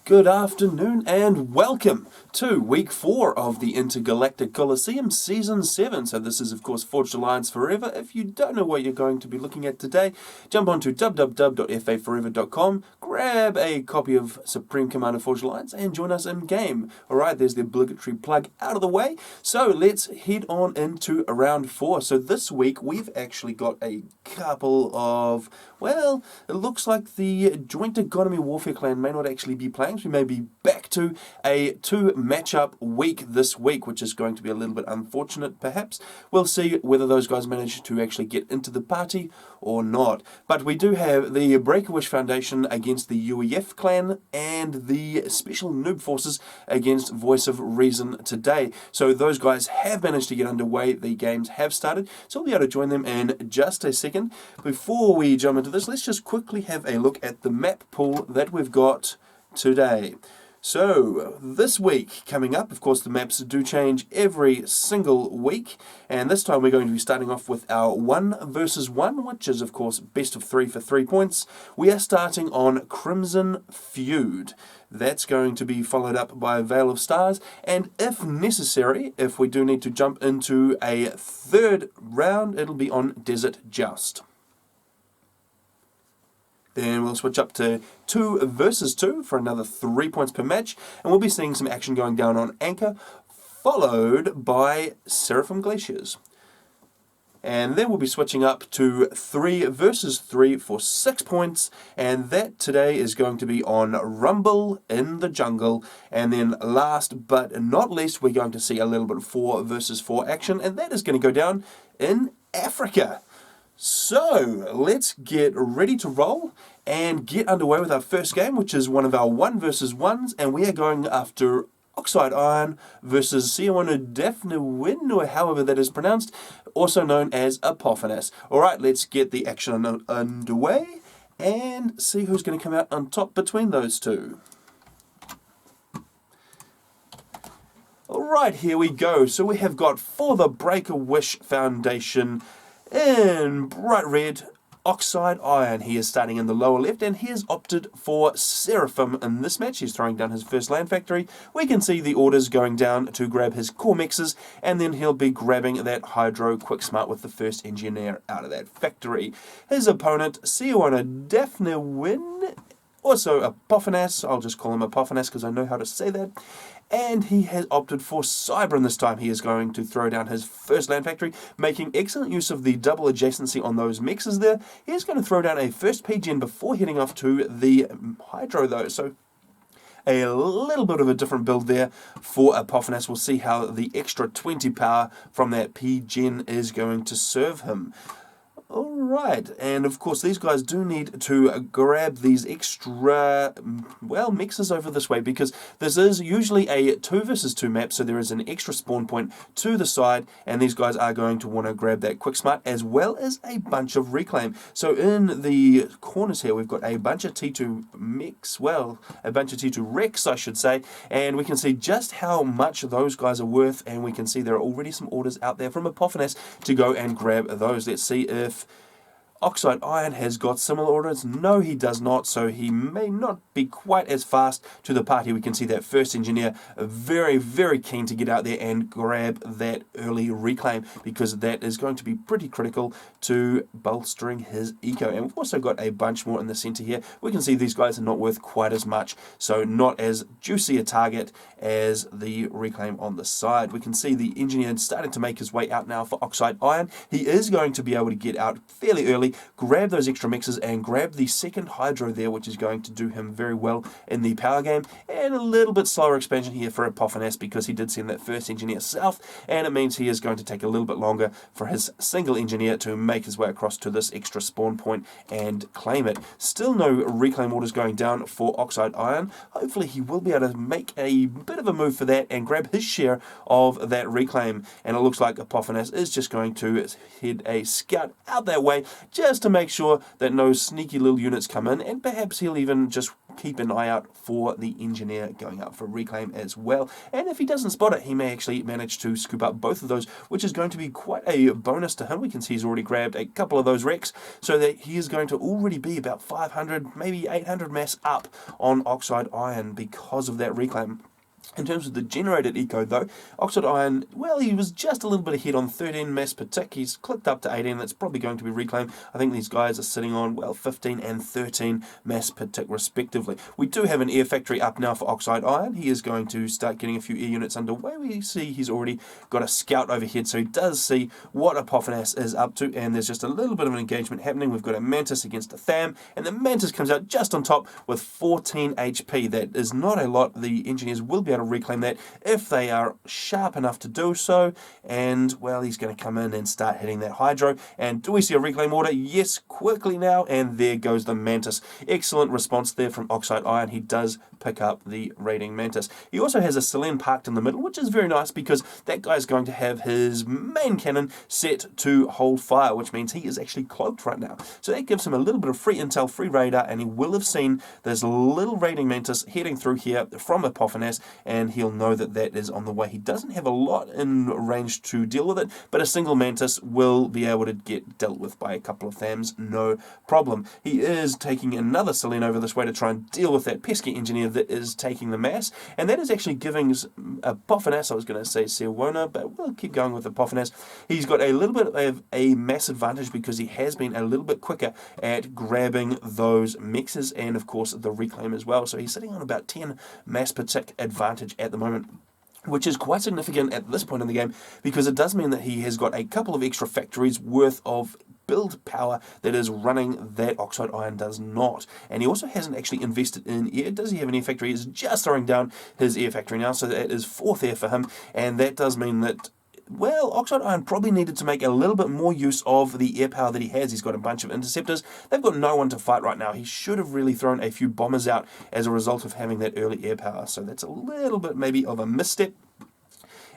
Good afternoon and welcome to week 4 of the Intergalactic Colosseum season 7. So this is of course Forged Alliance Forever. If you don't know what you're going to be looking at today, jump onto www.faforever.com, grab a copy of Supreme Commander Forged Alliance and join us in game. Alright, there's the obligatory plug out of the way. So let's head on into round 4. So this week we've actually got a couple of, well, it looks like the Joint Economy Warfare clan may not actually be playing. We may be back to a 2 matchup week this week, which is going to be a little bit unfortunate perhaps. We'll see whether those guys manage to actually get into the party or not. But we do have the Break-A-Wish Foundation against the UEF clan and the Special Noob Forces against Voice of Reason today. So those guys have managed to get underway. The games have started, so we'll be able to join them in just a second. Before we jump into this, let's just quickly have a look at the map pool that we've got today. So this week coming up, of course the maps do change every single week, and this time we're going to be starting off with our 1 versus 1, which is of course best of 3 for 3 points. We are starting on Crimson Feud. That's going to be followed up by Veil of Stars, and if necessary, if we do need to jump into a third round, it'll be on Desert Joust. Then we'll switch up to 2 versus 2 for another 3 points per match, and we'll be seeing some action going down on Anchor, followed by Seraphim Glaciers. And then we'll be switching up to 3 versus 3 for 6 points, and that today is going to be on Rumble in the Jungle. And then last but not least, we're going to see a little bit of 4 versus 4 action, and that is going to go down in Africa. So let's get ready to roll and get underway with our first game, which is one of our 1 versus 1s, and we are going after Oxide Iron versus Siwanodefnewin, or however that is pronounced, also known as Apophis. Alright, let's get the action underway and see who's going to come out on top between those two. Alright, here we go. So we have got, for the Break-A-Wish Foundation, in bright red, Oxide Iron. He is starting in the lower left, and he has opted for Seraphim in this match. He's throwing down his first land factory. We can see the orders going down to grab his core mixes, and then he'll be grabbing that Hydro Quick Smart with the first engineer out of that factory. His opponent, Siwanodefnewin, also Apophis. I'll just call him Apophis because I know how to say that. And he has opted for Cybran this time. He is going to throw down his first land factory, making excellent use of the double adjacency on those mixes there. He's going to throw down a first PGen before heading off to the Hydro though. So a little bit of a different build there for Apophis. We'll see how the extra 20 power from that PGen is going to serve him. Alright, and of course these guys do need to grab these extra, well, mixes over this way, because this is usually a 2 versus 2 map, so there is an extra spawn point to the side, and these guys are going to want to grab that Quick Smart as well as a bunch of Reclaim. So in the corners here we've got a bunch of T2 mix, well, a bunch of T2 Rex I should say, and we can see just how much those guys are worth, and we can see there are already some orders out there from Apophis to go and grab those. Let's see if Oxide Iron has got similar orders. No, he does not, so he may not be quite as fast to the party. We can see that first engineer very, very keen to get out there and grab that early reclaim, because that is going to be pretty critical to bolstering his eco. And we've also got a bunch more in the center here. We can see these guys are not worth quite as much, so not as juicy a target as the reclaim on the side. We can see the engineer starting to make his way out now for Oxide Iron. He is going to be able to get out fairly early, grab those extra mixes, and grab the second Hydro there, which is going to do him very well in the power game. And a little bit slower expansion here for Apophis, because he did send that first engineer south, and it means he is going to take a little bit longer for his single engineer to make his way across to this extra spawn point and claim it. Still no reclaim orders going down for Oxide Iron. Hopefully he will be able to make a bit of a move for that and grab his share of that reclaim, and it looks like Apophis is just going to head a scout out that way, just to make sure that no sneaky little units come in, and perhaps he'll even just keep an eye out for the engineer going up for reclaim as well. And if he doesn't spot it, he may actually manage to scoop up both of those, which is going to be quite a bonus to him. We can see he's already grabbed a couple of those wrecks, so that he is going to already be about 500, maybe 800 mass up on Oxide Iron because of that reclaim. In terms of the generated eco though, Oxide Iron, well, he was just a little bit ahead on 13 mass per tick. He's clicked up to 18, that's probably going to be reclaimed. I think these guys are sitting on, well, 15 and 13 mass per tick respectively. We do have an air factory up now for Oxide Iron. He is going to start getting a few air units underway. We see he's already got a scout overhead, so he does see what Apophis is up to, and there's just a little bit of an engagement happening. We've got a Mantis against a Tham, and the Mantis comes out just on top with 14 HP. That is not a lot. The engineers will be able to reclaim that if they are sharp enough to do so, and well, he's going to come in and start hitting that hydro. And do we see a reclaim order? Yes, quickly now, and there goes the Mantis. Excellent response there from Oxide Iron. He does pick up the raiding Mantis. He also has a Selene parked in the middle, which is very nice because that guy is going to have his main cannon set to hold fire, which means he is actually cloaked right now. So that gives him a little bit of free intel, free radar, and he will have seen this little raiding Mantis heading through here from Apophis, and he'll know that that is on the way. He doesn't have a lot in range to deal with it, but a single Mantis will be able to get dealt with by a couple of Thams, no problem. He is taking another Selene over this way to try and deal with that pesky engineer that is taking the mass, and that is actually giving Apophis, I was going to say Sewona, but we'll keep going with Apophis. He's got a little bit of a mass advantage because he has been a little bit quicker at grabbing those mexes and of course the reclaim as well, so he's sitting on about 10 mass per tick advantage at the moment, which is quite significant at this point in the game because it does mean that he has got a couple of extra factories worth of build power that is running that Oxide Iron does not. And he also hasn't actually invested in air. Does he have an air factory? He's just throwing down his air factory now, so that is 4th air for him, and that does mean that, well, Oxide Iron probably needed to make a little bit more use of the air power that he has. He's got a bunch of interceptors. They've got no one to fight right now. He should have really thrown a few bombers out as a result of having that early air power. So that's a little bit maybe of a misstep.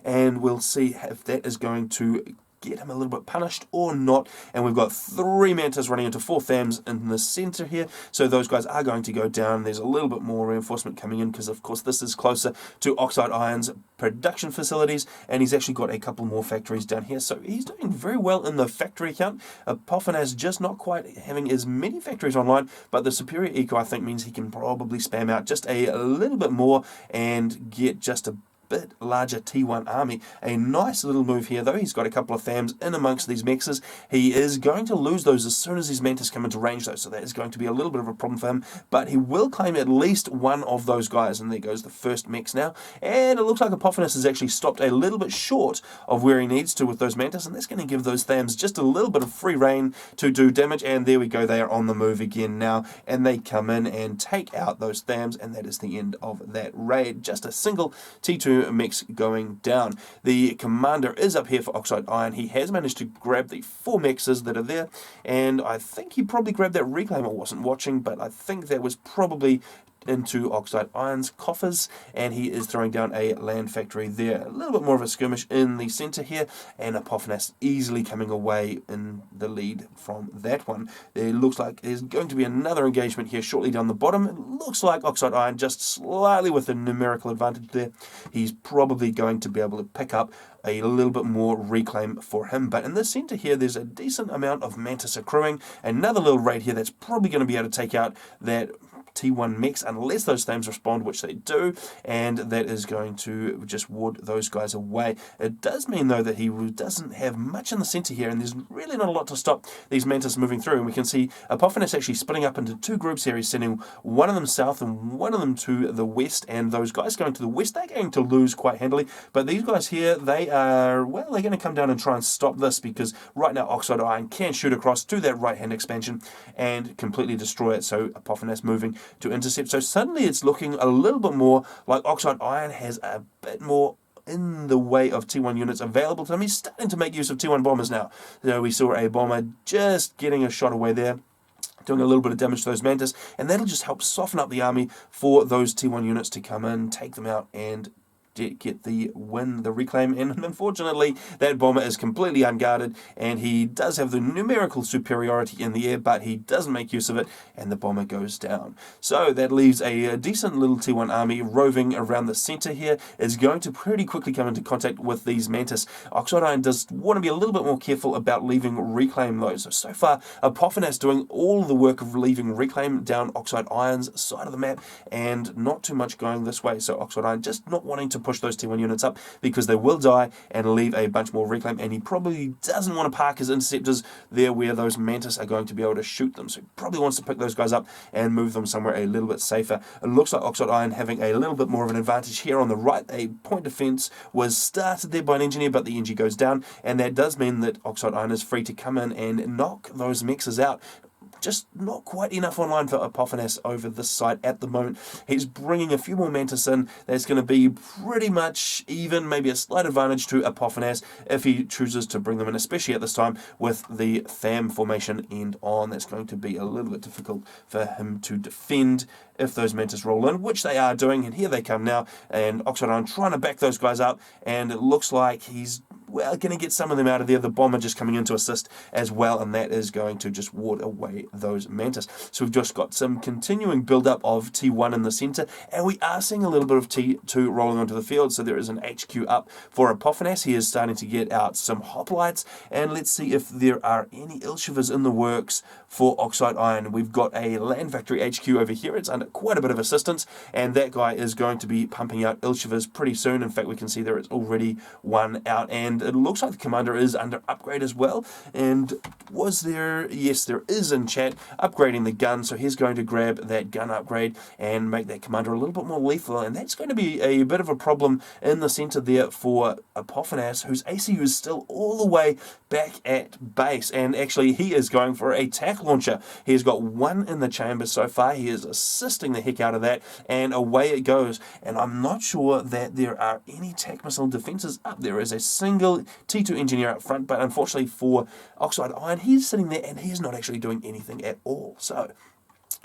And we'll see if that is going to get him a little bit punished or not. And we've got 3 Mantis running into 4 Thams in the center here, so those guys are going to go down. There's a little bit more reinforcement coming in because of course this is closer to Oxide Iron's production facilities, and he's actually got a couple more factories down here, so he's doing very well in the factory count. Apophis just not quite having as many factories online, but the superior eco I think means he can probably spam out just a little bit more and get just a bit larger T1 army. A nice little move here though. He's got a couple of Thams in amongst these mexes. He is going to lose those as soon as his Mantis come into range though, so that is going to be a little bit of a problem for him, but he will claim at least one of those guys, and there goes the first mex now. And it looks like Apophis has actually stopped a little bit short of where he needs to with those Mantis, and that's going to give those Thams just a little bit of free reign to do damage. And there we go, they are on the move again now, and they come in and take out those Thams, and that is the end of that raid. Just a single T2 mix going down. The commander is up here for Oxide Iron. He has managed to grab the 4 mexes that are there, and I think he probably grabbed that reclaim. I wasn't watching, but I think that was probably into Oxide Iron's coffers, and he is throwing down a land factory there. A little bit more of a skirmish in the center here, and Apophis easily coming away in the lead from that one. It looks like there's going to be another engagement here shortly down the bottom. It looks like Oxide Iron just slightly with a numerical advantage there. He's probably going to be able to pick up a little bit more reclaim for him, but in the center here there's a decent amount of Mantis accruing. Another little raid here that's probably going to be able to take out that T1 mix unless those Thams respond, which they do, and that is going to just ward those guys away. It does mean though that he doesn't have much in the center here, and there's really not a lot to stop these Mantis moving through. And we can see Apophis actually splitting up into 2 groups here. He's sending one of them south and one of them to the west, and those guys going to the west, they're going to lose quite handily, but these guys here, they are, well, they're going to come down and try and stop this, because right now Oxide Iron can shoot across to that right hand expansion and completely destroy it. So Apophis moving to intercept. So suddenly it's looking a little bit more like Oxide Iron has a bit more in the way of T1 units available to him. He's starting to make use of T1 bombers now. So we saw a bomber just getting a shot away there, doing a little bit of damage to those Mantis, and that'll just help soften up the army for those T1 units to come in, take them out, and get the win, the reclaim, and unfortunately that bomber is completely unguarded, and he does have the numerical superiority in the air, but he doesn't make use of it, and the bomber goes down. So that leaves a decent little T1 army roving around the center here. Is going to pretty quickly come into contact with these Mantis. Oxide Iron does want to be a little bit more careful about leaving reclaim though. So far, Apophis doing all the work of leaving reclaim down Oxide Iron's side of the map, and not too much going this way. So Oxide Iron just not wanting to push those T1 units up because they will die and leave a bunch more reclaim, and he probably doesn't want to park his interceptors there where those Mantis are going to be able to shoot them. So he probably wants to pick those guys up and move them somewhere a little bit safer. It looks like Oxide Iron having a little bit more of an advantage here on the right. A point defense was started there by an engineer, but the engineer goes down, and that does mean that Oxide Iron is free to come in and knock those mexes out. Just not quite enough online for Apophis over this side at the moment. He's bringing a few more Mantis in. That's going to be pretty much even, maybe a slight advantage to Apophis if he chooses to bring them in, especially at this time with the Tham formation end on. That's going to be a little bit difficult for him to defend if those Mantis roll in, which they are doing, and here they come now, and Oxide Iron trying to back those guys up, and it looks like he's going to get some of them out of there. The bomber just coming in to assist as well, and that is going to just ward away those Mantis. So we've just got some continuing build-up of T1 in the center, and we are seeing a little bit of T2 rolling onto the field, so there is an HQ up for Apophis. He is starting to get out some hoplites, and let's see if there are any Ilshivas in the works for Oxide Iron. We've got a Land Factory HQ over here. It's under quite a bit of assistance, and that guy is going to be pumping out Ilshivas pretty soon. In fact, we can see there is already one out, and it looks like the commander is under upgrade as well. And was there? Yes, there is in chat, upgrading the gun. So he's going to grab that gun upgrade and make that commander a little bit more lethal, and that's going to be a bit of a problem in the center there for Apophis, whose ACU is still all the way back at base, and actually he is going for a tack launcher. He's got one in the chamber so far. He is assisting the heck out of that, and away it goes. And I'm not sure that there are any tack missile defenses up. There is a single T2 engineer up front, but unfortunately for Oxide Iron, he's sitting there and he's not actually doing anything at all. So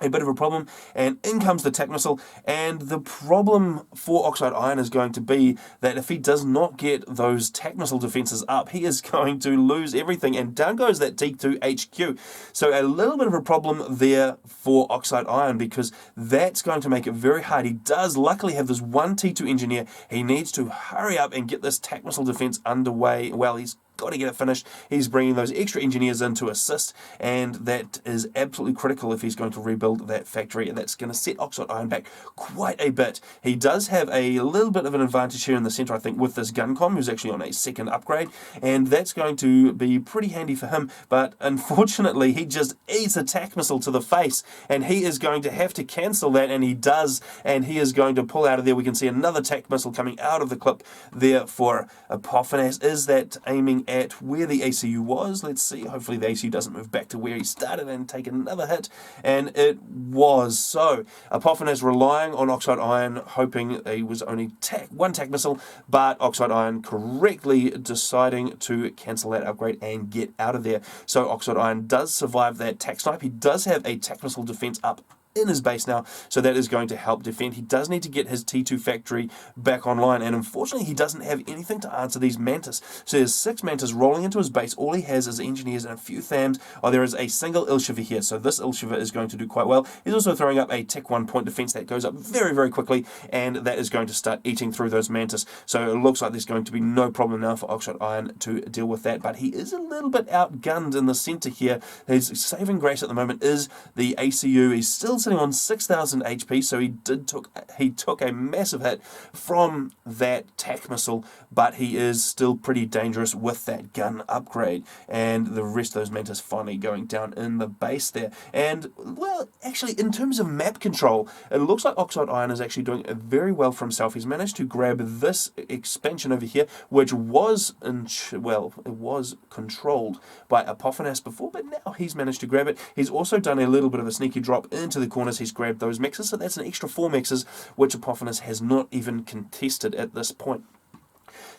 a bit of a problem, and in comes the tack missile, and the problem for Oxide Iron is going to be that if he does not get those tack missile defenses up, he is going to lose everything, and down goes that T2 HQ. So a little bit of a problem there for Oxide Iron, because that's going to make it very hard. He does luckily have this one T2 engineer. He needs to hurry up and get this tack missile defense underway. Well, he's got to get it finished. He's bringing those extra engineers in to assist, and that is absolutely critical if he's going to rebuild that factory, and that's going to set Oxide Iron back quite a bit. He does have a little bit of an advantage here in the center, I think, with this Guncom, who's actually on a second upgrade, and that's going to be pretty handy for him, but unfortunately he just eats a tack missile to the face, and he is going to have to cancel that, and he does, and he is going to pull out of there. We can see another tack missile coming out of the clip there for Apophis. Is that aiming at where the ACU was? Let's see. Hopefully the ACU doesn't move back to where he started and take another hit. And it was. So Apophis relying on Oxide Iron, hoping he was only one tack missile, but Oxide Iron correctly deciding to cancel that upgrade and get out of there. So Oxide Iron does survive that tack snipe. He does have a tack missile defense up in his base now, so that is going to help defend. He does need to get his T2 factory back online, and unfortunately he doesn't have anything to answer these Mantis. So there's 6 Mantis rolling into his base. All he has is engineers and a few Thams. Oh, there is a single Ilshiva here, so this Ilshiva is going to do quite well. He's also throwing up a Tech 1 point defense that goes up very, very quickly, and that is going to start eating through those Mantis. So it looks like there's going to be no problem now for Oxide Iron to deal with that, but he is a little bit outgunned in the center here. His saving grace at the moment is the ACU. He's still sitting on 6,000 HP, so he took a massive hit from that tack missile, but he is still pretty dangerous with that gun upgrade, and the rest of those Mantis finally going down in the base there. And well, actually in terms of map control, it looks like Oxide Iron is actually doing very well for himself. He's managed to grab this expansion over here, which was it was controlled by Apophis before, but now he's managed to grab it. He's also done a little bit of a sneaky drop into the corners. He's grabbed those mexes, so that's an extra 4 mexes, which Apophis has not even contested at this point.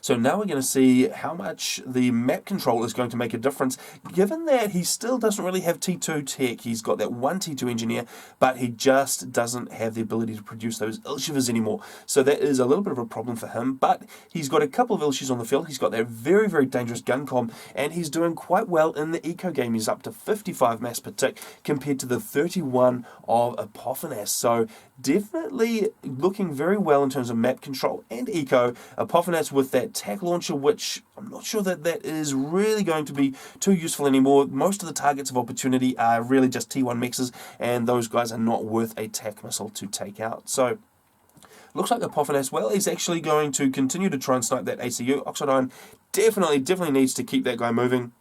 So now we're going to see how much the map control is going to make a difference, given that he still doesn't really have T2 tech. He's got that one T2 engineer, but he just doesn't have the ability to produce those Ilshivers anymore. So that is a little bit of a problem for him, but he's got a couple of Ilshis on the field. He's got that very, very dangerous gun comm, and he's doing quite well in the eco game. He's up to 55 mass per tick compared to the 31 of Apophis. So definitely looking very well in terms of map control and eco. Apophis with that tack launcher, which I'm not sure that that is really going to be too useful anymore. Most of the targets of opportunity are really just T1 mexes, and those guys are not worth a tack missile to take out. So looks like Apophis, well, he's actually going to continue to try and snipe that ACU. Oxide Iron definitely needs to keep that guy moving.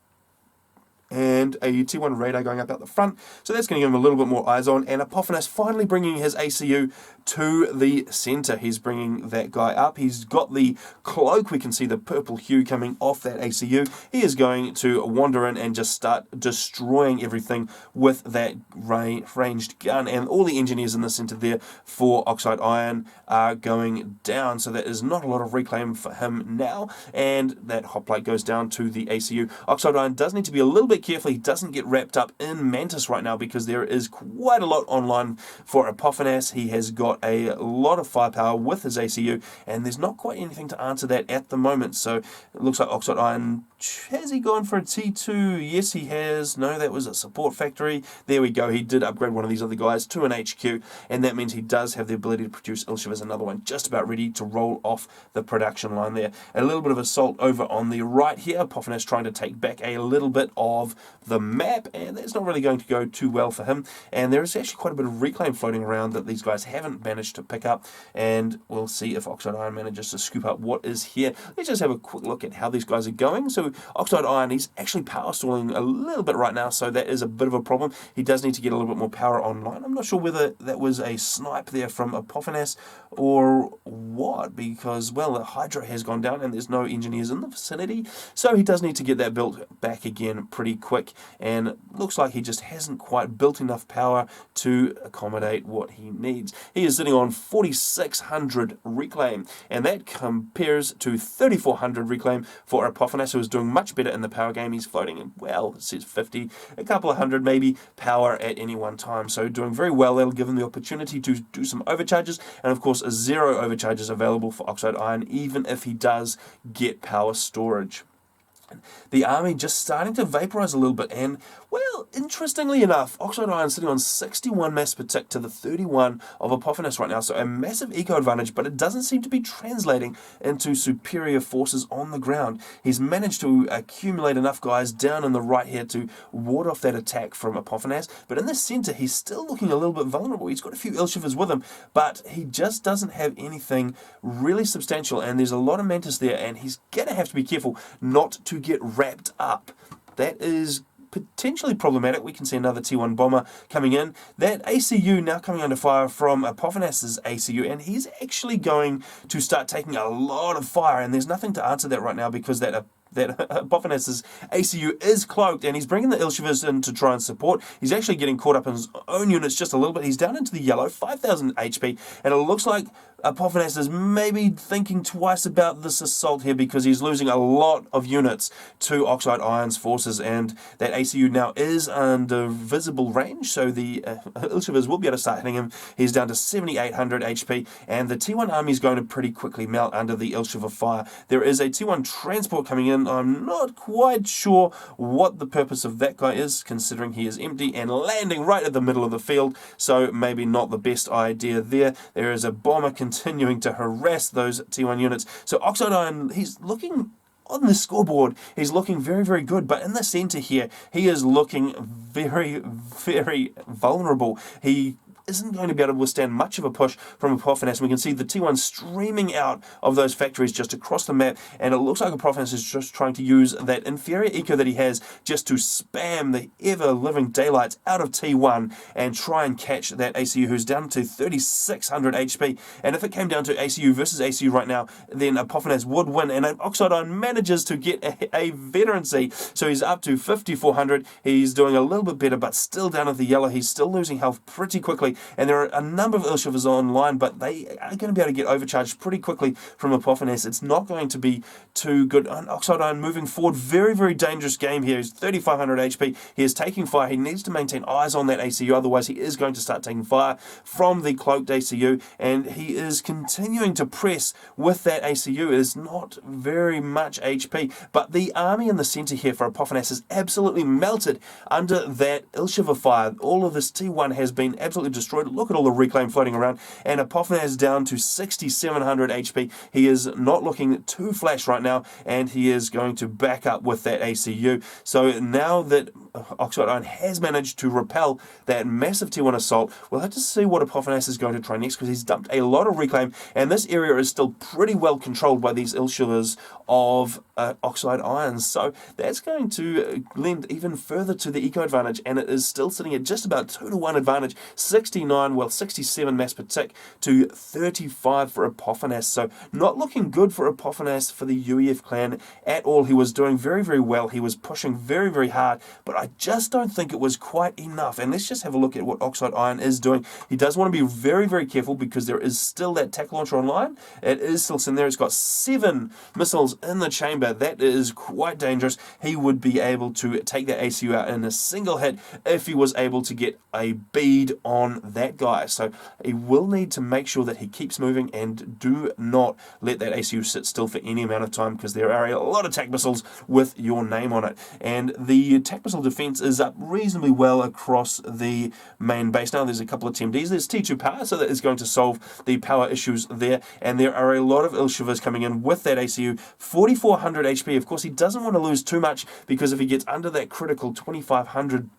And a T1 radar going up out the front, so that's going to give him a little bit more eyes on. And Apophis finally bringing his ACU to the centre. He's bringing that guy up. He's got the cloak. We can see the purple hue coming off that ACU. He is going to wander in and just start destroying everything with that ranged gun. And all the engineers in the centre there for Oxide Iron are going down. So that is not a lot of reclaim for him now. And that hoplite goes down to the ACU. Oxide Iron does need to be a little bit careful he doesn't get wrapped up in Mantis right now, because there is quite a lot online for Apophis. He has got a lot of firepower with his ACU, and there's not quite anything to answer that at the moment. So it looks like Oxide Iron, has he gone for a T2? Yes, he has. No, that was a support factory. There we go. He did upgrade one of these other guys to an HQ, and that means he does have the ability to produce Ilshivers, another one just about ready to roll off the production line there. A little bit of assault over on the right here. Apophis trying to take back a little bit of the map, and that's not really going to go too well for him. And there is actually quite a bit of reclaim floating around that these guys haven't managed to pick up, and we'll see if Oxide Iron manages to scoop up what is here. Let's just have a quick look at how these guys are going. So Oxide Iron, he's actually power stalling a little bit right now, so that is a bit of a problem. He does need to get a little bit more power online. I'm not sure whether that was a snipe there from Apophis or what, because, well, the Hydra has gone down and there's no engineers in the vicinity, so he does need to get that built back again pretty quick, and looks like he just hasn't quite built enough power to accommodate what he needs. He is sitting on 4,600 reclaim, and that compares to 3,400 reclaim for Apophis, who is doing much better in the power game. He's floating in, well, it says 50, a couple of hundred maybe power at any one time, so doing very well. That'll give him the opportunity to do some overcharges, and of course 0 overcharges available for Oxide Iron, even if he does get power storage. The army just starting to vaporize a little bit, and, well, interestingly enough, Oxide Iron sitting on 61 mass per tick to the 31 of Apophis right now, so a massive eco advantage, but it doesn't seem to be translating into superior forces on the ground. He's managed to accumulate enough guys down in the right here to ward off that attack from Apophis, but in the centre he's still looking a little bit vulnerable. He's got a few Ilshivers with him, but he just doesn't have anything really substantial, and there's a lot of Mantis there, and he's going to have to be careful not to get wrapped up. That is potentially problematic. We can see another T1 bomber coming in. That ACU now coming under fire from Apophis's ACU, and he's actually going to start taking a lot of fire, and there's nothing to answer that right now because that Apophis's ACU is cloaked, and he's bringing the Ilshivers in to try and support. He's actually getting caught up in his own units just a little bit. He's down into the yellow, 5,000 HP, and it looks like Apophis is maybe thinking twice about this assault here because he's losing a lot of units to Oxide Iron's forces, and that ACU now is under visible range, so the Ilshivers will be able to start hitting him. He's down to 7,800 HP, and the T1 army is going to pretty quickly melt under the Ilshiver fire. There is a T1 transport coming in. I'm not quite sure what the purpose of that guy is, considering he is empty and landing right at the middle of the field, so maybe not the best idea there. There is a bomber continuing to harass those T1 units. So Oxide Iron, he's looking on the scoreboard, he's looking very, very good, but in the centre here, he is looking very, very vulnerable. He isn't going to be able to withstand much of a push from Apophis. We can see the T1 streaming out of those factories just across the map, and it looks like Apophis is just trying to use that inferior eco that he has just to spam the ever-living daylights out of T1 and try and catch that ACU, who's down to 3,600 HP. And if it came down to ACU versus ACU right now, then Apophis would win, and Oxide Iron manages to get a veterancy, so he's up to 5,400. He's doing a little bit better, but still down at the yellow. He's still losing health pretty quickly, and there are a number of Ilshivers online, but they are going to be able to get overcharged pretty quickly from Apophis. It's not going to be too good. Oxide Iron moving forward, very, very dangerous game here. He's 3,500 HP. He is taking fire. He needs to maintain eyes on that ACU, otherwise he is going to start taking fire from the cloaked ACU, and he is continuing to press with that ACU. It is not very much HP, but the army in the center here for Apophis is absolutely melted under that Ilshiver fire. All of this T1 has been absolutely destroyed. Look at all the reclaim floating around, and Apophis down to 6,700 HP. He is not looking too flash right now, and he is going to back up with that ACU. So now that Oxide Iron has managed to repel that massive T1 assault, we'll have to see what Apophis is going to try next, because he's dumped a lot of reclaim, and this area is still pretty well controlled by these Ilshivers of Oxide Irons. So that's going to lend even further to the eco advantage, and it is still sitting at just about 2-to-1 advantage. 69, well 67 mass per tick to 35 for Apophis. So not looking good for Apophis for the UEF clan at all. He was doing very, very well. He was pushing very, very hard, but I just don't think it was quite enough. And let's just have a look at what Oxide Iron is doing. He does want to be very, very careful, because there is still that tack launcher online. It is still sitting there. It's got 7 missiles in the chamber. That is quite dangerous. He would be able to take that ACU out in a single hit if he was able to get a bead on that guy. So he will need to make sure that he keeps moving, and do not let that ACU sit still for any amount of time, because there are a lot of tack missiles with your name on it. And the tack missile defense is up reasonably well across the main base. Now there's a couple of TMDs. There's T2 power, so that is going to solve the power issues there. And there are a lot of Ilshivers coming in with that ACU. 4,400 HP. Of course, he doesn't want to lose too much, because if he gets under that critical 2,500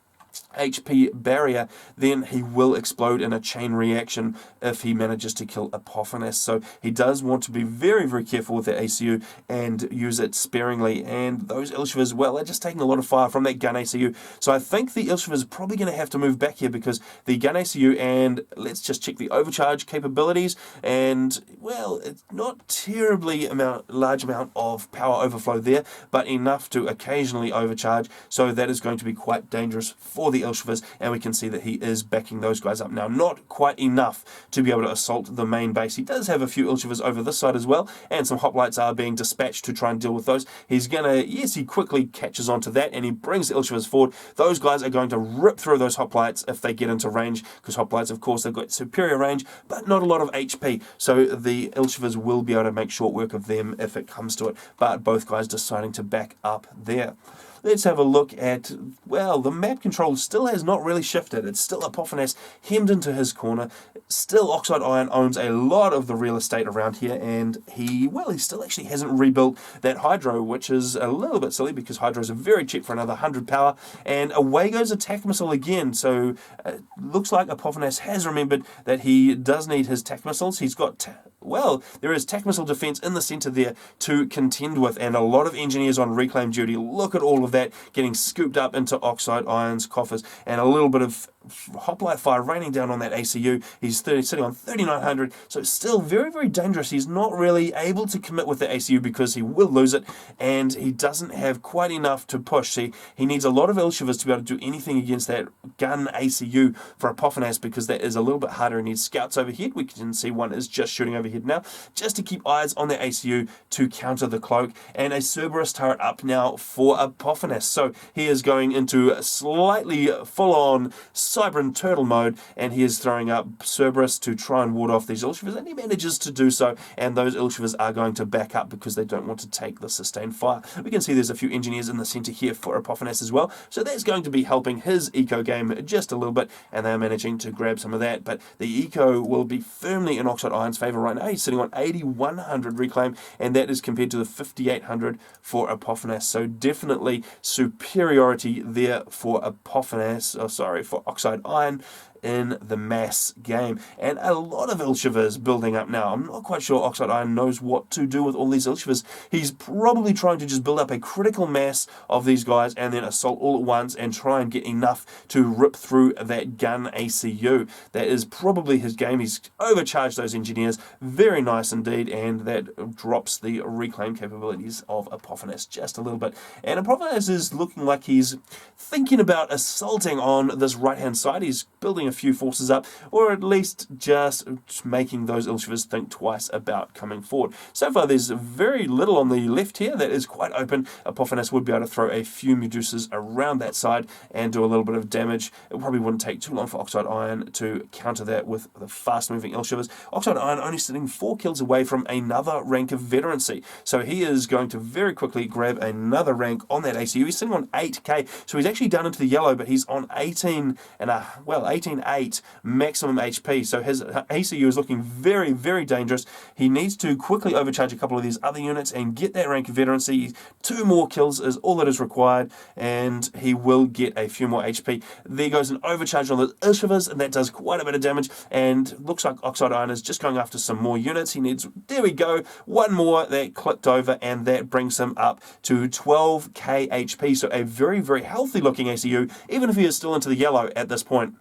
HP barrier, then he will explode in a chain reaction if he manages to kill Apophis. So he does want to be very, very careful with that ACU and use it sparingly. And those Ilshivers, well, they're just taking a lot of fire from that gun ACU. So I think the Ilshivers are probably going to have to move back here, because the gun ACU, and let's just check the overcharge capabilities, and well, it's not terribly large amount of power overflow there, but enough to occasionally overcharge. So that is going to be quite dangerous for the Ilshivers, and we can see that he is backing those guys up now. Not quite enough to be able to assault the main base. He does have a few Ilshivers over this side as well, and some hoplites are being dispatched to try and deal with those. He's gonna, yes, he quickly catches onto that, and he brings the Ilshivers forward. Those guys are going to rip through those hoplites if they get into range, because hoplites, of course, they've got superior range, but not a lot of HP, so the Ilshivers will be able to make short work of them if it comes to it, but both guys deciding to back up there. Let's have a look at, well, the map control still has not really shifted. It's still Apophis hemmed into his corner. Still Oxide Iron owns a lot of the real estate around here, and he still actually hasn't rebuilt that Hydro, which is a little bit silly, because Hydros are very cheap for another 100 power, and away goes attack missile again. So it looks like Apophis has remembered that he does need his tack missiles. He's got, well, there is tack missile defense in the center there to contend with, and a lot of engineers on reclaim duty. Look at all of that getting scooped up into Oxide Iron's coffers, and a little bit of hoplite fire raining down on that ACU. He's sitting on 3,900, so still very, very dangerous. He's not really able to commit with the ACU, because he will lose it, and he doesn't have quite enough to push. See, he needs a lot of Ilshivers to be able to do anything against that gun ACU for Apophis, because that is a little bit harder. He needs scouts overhead. We can see one is just shooting overhead now, just to keep eyes on the ACU to counter the cloak, and a Cerberus turret up now for Apophis. So he is going into slightly full-on Cybran turtle mode, and he is throwing up Cerberus to try and ward off these Ilshivers, and he manages to do so, and those Ilshivers are going to back up because they don't want to take the sustained fire. We can see there's a few engineers in the center here for Apophis as well, so that's going to be helping his eco game just a little bit, and they're managing to grab some of that, but the eco will be firmly in Oxide Iron's favor right now. He's sitting on 8,100 reclaim, and that is compared to the 5,800 for Apophis, so definitely superiority there for for Oxide Iron in the mass game, and a lot of Ilshivers building up now. I'm not quite sure Oxide Iron knows what to do with all these Ilshivers. He's probably trying to just build up a critical mass of these guys and then assault all at once and try and get enough to rip through that gun ACU. That is probably his game. He's overcharged those engineers, very nice indeed, and that drops the reclaim capabilities of Apophis just a little bit. And Apophis is looking like he's thinking about assaulting on this right hand side. He's building a few forces up, or at least just making those Ilshivas think twice about coming forward. So far, there's very little on the left here that is quite open. Apophis would be able to throw a few Medusas around that side and do a little bit of damage. It probably wouldn't take too long for Oxide Iron to counter that with the fast-moving Ilshivas. Oxide Iron only sitting 4 kills away from another rank of veterancy, so he is going to very quickly grab another rank on that ACU. He's sitting on 8k, so he's actually down into the yellow, but he's on 18.8 maximum HP, so his ACU is looking very, very dangerous. He needs to quickly overcharge a couple of these other units and get that rank of veterancy. 2 more kills is all that is required, and he will get a few more HP. There goes an overcharge on the Ilshivas, and that does quite a bit of damage, and looks like Oxide Iron is just going after some more units. He needs, there we go, 1 more that clicked over, and that brings him up to 12k HP, so a very, very healthy looking ACU, even if he is still into the yellow at this point.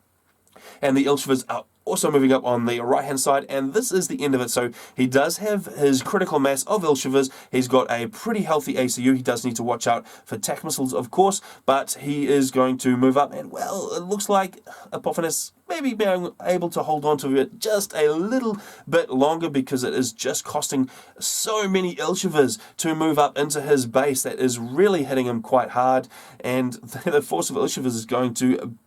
And the Ilshivas are also moving up on the right hand side, and this is the end of it. So he does have his critical mass of Ilshivas. He's got a pretty healthy ACU. He does need to watch out for tac missiles, of course, but he is going to move up, and well, it looks like Apophis maybe being able to hold on to it just a little bit longer, because it is just costing so many Ilshivas to move up into his base. That is really hitting him quite hard, and the force of Ilshivas is going to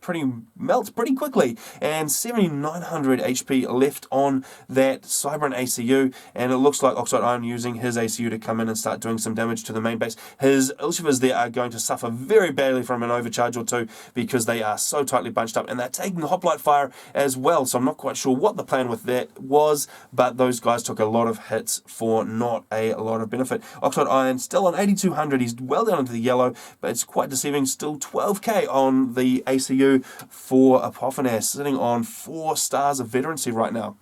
melt pretty quickly, and 7,900 HP left on that Cybran ACU, and it looks like Oxide Iron using his ACU to come in and start doing some damage to the main base. His Ilshivas there are going to suffer very badly from an overcharge or two, because they are so tightly bunched up, and they're taking the hoplite fire as well, so I'm not quite sure what the plan with that was, but those guys took a lot of hits for not a lot of benefit. Oxide Iron still on 8,200, he's well down into the yellow, but it's quite deceiving, still 12k on the ACU for Apophis, sitting on 4 stars of veterancy right now.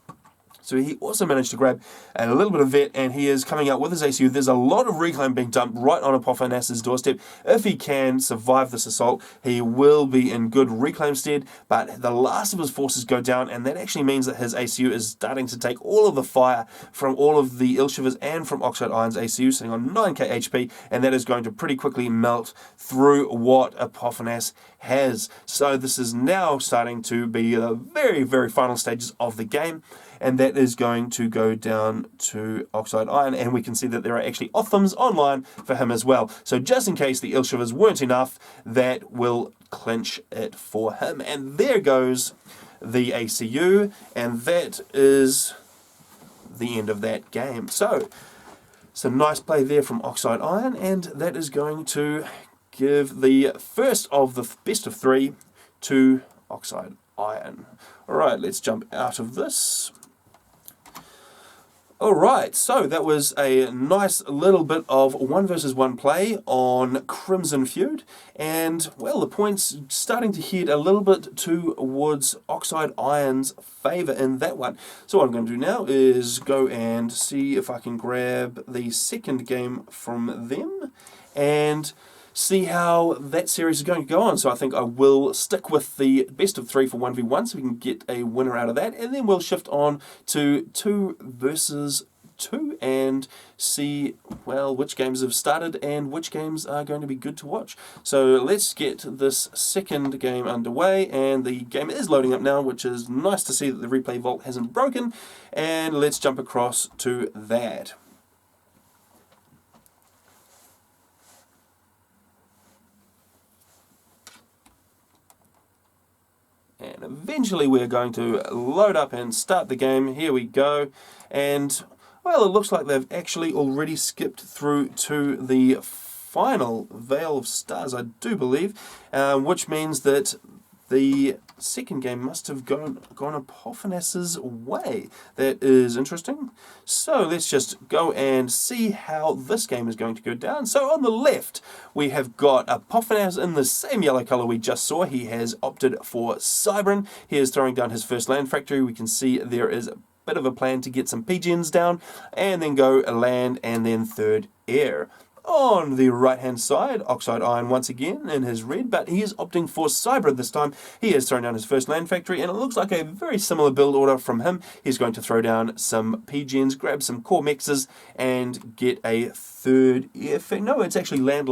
So he also managed to grab a little bit of vet, and he is coming out with his ACU. There's a lot of reclaim being dumped right on Apophis' doorstep. If he can survive this assault, he will be in good reclaim stead, but the last of his forces go down, and that actually means that his ACU is starting to take all of the fire from all of the Ilshivas and from Oxide Iron's ACU, sitting on 9k HP, and that is going to pretty quickly melt through what Apophis has. So this is now starting to be the very, very final stages of the game, and that is going to go down to Oxide Iron, and we can see that there are actually Othams online for him as well. So just in case the Ilshivas weren't enough, that will clinch it for him. And there goes the ACU, and that is the end of that game. So some nice play there from Oxide Iron, and that is going to give the first of the best of 3 to Oxide Iron. Alright, let's jump out of this. Alright, so that was a nice little bit of 1 versus 1 play on Crimson Feud, and well, the points starting to head a little bit towards Oxide Iron's favour in that one. So what I'm going to do now is go and see if I can grab the second game from them, and see how that series is going to go on. So I think I will stick with the best of 3 for 1v1, so we can get a winner out of that, and then we'll shift on to 2 versus 2 and see, well, which games have started and which games are going to be good to watch. So let's get this second game underway, and the game is loading up now, which is nice to see that the replay vault hasn't broken, and let's jump across to that. And eventually we're going to load up and start the game. Here we go. And, well, it looks like they've actually already skipped through to the final Veil of Stars, I do believe, which means that the second game must have gone Apophis' way. That is interesting. So let's just go and see how this game is going to go down. So on the left, we have got Apophis in the same yellow color we just saw. He has opted for Cybran. He is throwing down his first land factory. We can see there is a bit of a plan to get some PGNs down, and then go land, and then third air. On the right hand side, Oxide Iron once again in his red, but he is opting for Cybran this time. He has thrown down his first land factory, and it looks like a very similar build order from him. He's going to throw down some PGNs, grab some core mexes, and get a third air. No, it's actually land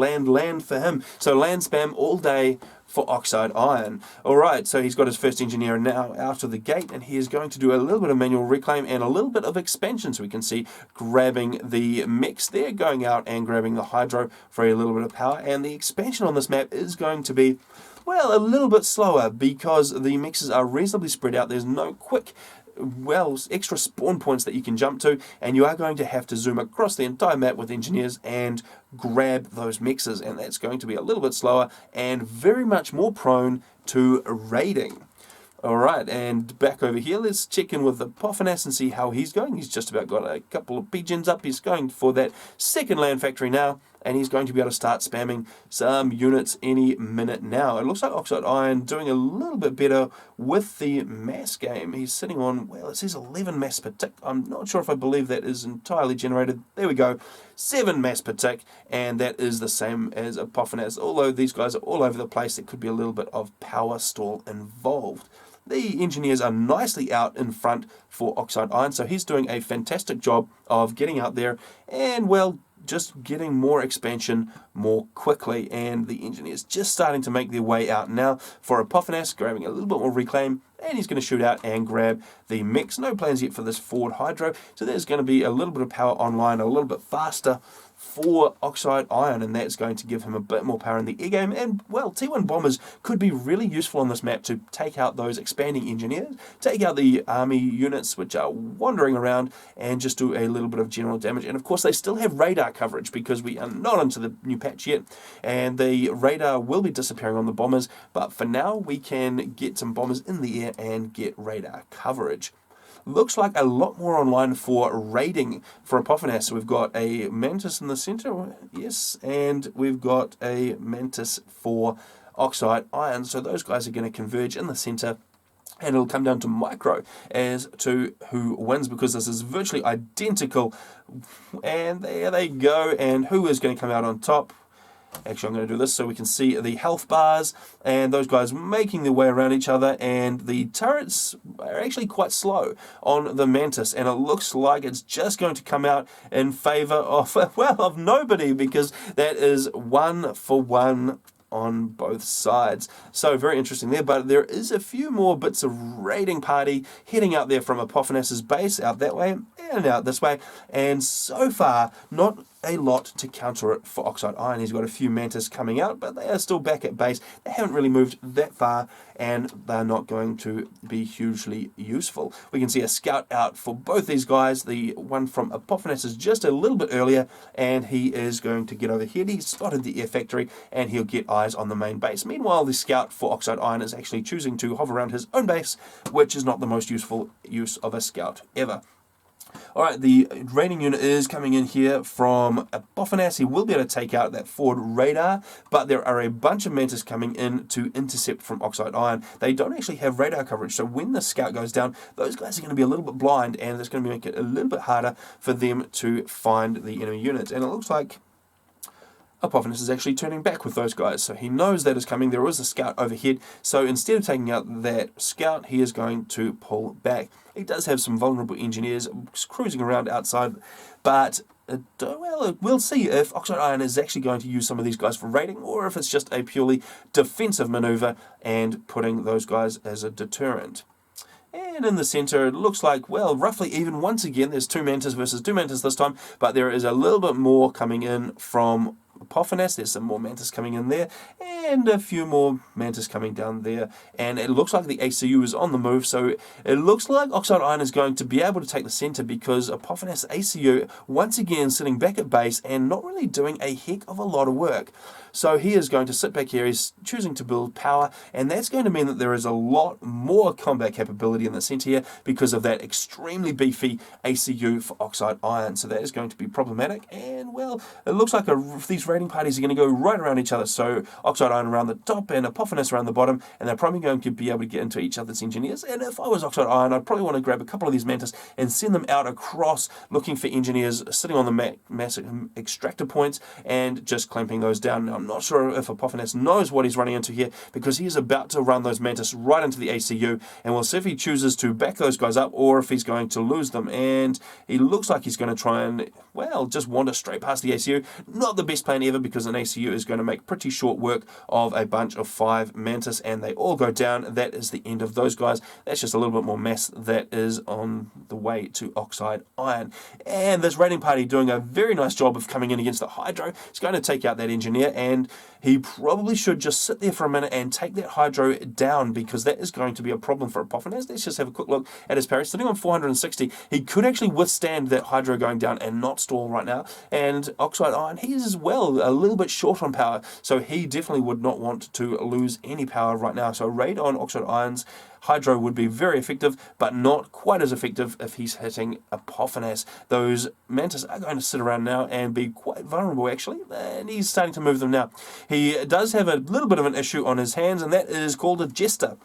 for him. So land spam all day for Oxide Iron. Alright, so he's got his first engineer now out of the gate, and he is going to do a little bit of manual reclaim and a little bit of expansion. So we can see grabbing the mechs there, going out and grabbing the hydro for a little bit of power. And the expansion on this map is going to be, well, a little bit slower because the mixes are reasonably spread out. There's no quick, well, extra spawn points that you can jump to, and you are going to have to zoom across the entire map with engineers and grab those mixes, and that's going to be a little bit slower and very much more prone to raiding. Alright, and back over here, let's check in with the Apophis and see how he's going. He's just about got a couple of pigeons up. He's going for that second land factory now, and he's going to be able to start spamming some units any minute now. It looks like Oxide Iron doing a little bit better with the mass game. He's sitting on, well, it says 11 mass per tick. I'm not sure if I believe that is entirely generated. There we go, 7 mass per tick, and that is the same as Apophis. Although these guys are all over the place, there could be a little bit of power stall involved. The engineers are nicely out in front for Oxide Iron, so he's doing a fantastic job of getting out there and, well, just getting more expansion more quickly. And the engineers just starting to make their way out now for Apophis, grabbing a little bit more reclaim, and he's going to shoot out and grab the mix. No plans yet for this forward hydro, so there's going to be a little bit of power online a little bit faster for Oxide Iron, and that's going to give him a bit more power in the air game. And, well, T1 bombers could be really useful on this map to take out those expanding engineers, take out the army units which are wandering around, and just do a little bit of general damage. And, of course, they still have radar coverage because we are not into the new patch yet, and the radar will be disappearing on the bombers, but for now we can get some bombers in the air and get radar coverage. Looks like a lot more online for raiding for Apophis. We've got a Mantis in the center, yes, and we've got a Mantis for Oxide Iron. So those guys are going to converge in the center, and it'll come down to micro as to who wins, because this is virtually identical. And there they go, and who is going to come out on top? Actually, I'm going to do this so we can see the health bars, and those guys making their way around each other, and the turrets are actually quite slow on the Mantis, and it looks like it's just going to come out in favor of, well, of nobody, because that is 1-for-1 on both sides. So very interesting there, but there is a few more bits of raiding party heading out there from Apophis's base, out that way and out this way, and so far not a lot to counter it for Oxide Iron. He's got a few Mantis coming out, but they are still back at base. They haven't really moved that far, and they're not going to be hugely useful. We can see a scout out for both these guys. The one from Apophis is just a little bit earlier, and he is going to get over here. He's spotted the air factory, and he'll get eyes on the main base. Meanwhile, the scout for Oxide Iron is actually choosing to hover around his own base, which is not the most useful use of a scout ever. Alright, the raiding unit is coming in here from Apophis. He will be able to take out that forward radar, but there are a bunch of Mantis coming in to intercept from Oxide Iron. They don't actually have radar coverage, so when the scout goes down, those guys are going to be a little bit blind, and it's going to make it a little bit harder for them to find the enemy units. And it looks like Apophis is actually turning back with those guys, so he knows that is coming. There is a scout overhead, so instead of taking out that scout, he is going to pull back. He does have some vulnerable engineers cruising around outside, but well, we'll see if Oxide Iron is actually going to use some of these guys for raiding, or if it's just a purely defensive maneuver and putting those guys as a deterrent. And in the center, it looks like, well, roughly even once again. There's 2 Mantis versus 2 Mantis this time, but there is a little bit more coming in from Apophis. There's some more Mantis coming in there, and a few more Mantis coming down there. And it looks like the ACU is on the move, so it looks like Oxide Iron is going to be able to take the center, because Apophis ACU once again sitting back at base and not really doing a heck of a lot of work. So he is going to sit back here. He's choosing to build power, and that's going to mean that there is a lot more combat capability in the center here because of that extremely beefy ACU for Oxide Iron. So that is going to be problematic, and, well, it looks like these raiding parties are going to go right around each other. So Oxide Iron around the top and Apophis around the bottom, and they're probably going to be able to get into each other's engineers. And if I was Oxide Iron, I'd probably want to grab a couple of these Mantis and send them out across, looking for engineers sitting on the massive extractor points and just clamping those down. Now, I'm not sure if Apophis knows what he's running into here, because he is about to run those Mantis right into the ACU, and we'll see if he chooses to back those guys up or if he's going to lose them. And he looks like he's going to try and, well, just wander straight past the ACU. Not the best plan plane ever, because an ACU is going to make pretty short work of a bunch of 5 Mantis, and they all go down. That is the end of those guys. That's just a little bit more mass that is on the way to Oxide Iron. And this raiding party doing a very nice job of coming in against the Hydro. It's going to take out that engineer, and he probably should just sit there for a minute and take that Hydro down, because that is going to be a problem for Apophis. Let's just have a quick look at his parry. Sitting on 460, he could actually withstand that Hydro going down and not stall right now. And Oxide Iron, he is as well a little bit short on power, so he definitely would not want to lose any power right now. So a raid on Oxide Iron's Hydro would be very effective, but not quite as effective if he's hitting Apophis. Those Mantis are going to sit around now and be quite vulnerable, actually, and he's starting to move them now. He does have a little bit of an issue on his hands, and that is called a Jester.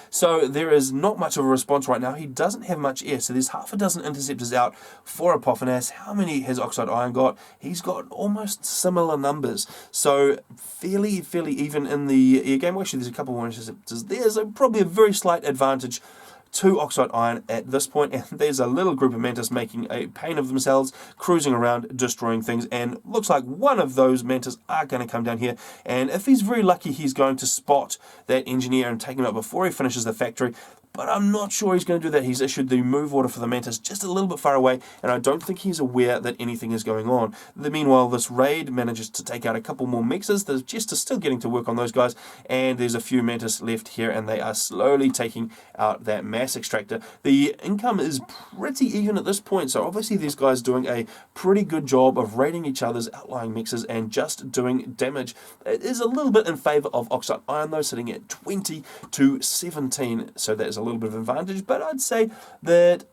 So there is not much of a response right now. He doesn't have much air, so there's half a dozen interceptors out for Apophis. How many has Oxide Iron got? He's got almost similar numbers. So fairly even in the air game. Well, actually, there's a couple more interceptors. There's probably a very slight advantage to Oxide Iron at this point, and there's a little group of Mantis making a pain of themselves, cruising around, destroying things, and looks like one of those Mantis are going to come down here, and if he's very lucky, he's going to spot that engineer and take him out before he finishes the factory. But I'm not sure he's going to do that. He's issued the move order for the Mantis just a little bit far away, and I don't think he's aware that anything is going on. Meanwhile, this raid manages to take out a couple more mixers. The Jester's still getting to work on those guys, and there's a few Mantis left here, and they are slowly taking out that mass extractor. The income is pretty even at this point, so obviously these guys doing a pretty good job of raiding each other's outlying mixers and just doing damage. It is a little bit in favour of Oxide Iron, though, sitting at 20 to 17, so that is a little bit of advantage, but I'd say that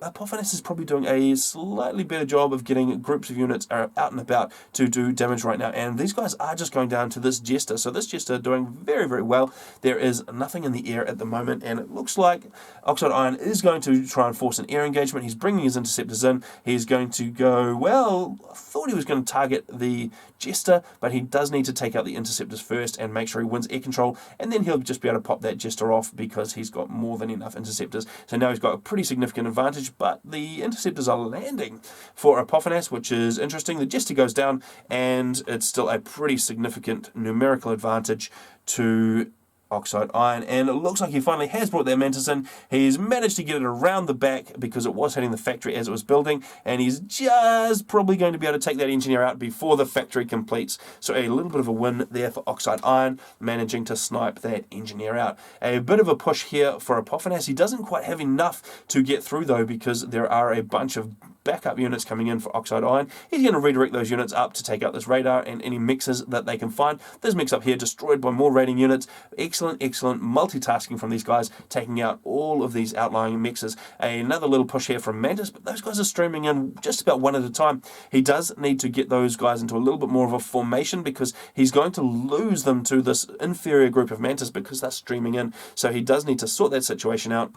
Apophis is probably doing a slightly better job of getting groups of units out and about to do damage right now, and these guys are just going down to this Jester. So this Jester doing very, very well. There is nothing in the air at the moment, and it looks like Oxide Iron is going to try and force an air engagement. He's bringing his interceptors in. He's going to go, well, I thought he was going to target the Jester, but he does need to take out the interceptors first and make sure he wins air control, and then he'll just be able to pop that Jester off because he's got more than enough interceptors. So now he's got a pretty significant advantage, but the interceptors are landing for Apophis, which is interesting. The Jester goes down, and it's still a pretty significant numerical advantage to Oxide Iron, and it looks like he finally has brought that Mantis in. He's managed to get it around the back because it was hitting the factory as it was building, and he's just probably going to be able to take that engineer out before the factory completes. So a little bit of a win there for Oxide Iron, managing to snipe that engineer out. A bit of a push here for Apophis. He doesn't quite have enough to get through, though, because there are a bunch of backup units coming in for Oxide Iron. He's going to redirect those units up to take out this radar and any mixers that they can find. This mix up here destroyed by more raiding units. Excellent multitasking from these guys, taking out all of these outlying mixers. Another little push here from Mantis, but those guys are streaming in just about one at a time. He does need to get those guys into a little bit more of a formation, because he's going to lose them to this inferior group of Mantis because they're streaming in. So he does need to sort that situation out.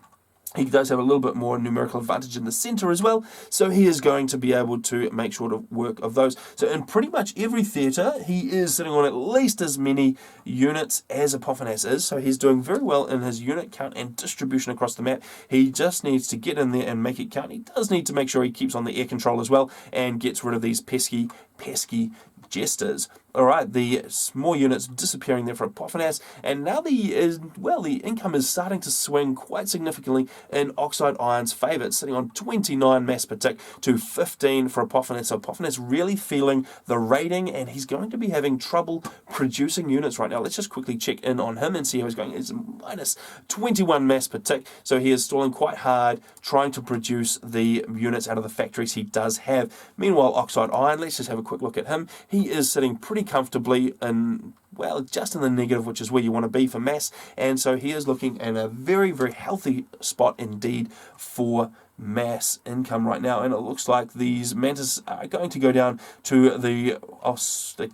He does have a little bit more numerical advantage in the center as well, so he is going to be able to make short of work of those. So in pretty much every theatre, he is sitting on at least as many units as Apophis is, so he's doing very well in his unit count and distribution across the map. He just needs to get in there and make it count. He does need to make sure he keeps on the air control as well and gets rid of these pesky Jesters. Alright, the small units disappearing there for Apophis, and now the income is starting to swing quite significantly in Oxide Iron's favour. It's sitting on 29 mass per tick to 15 for Apophis. So Apophis really feeling the raiding, and he's going to be having trouble producing units right now. Let's just quickly check in on him and see how he's going. It's minus 21 mass per tick, so he is stalling quite hard, trying to produce the units out of the factories he does have. Meanwhile, Oxide Iron, let's just have a quick look at him. He is sitting pretty comfortably in, well, just in the negative, which is where you want to be for mass, and so he is looking in a very, very healthy spot indeed for mass income right now, and it looks like these Mantis are going to go down to the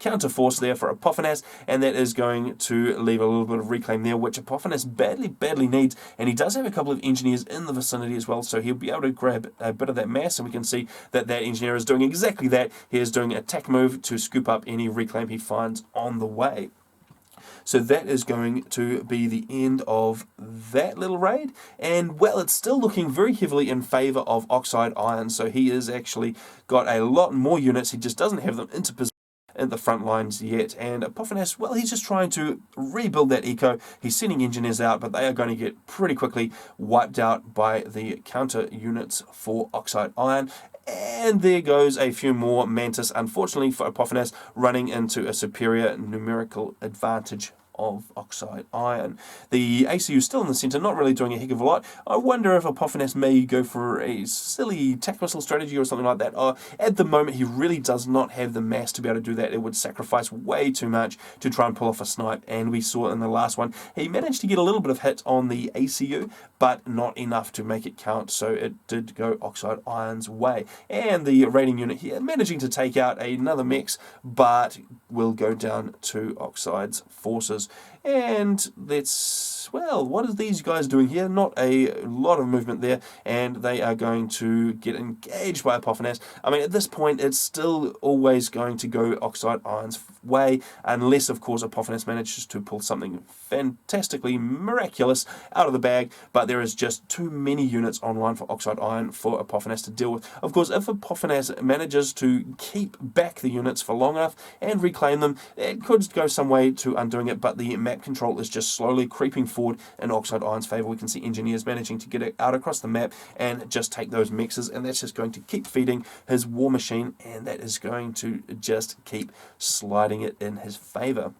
counter force there for Apophis, and that is going to leave a little bit of reclaim there, which Apophis badly needs, and he does have a couple of engineers in the vicinity as well, so he'll be able to grab a bit of that mass, and we can see that that engineer is doing exactly that. He is doing an attack move to scoop up any reclaim he finds on the way. So that is going to be the end of that little raid. And, well, it's still looking very heavily in favour of Oxide Iron. So he has actually got a lot more units. He just doesn't have them in the front lines yet. And Apophis, well, he's just trying to rebuild that eco. He's sending engineers out, but they are going to get pretty quickly wiped out by the counter units for Oxide Iron. And there goes a few more Mantis, unfortunately for Apophis, running into a superior numerical advantage of Oxide Iron. The ACU is still in the centre, not really doing a heck of a lot. I wonder if Apophis may go for a silly tack missile strategy or something like that. At the moment, he really does not have the mass to be able to do that. It would sacrifice way too much to try and pull off a snipe, and we saw in the last one, he managed to get a little bit of hit on the ACU, but not enough to make it count, so it did go Oxide Iron's way. And the raiding unit here, managing to take out another mech, but will go down to Oxide's forces. And that's, well, what are these guys doing here? Not a lot of movement there, and they are going to get engaged by Apophis. I mean, at this point, it's still always going to go Oxide Iron's way, unless, of course, Apophis manages to pull something fantastically miraculous out of the bag, but there is just too many units online for Oxide Iron for Apophis to deal with. Of course, if Apophis manages to keep back the units for long enough and reclaim them, it could go some way to undoing it, but the map control is just slowly creeping forward in Oxide Iron's favour. We can see engineers managing to get it out across the map and just take those mexes, and that's just going to keep feeding his war machine, and that is going to just keep sliding it in his favour.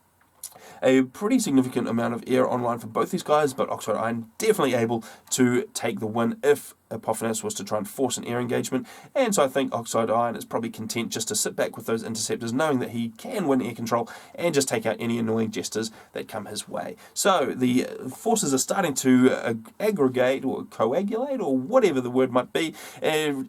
A pretty significant amount of air online for both these guys, but Oxide Iron definitely able to take the win if Apophis was to try and force an air engagement, and so I think Oxide Iron is probably content just to sit back with those interceptors, knowing that he can win air control and just take out any annoying jesters that come his way. So the forces are starting to aggregate or coagulate or whatever the word might be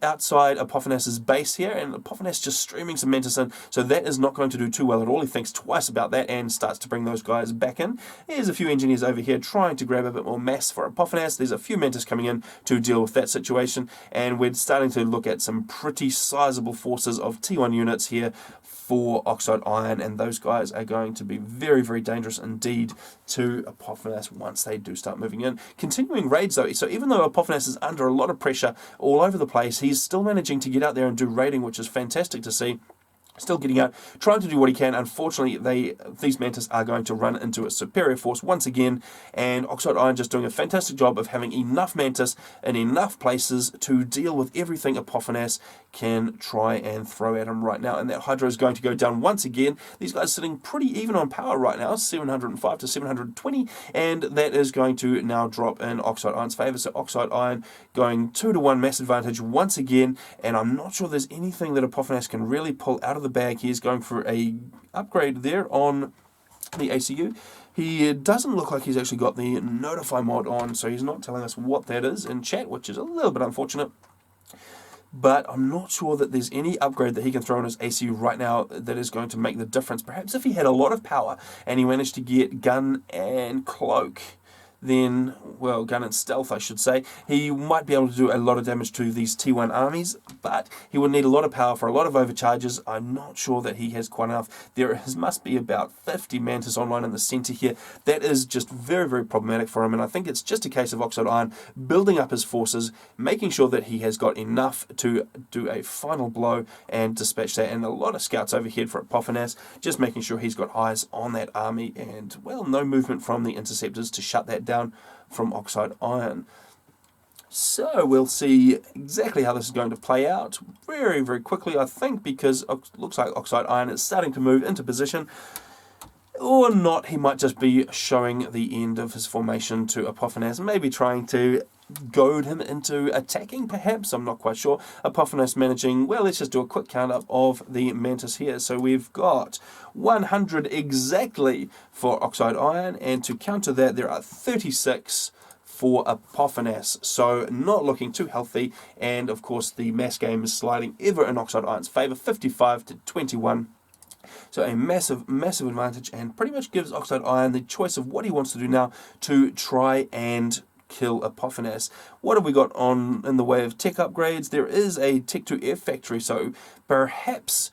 outside Apophis's base here, and Apophis just streaming some Mantis in, so that is not going to do too well at all. He thinks twice about that and starts to bring those guys back in. There's a few engineers over here trying to grab a bit more mass for Apophis. There's a few Mantis coming in to deal with that situation, and we're starting to look at some pretty sizable forces of T1 units here for Oxide Iron, and those guys are going to be very, very dangerous indeed to Apophis once they do start moving in. Continuing raids though, so even though Apophis is under a lot of pressure all over the place, he's still managing to get out there and do raiding, which is fantastic to see. Still getting out, trying to do what he can. Unfortunately, these Mantis are going to run into a superior force once again, and Oxide Iron just doing a fantastic job of having enough Mantis in enough places to deal with everything Apophis can try and throw at him right now. And that Hydra is going to go down once again. These guys sitting pretty even on power right now, 705 to 720, and that is going to now drop in Oxide Iron's favour. So Oxide Iron going 2-1 mass advantage once again, and I'm not sure there's anything that Apophis can really pull out of the bag. He's going for a upgrade there on the ACU. He doesn't look like he's actually got the notify mod on, so he's not telling us what that is in chat, which is a little bit unfortunate. But I'm not sure that there's any upgrade that he can throw on his ACU right now that is going to make the difference. Perhaps if he had a lot of power and he managed to get gun and cloak, then, well, gun and stealth, I should say, he might be able to do a lot of damage to these T1 armies, but he would need a lot of power for a lot of overcharges. I'm not sure that he has quite enough. There must be about 50 Mantis online in the centre here. That is just very, very problematic for him, and I think it's just a case of Oxide Iron building up his forces, making sure that he has got enough to do a final blow and dispatch that, and a lot of scouts overhead for Apophis, just making sure he's got eyes on that army, and, well, no movement from the interceptors to shut that down from Oxide Iron. So we'll see exactly how this is going to play out very, very quickly, I think, because it looks like Oxide Iron is starting to move into position. Or not, he might just be showing the end of his formation to Apophis, maybe trying to goad him into attacking, perhaps. I'm not quite sure. Apophis managing, well, let's just do a quick count up of the Mantis here. So we've got 100 exactly for Oxide Iron, and to counter that, there are 36 for Apophis, so not looking too healthy, and of course the mass game is sliding ever in Oxide Iron's favour, 55 to 21. So a massive, massive advantage, and pretty much gives Oxide Iron the choice of what he wants to do now to try and kill Apophis. What have we got on in the way of tech upgrades? There is a Tech 2 Air Factory, so perhaps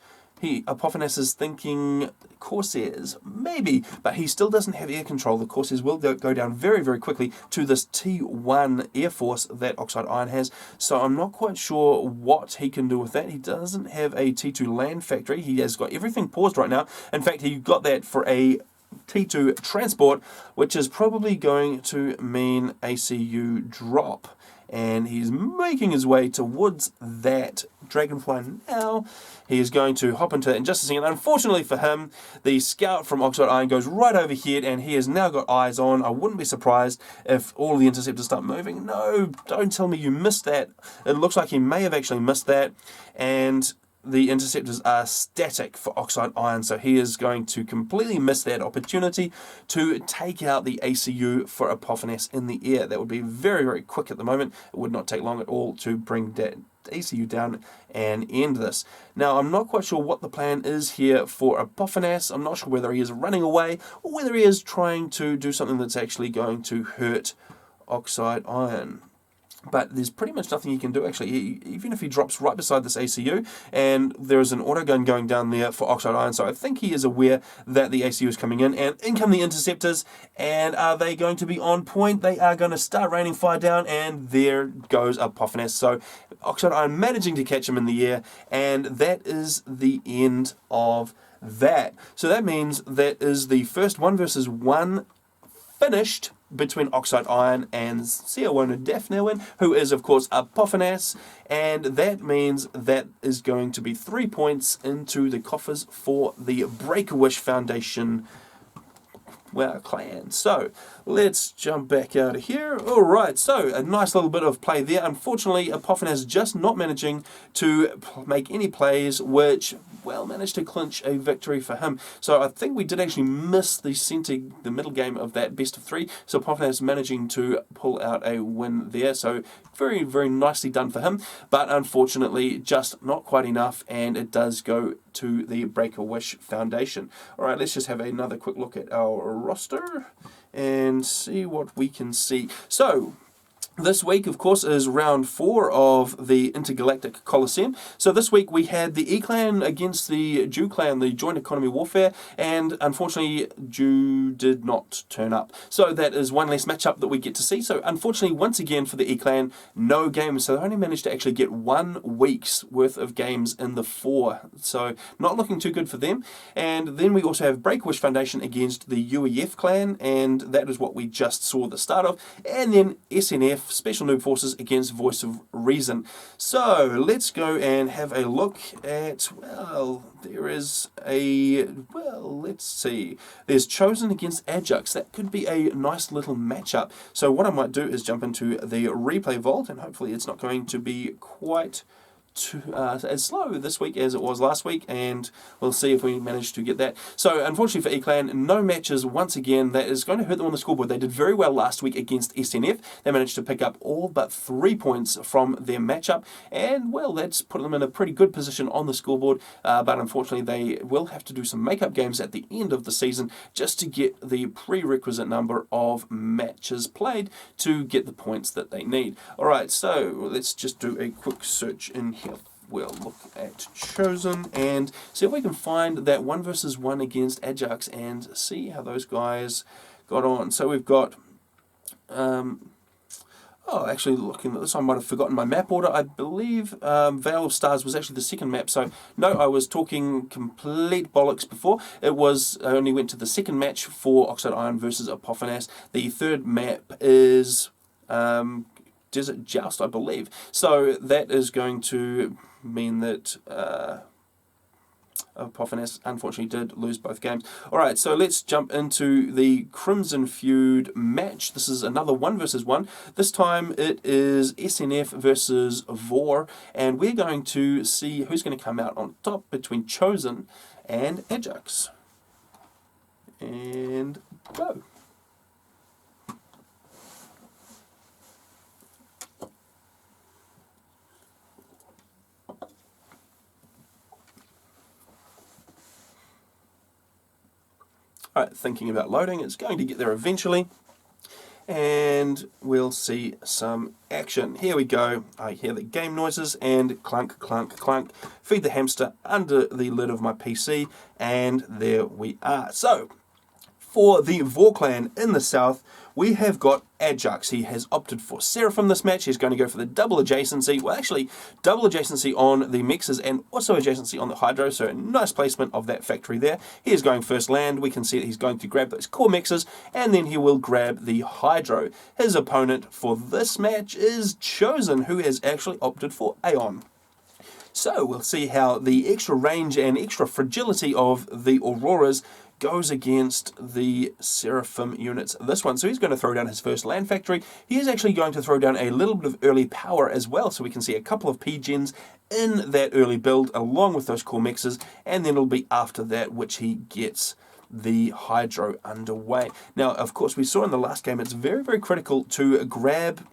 Apophis is thinking Corsairs, maybe, but he still doesn't have air control. The Corsairs will go down very, very quickly to this T1 Air Force that Oxide Iron has, so I'm not quite sure what he can do with that. He doesn't have a T2 land factory. He has got everything paused right now. In fact, he got that for a T2 transport, which is probably going to mean ACU drop. And he's making his way towards that Dragonfly now. He is going to hop into that in just a second. Unfortunately for him, the scout from Oxide Iron goes right over here, and he has now got eyes on. I wouldn't be surprised if all the interceptors start moving. No, don't tell me you missed that. It looks like he may have actually missed that. And the interceptors are static for Oxide Iron, so he is going to completely miss that opportunity to take out the ACU for Apophis in the air. That would be very, very quick at the moment. It would not take long at all to bring that ACU down and end this. Now, I'm not quite sure what the plan is here for Apophis. I'm not sure whether he is running away or whether he is trying to do something that's actually going to hurt Oxide Iron. But there's pretty much nothing he can do, actually. Even if he drops right beside this ACU, and there's an autogun going down there for Oxide Iron, so I think he is aware that the ACU is coming in, and in come the interceptors, and are they going to be on point? They are going to start raining fire down, and there goes Apophis. So Oxide Iron managing to catch him in the air, and that is the end of that. So that means that is the first 1v1 finished between Oxide Iron and Siawona Daphnewen, who is, of course, Apophis, and that means that is going to be 3 points into the coffers for the Break-A-Wish Foundation clan. So let's jump back out of here. Alright, so a nice little bit of play there. Unfortunately, Apophis just not managing to make any plays, which managed to clinch a victory for him. So I think we did actually miss the middle game of that best of 3. So Apophis managing to pull out a win there. So very, very nicely done for him. But unfortunately, just not quite enough, and it does go to the Break-A-Wish Foundation. Alright, let's just have another quick look at our roster and see what we can see. So this week, of course, is round 4 of the Intergalactic Colosseum. So this week we had the E-Clan against the Jew Clan, the Joint Economy Warfare, and unfortunately Jew did not turn up. So that is one less matchup that we get to see. So unfortunately, once again for the E-Clan, no games. So they only managed to actually get 1 week's worth of games in the 4. So not looking too good for them. And then we also have Break-A-Wish Foundation against the UEF Clan, and that is what we just saw at the start of. And then SNF, Special Noob Forces, against Voice of Reason. So let's go and have a look at, there is let's see. There's Chosen against Ajax. That could be a nice little matchup. So what I might do is jump into the replay vault, and hopefully it's not going to be quite as slow this week as it was last week, and we'll see if we manage to get that. So unfortunately for E-Clan, no matches once again. That is going to hurt them on the scoreboard. They did very well last week against SNF. They managed to pick up all but 3 points from their matchup, and that's put them in a pretty good position on the scoreboard, but unfortunately they will have to do some make-up games at the end of the season just to get the prerequisite number of matches played to get the points that they need. Alright, so let's just do a quick search in here. We'll look at Chosen and see if we can find that 1v1 against Ajax and see how those guys got on. So we've got, actually looking at this, I might have forgotten my map order. I believe Vale of Stars was actually the second map. So no, I was talking complete bollocks before. It was, I only went to the second match for Oxide Iron versus Apophis. The third map is Desert Joust, I believe. So that is going to mean that Apophis unfortunately did lose both games. Alright, so let's jump into the Crimson Feud match. This is another 1v1. This time it is SNF versus Vor, and we're going to see who's going to come out on top between Chosen and Ajax. And go. Alright, thinking about loading. It's going to get there eventually. and we'll see some action. Here we go. I hear the game noises and clunk, clunk, clunk. Feed the hamster under the lid of my PC, and there we are. So, for the Vor clan in the south, we have got Ajax. He has opted for Seraphim this match. He's going to go for the double adjacency. Well, actually, double adjacency on the mixers and also adjacency on the Hydro. So a nice placement of that factory there. He is going first land. We can see that he's going to grab those core mixers, and then he will grab the Hydro. His opponent for this match is Chosen, who has actually opted for Aeon. So we'll see how the extra range and extra fragility of the Auroras goes against the Seraphim units this one. So he's going to throw down his first land factory. He is actually going to throw down a little bit of early power as well, so we can see a couple of P-gens in that early build along with those core mixes, and then it'll be after that which he gets the Hydro underway. Now, of course, we saw in the last game it's very, very critical to grab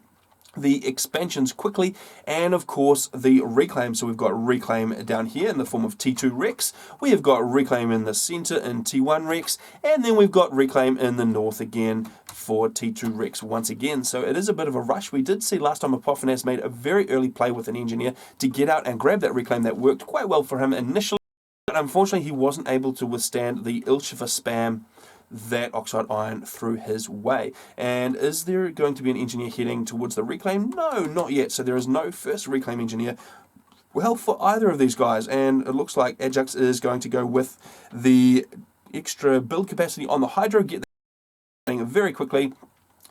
the expansions quickly, and of course the reclaim. So we've got reclaim down here in the form of T2 Rex, we have got reclaim in the center in T1 Rex, and then we've got reclaim in the north again for T2 Rex once again. So it is a bit of a rush. We did see last time Apophis made a very early play with an engineer to get out and grab that reclaim. That worked quite well for him initially, but unfortunately he wasn't able to withstand the Ilshiva spam that Oxide Iron threw his way. And is there going to be an engineer heading towards the reclaim? No, not yet. So there is no first reclaim engineer, well, for either of these guys. And it looks like Ajax is going to go with the extra build capacity on the Hydro, get that very quickly.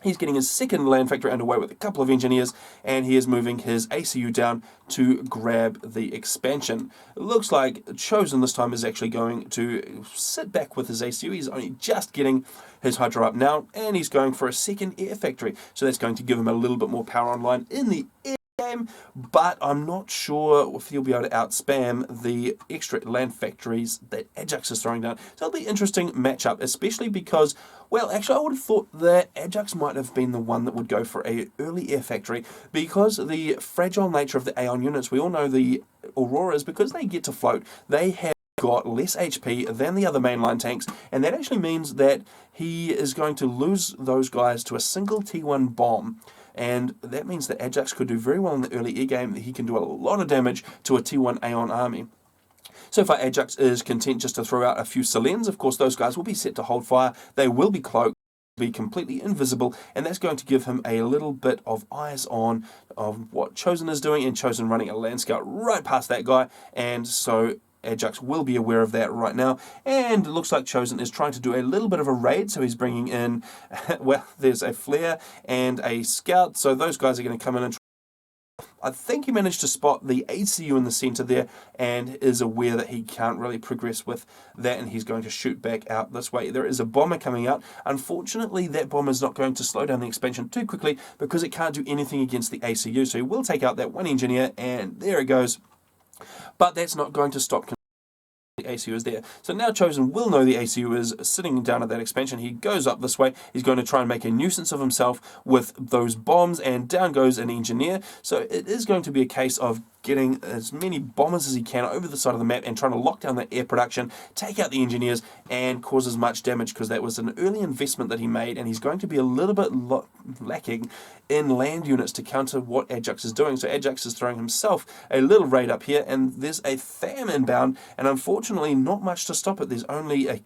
He's getting his second land factory underway with a couple of engineers, and he is moving his ACU down to grab the expansion. It looks like Chosen this time is actually going to sit back with his ACU. He's only just getting his Hydro up now, and he's going for a second air factory. So that's going to give him a little bit more power online in the air game, but I'm not sure if he'll be able to outspam the extra land factories that Ajax is throwing down. So it'll be an interesting matchup, especially because, well, actually I would have thought that Ajax might have been the one that would go for a early air factory, because the fragile nature of the Aeon units, we all know the Auroras, because they get to float, they have got less HP than the other mainline tanks, and that actually means that he is going to lose those guys to a single T1 bomb. And that means that Ajax could do very well in the early air game. He can do a lot of damage to a T1 Aeon army. So far, Ajax is content just to throw out a few Selens. Of course, those guys will be set to hold fire. They will be cloaked, be completely invisible, and that's going to give him a little bit of eyes on of what Chosen is doing, and Chosen running a land scout right past that guy, and so Ajax will be aware of that right now, and it looks like Chosen is trying to do a little bit of a raid, so he's bringing in, well, there's a flare and a scout, so those guys are going to come in and I think he managed to spot the ACU in the center there and is aware that he can't really progress with that, and he's going to shoot back out this way. There is a bomber coming out. Unfortunately, that bomber is not going to slow down the expansion too quickly because it can't do anything against the ACU, so he will take out that one engineer, and there it goes. But that's not going to stop the ACU is there. So now Chosen will know the ACU is sitting down at that expansion. He goes up this way. He's going to try and make a nuisance of himself with those bombs, and down goes an engineer. So it is going to be a case of getting as many bombers as he can over the side of the map and trying to lock down that air production, take out the engineers, and cause as much damage, because that was an early investment that he made, and he's going to be a little bit lacking in land units to counter what Ajax is doing. So Ajax is throwing himself a little raid up here, and there's a THAM inbound, and unfortunately not much to stop it. There's only a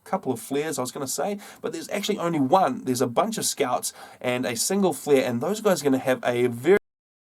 couple of flares, I was going to say, but there's actually only one. There's a bunch of scouts and a single flare, and those guys are going to have a very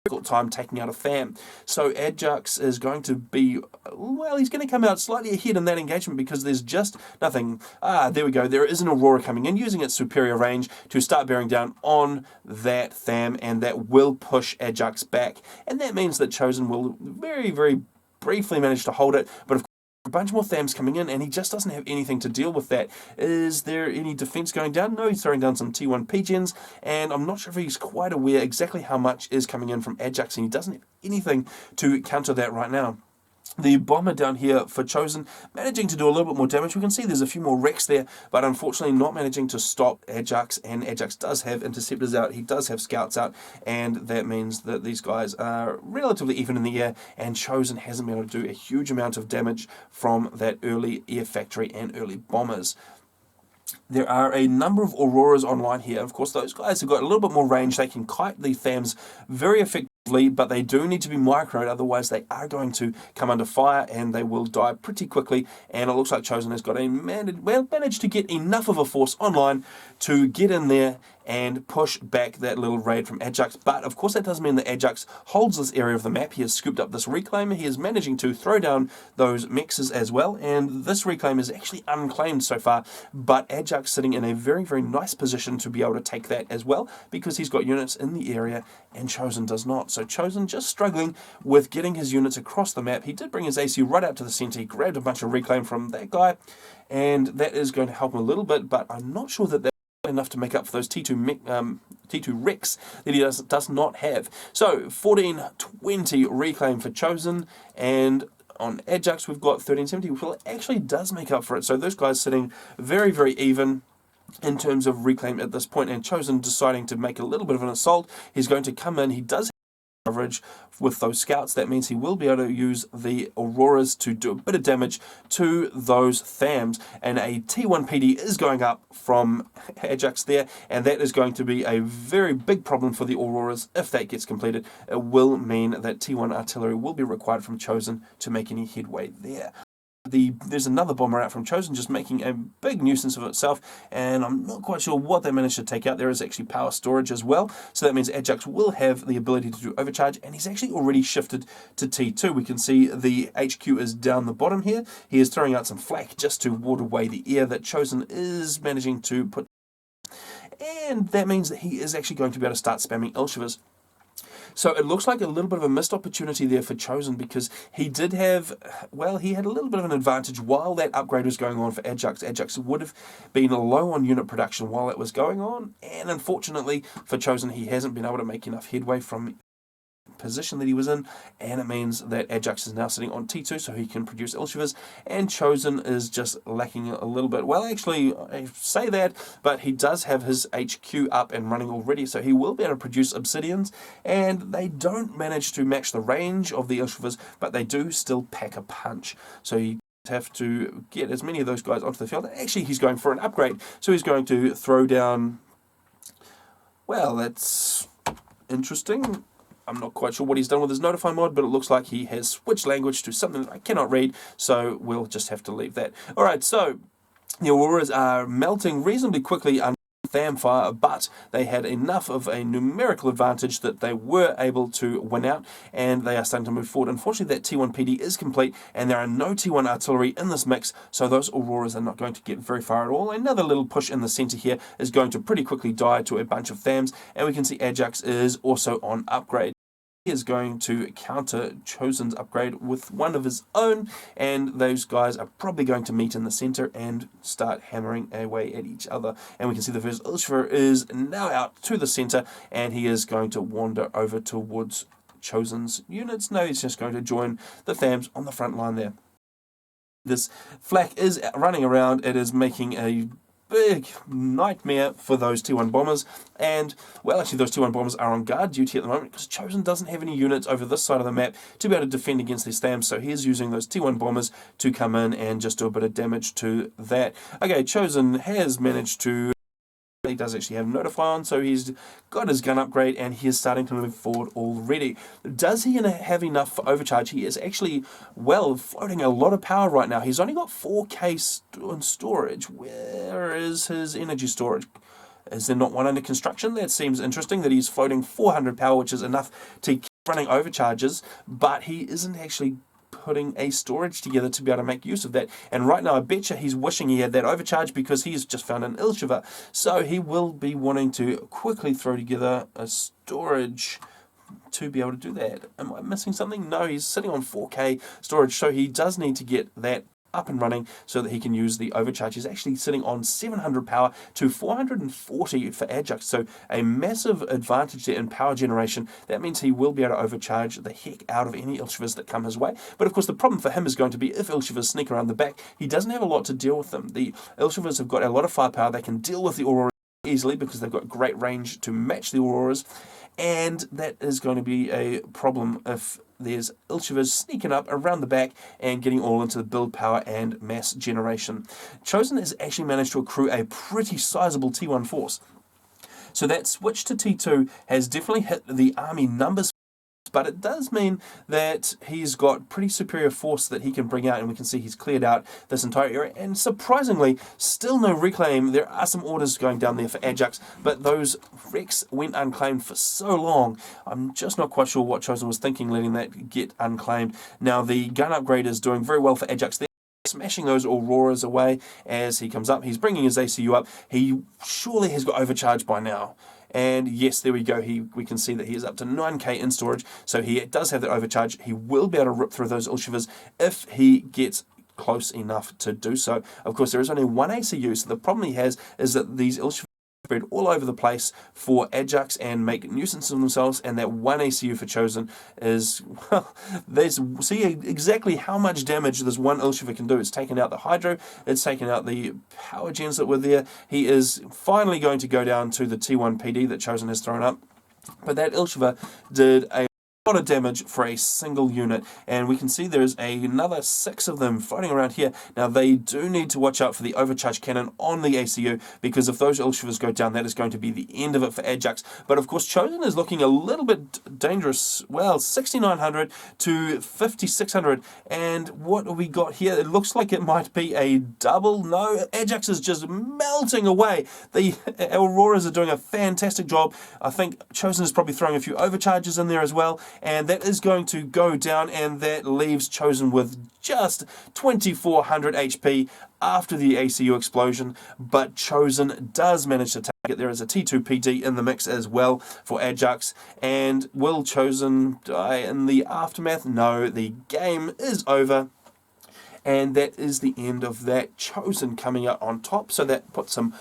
difficult time taking out a THAM. So Ajax is going to be, well, he's going to come out slightly ahead in that engagement because there's just nothing. There we go. There is an Aurora coming in, using its superior range to start bearing down on that THAM, and that will push Ajax back. And that means that Chosen will very, very briefly manage to hold it, but of course, a bunch more THAMs coming in, and he just doesn't have anything to deal with that. Is there any defense going down? No, he's throwing down some T1 P-gens, and I'm not sure if he's quite aware exactly how much is coming in from Ajax, and he doesn't have anything to counter that right now. The bomber down here for Chosen, managing to do a little bit more damage. We can see there's a few more wrecks there, but unfortunately not managing to stop Ajax, and Ajax does have interceptors out, he does have scouts out, and that means that these guys are relatively even in the air, and Chosen hasn't been able to do a huge amount of damage from that early air factory and early bombers. There are a number of Auroras online here. Of course, those guys have got a little bit more range. They can kite the THAMs very effectively, but they do need to be microed, otherwise they are going to come under fire and they will die pretty quickly. And it looks like Chosen has got managed to get enough of a force online to get in there and push back that little raid from Ajax. But of course that doesn't mean that Ajax holds this area of the map. He has scooped up this reclaimer. He is managing to throw down those mexes as well, and this reclaimer is actually unclaimed so far, but Ajax sitting in a very, very nice position to be able to take that as well, because he's got units in the area and Chosen does not. So Chosen just struggling with getting his units across the map. He did bring his AC right out to the center. He grabbed a bunch of reclaim from that guy, and that is going to help him a little bit, but I'm not sure that enough to make up for those T2 Rex that he does not have. So 1420 reclaim for Chosen, and on Ajax we've got 1370, which actually does make up for it. So those guys sitting very, very even in terms of reclaim at this point, and Chosen deciding to make a little bit of an assault. He's going to come in. He does coverage with those scouts. That means he will be able to use the Auroras to do a bit of damage to those THAMs, and a T1 PD is going up from Ajax there, and that is going to be a very big problem for the Auroras. If that gets completed, it will mean that T1 artillery will be required from Chosen to make any headway there. There's another bomber out from Chosen just making a big nuisance of itself, and I'm not quite sure what they managed to take out. There is actually power storage as well, so that means Ajax will have the ability to do overcharge, and he's actually already shifted to T2. We can see the HQ is down the bottom here. He is throwing out some flak just to ward away the air that Chosen is managing to put, and that means that he is actually going to be able to start spamming Ilshivas. So it looks like a little bit of a missed opportunity there for Chosen, because he did have, well, he had a little bit of an advantage while that upgrade was going on for Ajax. Ajax would have been low on unit production while it was going on, and unfortunately for Chosen, he hasn't been able to make enough headway from position that he was in, and it means that Ajax is now sitting on T2 so he can produce Ilshivas, and Chosen is just lacking a little bit. Well, actually, I say that, but he does have his HQ up and running already, so he will be able to produce Obsidians, and they don't manage to match the range of the Ilshivas, but they do still pack a punch. So he have to get as many of those guys onto the field. Actually, he's going for an upgrade, so he's going to throw down, well, that's interesting. I'm not quite sure what he's done with his Notify mod, but it looks like he has switched language to something that I cannot read, so we'll just have to leave that. Alright, so the Auroras are melting reasonably quickly under THAM fire, but they had enough of a numerical advantage that they were able to win out, and they are starting to move forward. Unfortunately, that T1 PD is complete, and there are no T1 artillery in this mix, so those Auroras are not going to get very far at all. Another little push in the center here is going to pretty quickly die to a bunch of THAMs, and we can see Ajax is also on upgrade. He is going to counter Chosen's upgrade with one of his own, and those guys are probably going to meet in the center and start hammering away at each other. And we can see the first Ilshvar is now out to the center, and he is going to wander over towards Chosen's units. No, he's just going to join the THAMs on the front line there. This flak is running around. It is making a big nightmare for those T1 bombers, and well, actually those T1 bombers are on guard duty at the moment because Chosen doesn't have any units over this side of the map to be able to defend against these THAMs, so he's using those T1 bombers to come in and just do a bit of damage to that. Okay, Chosen has managed to, he does actually have Notify on, so he's got his gun upgrade and he is starting to move forward already. Does he have enough for overcharge? He is actually, well, floating a lot of power right now. He's only got 4k in storage. Where is his energy storage? Is there not one under construction? That seems interesting that he's floating 400 power, which is enough to keep running overcharges, but he isn't actually putting a storage together to be able to make use of that. And right now I betcha he's wishing he had that overcharge because he's just found an Ilshiva. So he will be wanting to quickly throw together a storage to be able to do that. Am I missing something? No, he's sitting on 4k storage, so he does need to get that up and running so that he can use the overcharge. He's actually sitting on 700 power to 440 for Ajax, so a massive advantage there in power generation. That means he will be able to overcharge the heck out of any Ilshivas that come his way. But of course the problem for him is going to be if Ilshivas sneak around the back, he doesn't have a lot to deal with them. The Ilshivas have got a lot of firepower. They can deal with the Aurora easily because they've got great range to match the Auroras, and that is going to be a problem if there's Ilshivas sneaking up around the back and getting all into the build power and mass generation. Chosen has actually managed to accrue a pretty sizable T1 force. So that switch to T2 has definitely hit the army numbers, but it does mean that he's got pretty superior force that he can bring out, and we can see he's cleared out this entire area, and surprisingly, still no reclaim. There are some orders going down there for Ajax, but those wrecks went unclaimed for so long, I'm just not quite sure what Chosen was thinking letting that get unclaimed. Now, the gun upgrade is doing very well for Ajax there, smashing those Auroras away as he comes up. He's bringing his ACU up. He surely has got overcharged by now. And yes, there we go. We can see that he is up to 9k in storage. So he does have that overcharge. He will be able to rip through those Ilshivas if he gets close enough to do so. Of course, there is only one ACU. So the problem he has is that these Ilshivas spread all over the place for Ajax and make nuisance of themselves, and that one ACU for Chosen is, well, see exactly how much damage this one Ilshiva can do. It's taken out the Hydro, it's taken out the power gens that were there. He is finally going to go down to the T1 PD that Chosen has thrown up, but that Ilshiva did a lot of damage for a single unit, and we can see there's another 6 of them floating around here. Now, they do need to watch out for the overcharge cannon on the ACU, because if those Ilshivas go down, that is going to be the end of it for Ajax. But of course, Chosen is looking a little bit dangerous. Well, 6,900 to 5,600, and what have we got here? It looks like it might be a double. No, Ajax is just melting away. The Auroras are doing a fantastic job. I think Chosen is probably throwing a few overcharges in there as well, and that is going to go down, and that leaves Chosen with just 2,400 HP after the ACU explosion. But Chosen does manage to take it. There is a T2 PD in the mix as well for Ajax, and will Chosen die in the aftermath? No, the game is over. And that is the end of that. Chosen coming out on top, so that puts him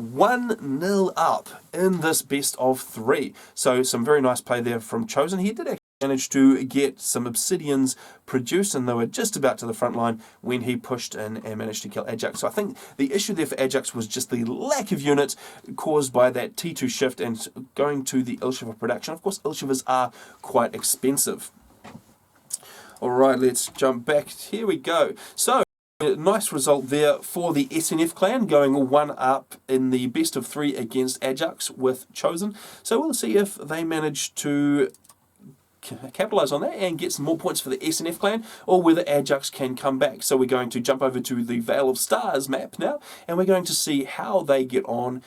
1-0 up in this best of 3. So some very nice play there from Chosen. He did actually manage to get some obsidians produced, and they were just about to the front line when he pushed in and managed to kill Ajax. So I think the issue there for Ajax was just the lack of units caused by that T2 shift and going to the Ilshiva production. Of course, Ilshivas are quite expensive. Alright, let's jump back. Here we go. So, a nice result there for the SNF clan, going 1 up in the best of 3 against Ajax with Chosen. So we'll see if they manage to capitalize on that and get some more points for the SNF clan, or whether Ajax can come back. So we're going to jump over to the Veil of Stars map now, and we're going to see how they get on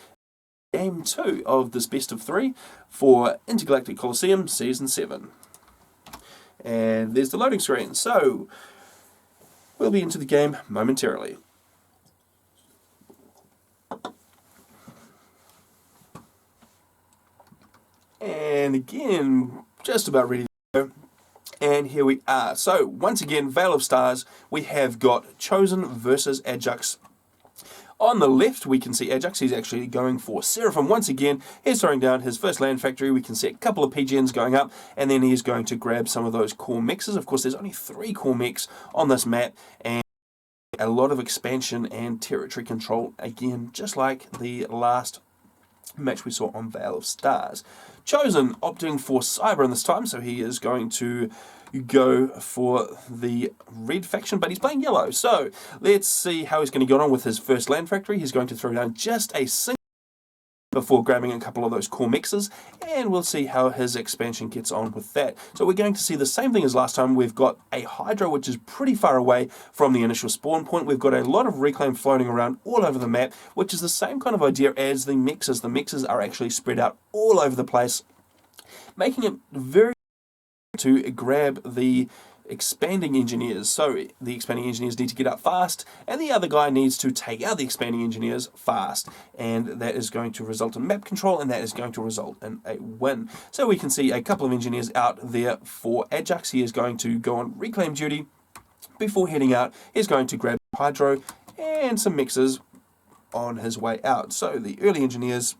Game 2 of this best of 3 for Intergalactic Colosseum Season 7. And there's the loading screen. So we'll be into the game momentarily. And again, just about ready to go. And here we are. So once again, Veil of Stars, we have got Chosen versus Ajax. On the left, we can see Ajax. He's actually going for Seraphim once again. He's throwing down his first land factory. We can see a couple of PGNs going up, and then he's going to grab some of those core mixes. Of course, there's only 3 core mechs on this map, and a lot of expansion and territory control, again, just like the last match we saw on Veil of Stars. Chosen opting for Cyber this time, so he is going to go for the red faction, but he's playing yellow. So let's see how he's going to get on with his first land factory. He's going to throw down just a single before grabbing a couple of those core mixes, and we'll see how his expansion gets on with that. So we're going to see the same thing as last time. We've got a Hydro which is pretty far away from the initial spawn point. We've got a lot of reclaim floating around all over the map, which is the same kind of idea as the mixes. The mixes are actually spread out all over the place, making it very to grab the expanding engineers. So the expanding engineers need to get up fast, and the other guy needs to take out the expanding engineers fast, and that is going to result in map control, and that is going to result in a win. So we can see a couple of engineers out there for Ajax. He is going to go on reclaim duty. Before heading out, he's going to grab Hydro and some mixes on his way out. So the early engineers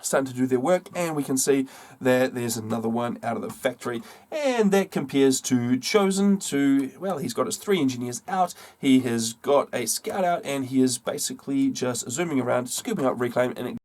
starting to do their work, and we can see that there's another one out of the factory, and that compares to Chosen to, well, he's got his 3 engineers out, he has got a scout out, and he is basically just zooming around, scooping up reclaim, and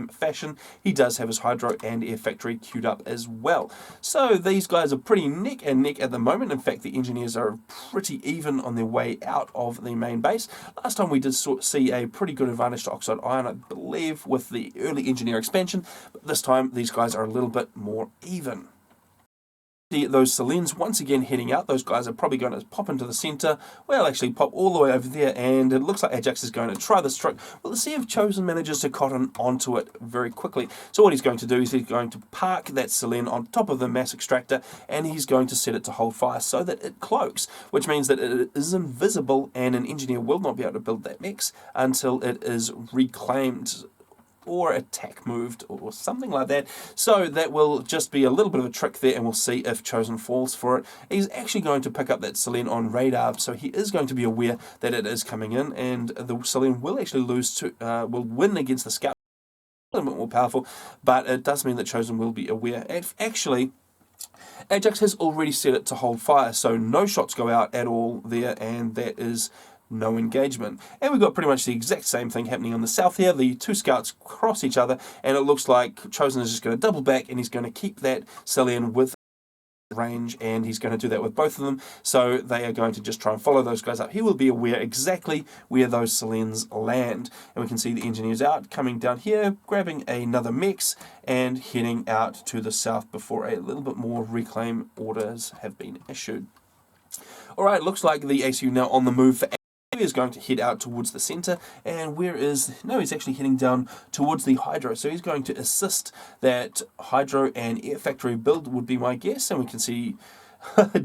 fashion, he does have his Hydro and Air Factory queued up as well. So these guys are pretty neck and neck at the moment. In fact, the engineers are pretty even on their way out of the main base. Last time we did see a pretty good advantage to Oxide Iron, I believe, with the early engineer expansion, but this time these guys are a little bit more even. Those Selenians once again heading out. Those guys are probably going to pop into the centre. Well, actually pop all the way over there, and it looks like Ajax is going to try this trick. Well, let's see if Chosen manages to cotton onto it very quickly. So what he's going to do is he's going to park that Selene on top of the mass extractor, and he's going to set it to hold fire so that it cloaks, which means that it is invisible, and an engineer will not be able to build that mix until it is reclaimed or attack moved or something like that. So that will just be a little bit of a trick there, and we'll see if Chosen falls for it. He's actually going to pick up that Selene on radar, so he is going to be aware that it is coming in, and the Selene will actually will win against the Scout. A little bit more powerful, but it does mean that Chosen will be aware. And actually, Ajax has already set it to hold fire, so no shots go out at all there, and that is no engagement. And we've got pretty much the exact same thing happening on the south here. The two scouts cross each other, and it looks like Chosen is just going to double back, and he's going to keep that Selene with range, and he's going to do that with both of them. So they are going to just try and follow those guys up. He will be aware exactly where those Selenes land, and we can see the engineers out coming down here, grabbing another mix and heading out to the south before a little bit more reclaim orders have been issued. Alright, looks like the ACU now on the move for is going to head out towards the centre, and he's actually heading down towards the Hydro, so he's going to assist that Hydro and Air Factory build would be my guess. And we can see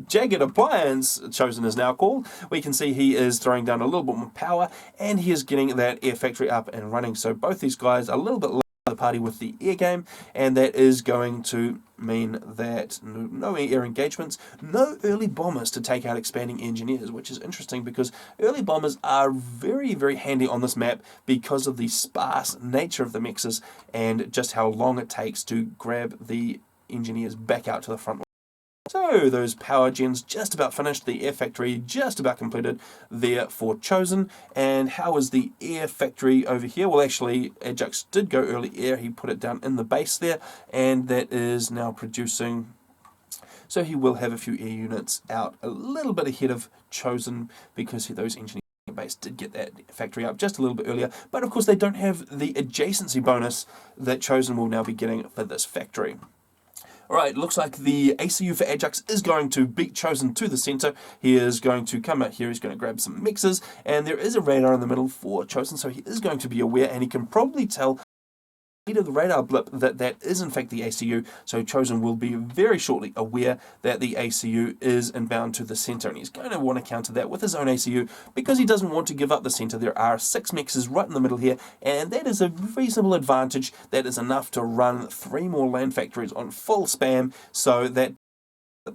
Jagged Appliance, Chosen is now called. We can see he is throwing down a little bit more power, and he is getting that Air Factory up and running. So both these guys are a little bit late to the party with the air game, and that is going to mean that no air engagements, no early bombers to take out expanding engineers, which is interesting because early bombers are very, very handy on this map because of the sparse nature of the mixes and just how long it takes to grab the engineers back out to the front. So those power gens just about finished, the Air Factory just about completed there for Chosen. And how is the Air Factory over here? Well, actually, Ajax did go early air. He put it down in the base there, and that is now producing. So he will have a few air units out a little bit ahead of Chosen because those engineers base did get that factory up just a little bit earlier. But of course, they don't have the adjacency bonus that Chosen will now be getting for this factory. Alright, looks like the ACU for Ajax is going to beat Chosen to the centre. He is going to come out here, he's going to grab some mixes, and there is a radar in the middle for Chosen, so he is going to be aware, and he can probably tell of the radar blip that is in fact the ACU, so Chosen will be very shortly aware that the ACU is inbound to the centre, and he's going to want to counter that with his own ACU because he doesn't want to give up the centre. There are 6 mixes right in the middle here, and that is a reasonable advantage. That is enough to run 3 more land factories on full spam, so that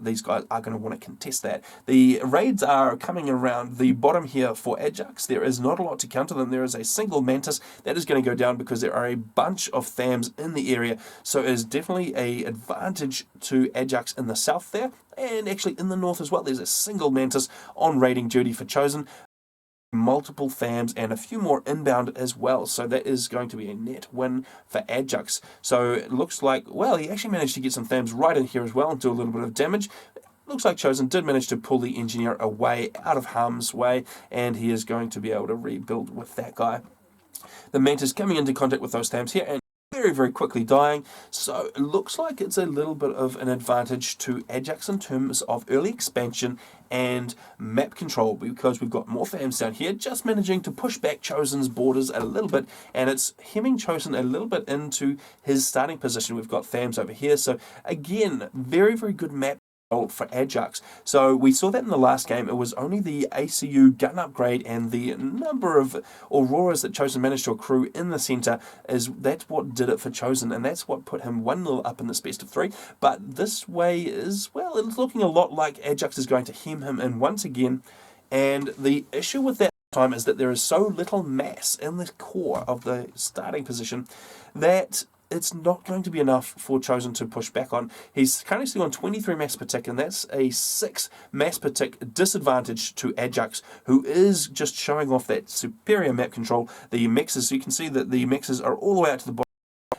these guys are going to want to contest that. The raids are coming around the bottom here for Ajax. There is not a lot to counter them. There is a single Mantis that is going to go down because there are a bunch of Thams in the area. So it is definitely an advantage to Ajax in the south there, and actually in the north as well. There's a single Mantis on raiding duty for Chosen, multiple Thams, and a few more inbound as well. So that is going to be a net win for Ajax. So it looks like, well, he actually managed to get some Thams right in here as well and do a little bit of damage. Looks like Chosen did manage to pull the engineer away out of harm's way, and he is going to be able to rebuild with that guy. The Mantis coming into contact with those Thams here and very, very quickly dying. So it looks like it's a little bit of an advantage to Ajax in terms of early expansion and map control, because we've got more Thams down here just managing to push back Chosen's borders a little bit, and it's hemming Chosen a little bit into his starting position. We've got Thams over here, so again, very, very good map for Ajax. So we saw that in the last game. It was only the ACU gun upgrade and the number of Auroras that Chosen managed to accrue in the centre, that's what did it for Chosen, and that's what put him 1-0 up in this best of 3. But this way is, well, it's looking a lot like Ajax is going to hem him in once again, and the issue with that time is that there is so little mass in the core of the starting position that it's not going to be enough for Chosen to push back on. He's currently still on 23 mass per tick, and that's a 6 mass per tick disadvantage to Ajax, who is just showing off that superior map control. The mixes, you can see that the mixes are all the way out to the bottom.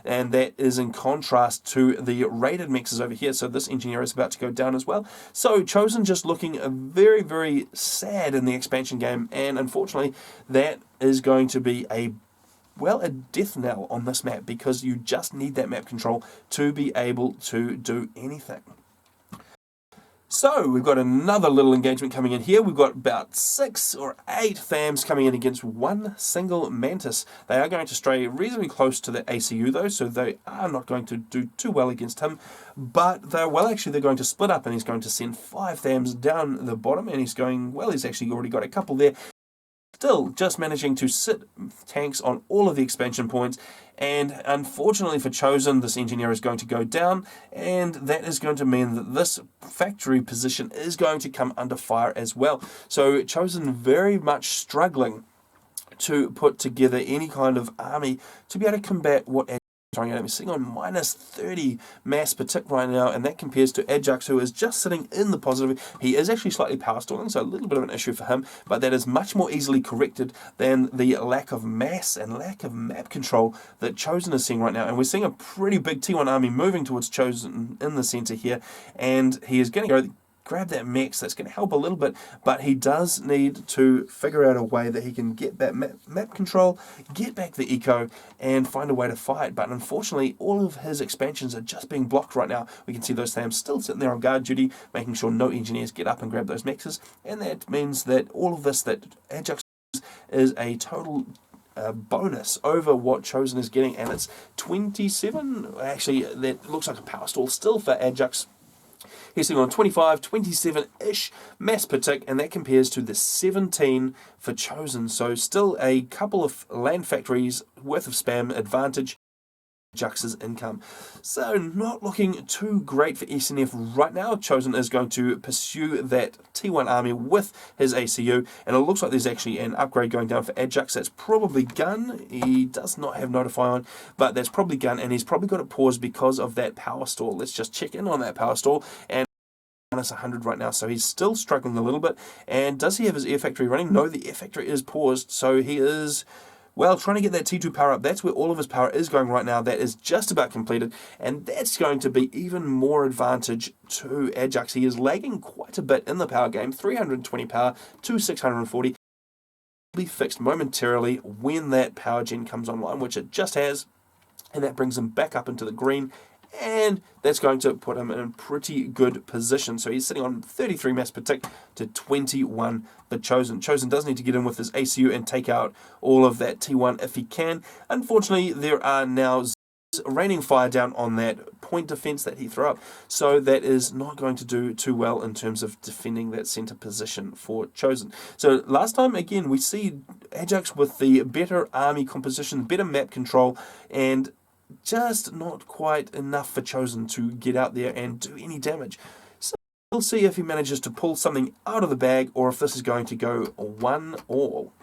and that is in contrast to the rated mexes over here. So this engineer is about to go down as well. So Chosen just looking very, very sad in the expansion game, and unfortunately that is going to be a death knell on this map, because you just need that map control to be able to do anything. So we've got another little engagement coming in here. We've got about 6 or 8 Thams coming in against one single Mantis. They are going to stray reasonably close to the ACU though, so they are not going to do too well against him. But they're going to split up, and he's going to send 5 Thams down the bottom, and he's actually already got a couple there. Still just managing to sit tanks on all of the expansion points, and unfortunately for Chosen, this engineer is going to go down, and that is going to mean that this factory position is going to come under fire as well. So Chosen very much struggling to put together any kind of army to be able to combat what throwing at him. He's sitting on minus 30 mass per tick right now, and that compares to Ajax, who is just sitting in the positive. He is actually slightly power stalling, so a little bit of an issue for him, but that is much more easily corrected than the lack of mass and lack of map control that Chosen is seeing right now. And we're seeing a pretty big T1 army moving towards Chosen in the center here, and he is going to go grab that mech. That's going to help a little bit, but he does need to figure out a way that he can get that map control, get back the eco, and find a way to fight. But unfortunately, all of his expansions are just being blocked right now. We can see those Thams still sitting there on guard duty, making sure no engineers get up and grab those mexes, and that means that all of this that Ajax is a total bonus over what Chosen is getting, and it's 27. Actually, that looks like a power stall still for Ajax. He's sitting on 25, 27-ish mass per tick, and that compares to the 17 for Chosen. So still a couple of land factories worth of spam advantage. Ajax's income. So not looking too great for SNF right now. Chosen is going to pursue that T1 army with his ACU, and it looks like there's actually an upgrade going down for Ajax. That's probably gun. He does not have Notify on, but that's probably gun, and he's probably got it paused because of that power stall. Let's just check in on that power stall, and minus 100 right now, so he's still struggling a little bit. And does he have his air factory running? No, the air factory is paused, so he is trying to get that T2 power up. That's where all of his power is going right now. That is just about completed, and that's going to be even more advantage to Ajax. He is lagging quite a bit in the power game, 320 power to 640. Will be fixed momentarily when that power gen comes online, which it just has, and that brings him back up into the green, and that's going to put him in a pretty good position. So he's sitting on 33 mass per tick to 21 for Chosen. Chosen does need to get in with his ACU and take out all of that T1 if he can. Unfortunately, there are now raining fire down on that point defense that he threw up, so that is not going to do too well in terms of defending that center position for Chosen. So last time, again, we see Ajax with the better army composition, better map control, and just not quite enough for Chosen to get out there and do any damage. So we'll see if he manages to pull something out of the bag, or if this is going to go 1-all.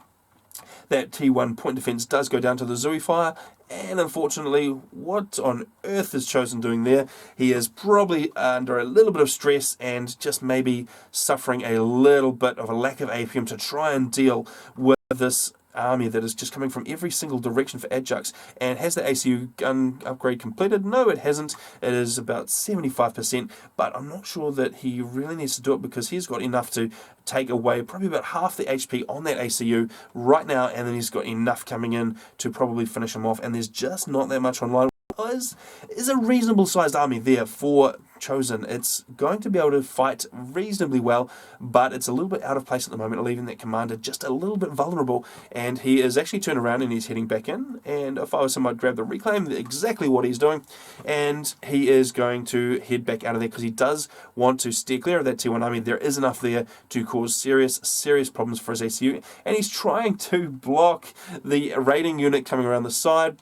That T1 point defense does go down to the Zui fire, and unfortunately, what on earth is Chosen doing there? He is probably under a little bit of stress and just maybe suffering a little bit of a lack of APM to try and deal with this army that is just coming from every single direction for Ajax. And has the ACU gun upgrade completed? No, it hasn't. It is about 75%, but I'm not sure that he really needs to do it, because he's got enough to take away probably about half the HP on that ACU right now, and then he's got enough coming in to probably finish him off, and there's just not that much online. Is a reasonable sized army there for Chosen. It's going to be able to fight reasonably well, but it's a little bit out of place at the moment, leaving that commander just a little bit vulnerable, and he is actually turned around and he's heading back in. And if I was him, I'd grab the reclaim, exactly what he's doing, and he is going to head back out of there, because he does want to steer clear of that T1 army. There is enough there to cause serious problems for his ACU, and he's trying to block the raiding unit coming around the side.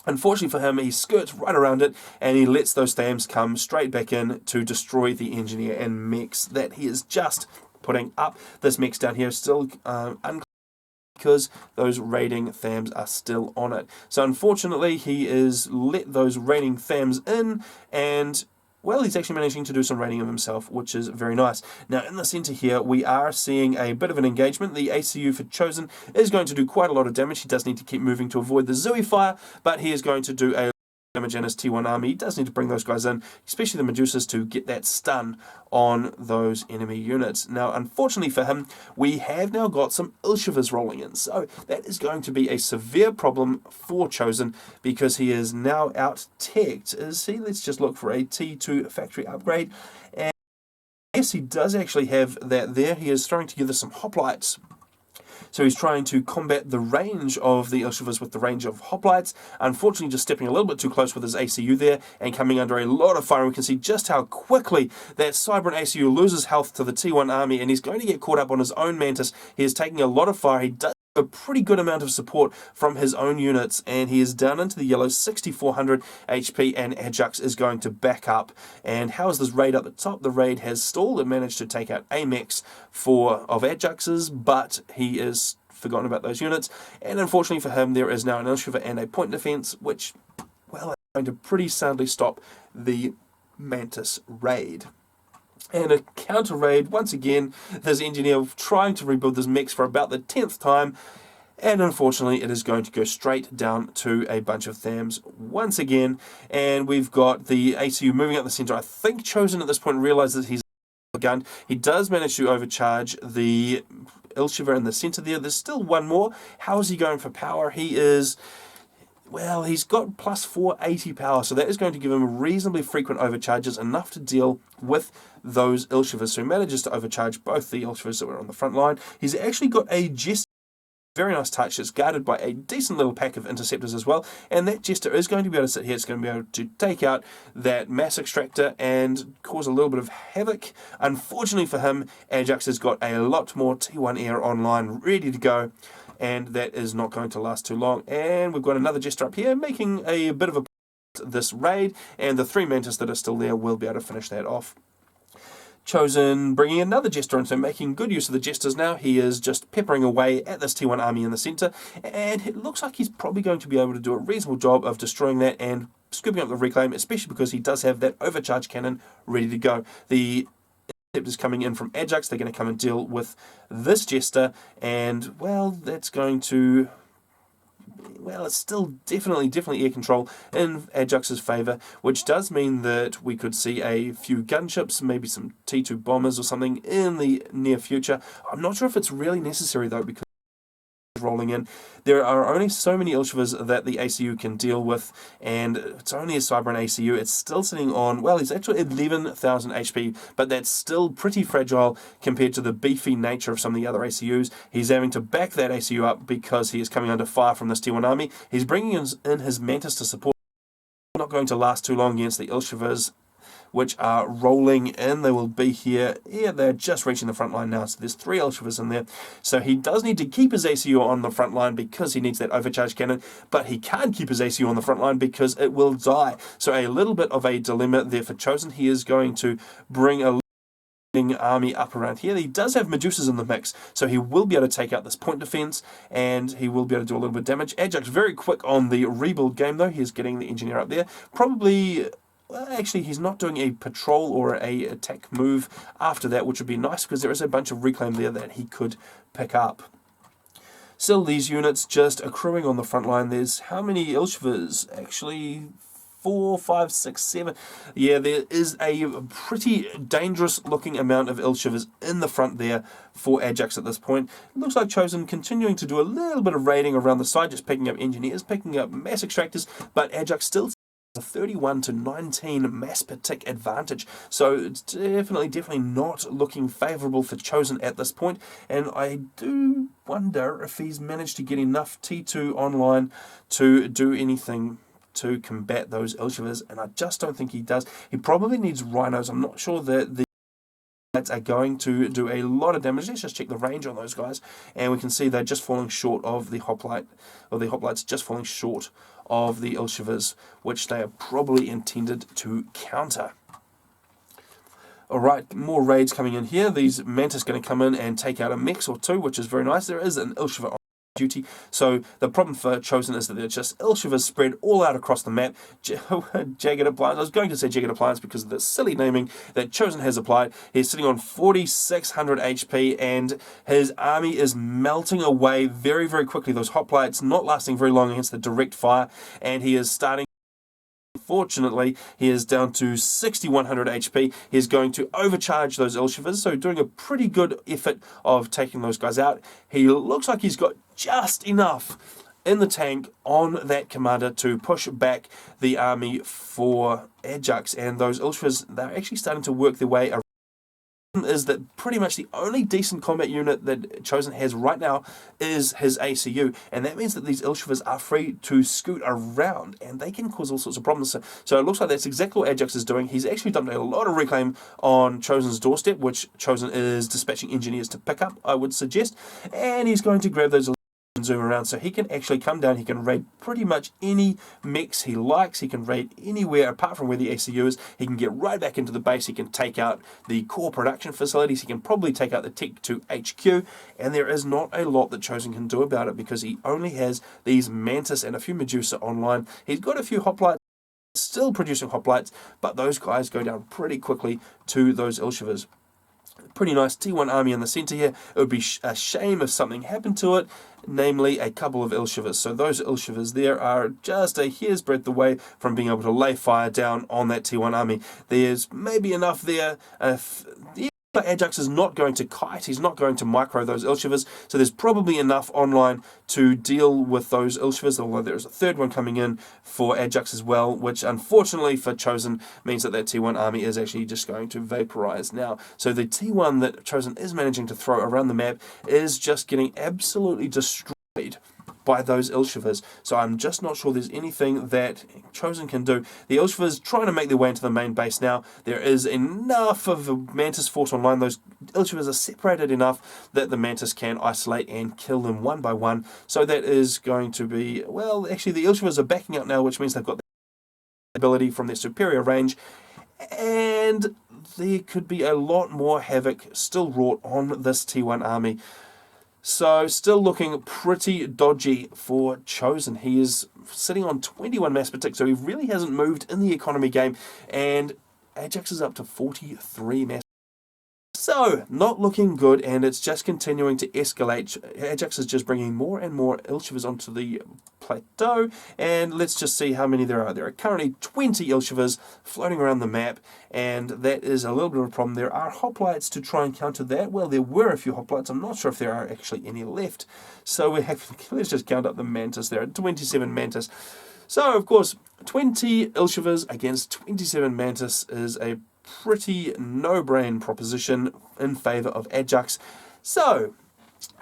Unfortunately for him, he skirts right around it, and he lets those Thams come straight back in to destroy the engineer and mechs that he is just putting up. This mechs down here is still unclear, because those raiding Thams are still on it. So unfortunately, he is let those raiding Thams in, and well, he's actually managing to do some raiding of himself, which is very nice. Now, in the center here, we are seeing a bit of an engagement. The ACU for Chosen is going to do quite a lot of damage. He does need to keep moving to avoid the Zui fire, but he is going to do a damage in his T1 army. He does need to bring those guys in, especially the Medusas, to get that stun on those enemy units. Now, unfortunately for him, we have now got some Ilshivas rolling in, so that is going to be a severe problem for Chosen, because he is now out-teched. Is he? Let's just look for a T2 factory upgrade. And yes, he does actually have that there. He is throwing together some hoplites. So he's trying to combat the range of the Ilshivas with the range of hoplites. Unfortunately, just stepping a little bit too close with his ACU there and coming under a lot of fire. We can see just how quickly that Cybran ACU loses health to the T1 army, and he's going to get caught up on his own Mantis. He is taking a lot of fire. He does a pretty good amount of support from his own units, and he is down into the yellow, 6,400 HP, and Ajax is going to back up. And how is this raid up the top? The raid has stalled and managed to take out Amex of Ajax's, but he is forgotten about those units, and unfortunately for him, there is now an Ilshiva and a point defense, which, well, is going to pretty sadly stop the Mantis raid. And a counter raid, once again, this engineer trying to rebuild this mech for about the 10th time, and unfortunately it is going to go straight down to a bunch of Thams once again. And we've got the ACU moving up the centre. I think Chosen at this point realises he's gun. He does manage to overcharge the Ilshiva in the centre there. There's still one more. How is he going for power? He is... well, he's got plus 480 power, so that is going to give him reasonably frequent overcharges, enough to deal with those Ilshivas. So he manages to overcharge both the Ilshivas that were on the front line. He's actually got a Jester, very nice touch. It's guarded by a decent little pack of interceptors as well, and that Jester is going to be able to sit here. It's going to be able to take out that mass extractor and cause a little bit of havoc. Unfortunately for him, Ajax has got a lot more T1 air online, ready to go, and that is not going to last too long. And we've got another Jester up here making a bit of a this raid, and the 3 Mantis that are still there will be able to finish that off. Chosen bringing another Jester in, so making good use of the Jesters now. He is just peppering away at this T1 army in the centre, and it looks like he's probably going to be able to do a reasonable job of destroying that and scooping up the reclaim, especially because he does have that overcharge cannon ready to go. The interceptors coming in from Ajax, they're going to come and deal with this Jester, and, well, that's going to... well, it's still definitely air control in Ajax's favour, which does mean that we could see a few gunships, maybe some T2 bombers or something in the near future. I'm not sure if it's really necessary though, because rolling in, there are only so many Ilshivas that the ACU can deal with, and it's only a Cybran ACU. It's still sitting on, well, he's actually 11,000 HP, but that's still pretty fragile compared to the beefy nature of some of the other ACUs. He's having to back that ACU up because he is coming under fire from this T1 army. He's bringing in his Mantis to support. Not going to last too long against the Ilshivas, which are rolling in. They will be here. Yeah, they're just reaching the front line now, so there's 3 Ilshivas in there. So he does need to keep his ACU on the front line because he needs that overcharge cannon, but he can't keep his ACU on the front line because it will die. So a little bit of a dilemma there for Chosen. He is going to bring a army up around here. He does have Medusas in the mix, so he will be able to take out this point defense, and he will be able to do a little bit of damage. Ajax very quick on the rebuild game, though. He's getting the engineer up there. Probably... well, actually, he's not doing a patrol or a attack move after that, which would be nice because there is a bunch of reclaim there that he could pick up. Still, these units just accruing on the front line. There's how many Ilshivas? Actually, 4, 5, 6, 7. Yeah, there is a pretty dangerous looking amount of Ilshivas in the front there for Ajax at this point. It looks like Chosen continuing to do a little bit of raiding around the side, just picking up engineers, picking up mass extractors, but Ajax still a 31 to 19 mass per tick advantage. So it's definitely not looking favourable for Chosen at this point. And I do wonder if he's managed to get enough T2 online to do anything to combat those Ilshivas, and I just don't think he does. He probably needs rhinos. I'm not sure that the are going to do a lot of damage. Let's just check the range on those guys, and we can see they're just falling short of the hoplite, or the hoplites just falling short of the Ilshivas, which they are probably intended to counter. Alright, more raids coming in here. These Mantis going to come in and take out a mech or 2, which is very nice. There is an Ilshiva on duty. So the problem for Chosen is that they're just Ilshivas spread all out across the map. Jagged Appliance. I was going to say Jagged Appliance because of the silly naming that Chosen has applied. He's sitting on 4,600 HP, and his army is melting away very quickly. Those hoplites not lasting very long against the direct fire, and he is starting unfortunately, he is down to 6100 HP. He's going to overcharge those Ilshivers, so doing a pretty good effort of taking those guys out. He looks like he's got just enough in the tank on that commander to push back the army for Ajax, and those Ilshivers, they're actually starting to work their way around. Is that pretty much the only decent combat unit that Chosen has right now is his ACU, and that means that these Ilshivers are free to scoot around, and they can cause all sorts of problems. So it looks like that's exactly what Ajax is doing. He's actually dumped a lot of reclaim on Chosen's doorstep, which Chosen is dispatching engineers to pick up, I would suggest, and he's going to grab those and zoom around, so he can actually come down. He can raid pretty much any mechs he likes. He can raid anywhere apart from where the ACU is. He can get right back into the base. He can take out the core production facilities. He can probably take out the Tech 2 HQ, and there is not a lot that Chosen can do about it because he only has these Mantis and a few Medusa online. He's got a few hoplites, still producing hoplites, but those guys go down pretty quickly to those Ilshivers. Pretty nice T1 army in the center here. It would be a shame if something happened to it, namely a couple of Ilshivers. So those Ilshivers there are just a hair's breadth away from being able to lay fire down on that T1 army. There's maybe enough there. Ajax is not going to kite, he's not going to micro those Ilshivers, so there's probably enough online to deal with those Ilshivers, although there's a third one coming in for Ajax as well, which unfortunately for Chosen means that that T1 army is actually just going to vaporize now. So the T1 that Chosen is managing to throw around the map is just getting absolutely destroyed by those Ilshivers. So I'm just not sure there's anything that Chosen can do. The Ilshivers trying to make their way into the main base now. There is enough of the Mantis force online. Those Ilshivers are separated enough that the Mantis can isolate and kill them one by one. So that is going to be, well, actually the Ilshivers are backing up now, which means they've got the ability from their superior range, and there could be a lot more havoc still wrought on this T1 army. So still looking pretty dodgy for Chosen. He is sitting on 21 mass protect, so he really hasn't moved in the economy game, and Ajax is up to 43 mass. So, not looking good, and it's just continuing to escalate. Ajax is just bringing more and more Ilshivers onto the plateau, and let's just see how many there are. There are currently 20 Ilshivers floating around the map, and that is a little bit of a problem. There are hoplites to try and counter that. Well, there were a few hoplites. I'm not sure if there are actually any left. So we have, let's just count up the Mantis. There are 27 Mantis. So, of course, 20 Ilshivers against 27 Mantis is a pretty no-brain proposition in favour of Ajax. So,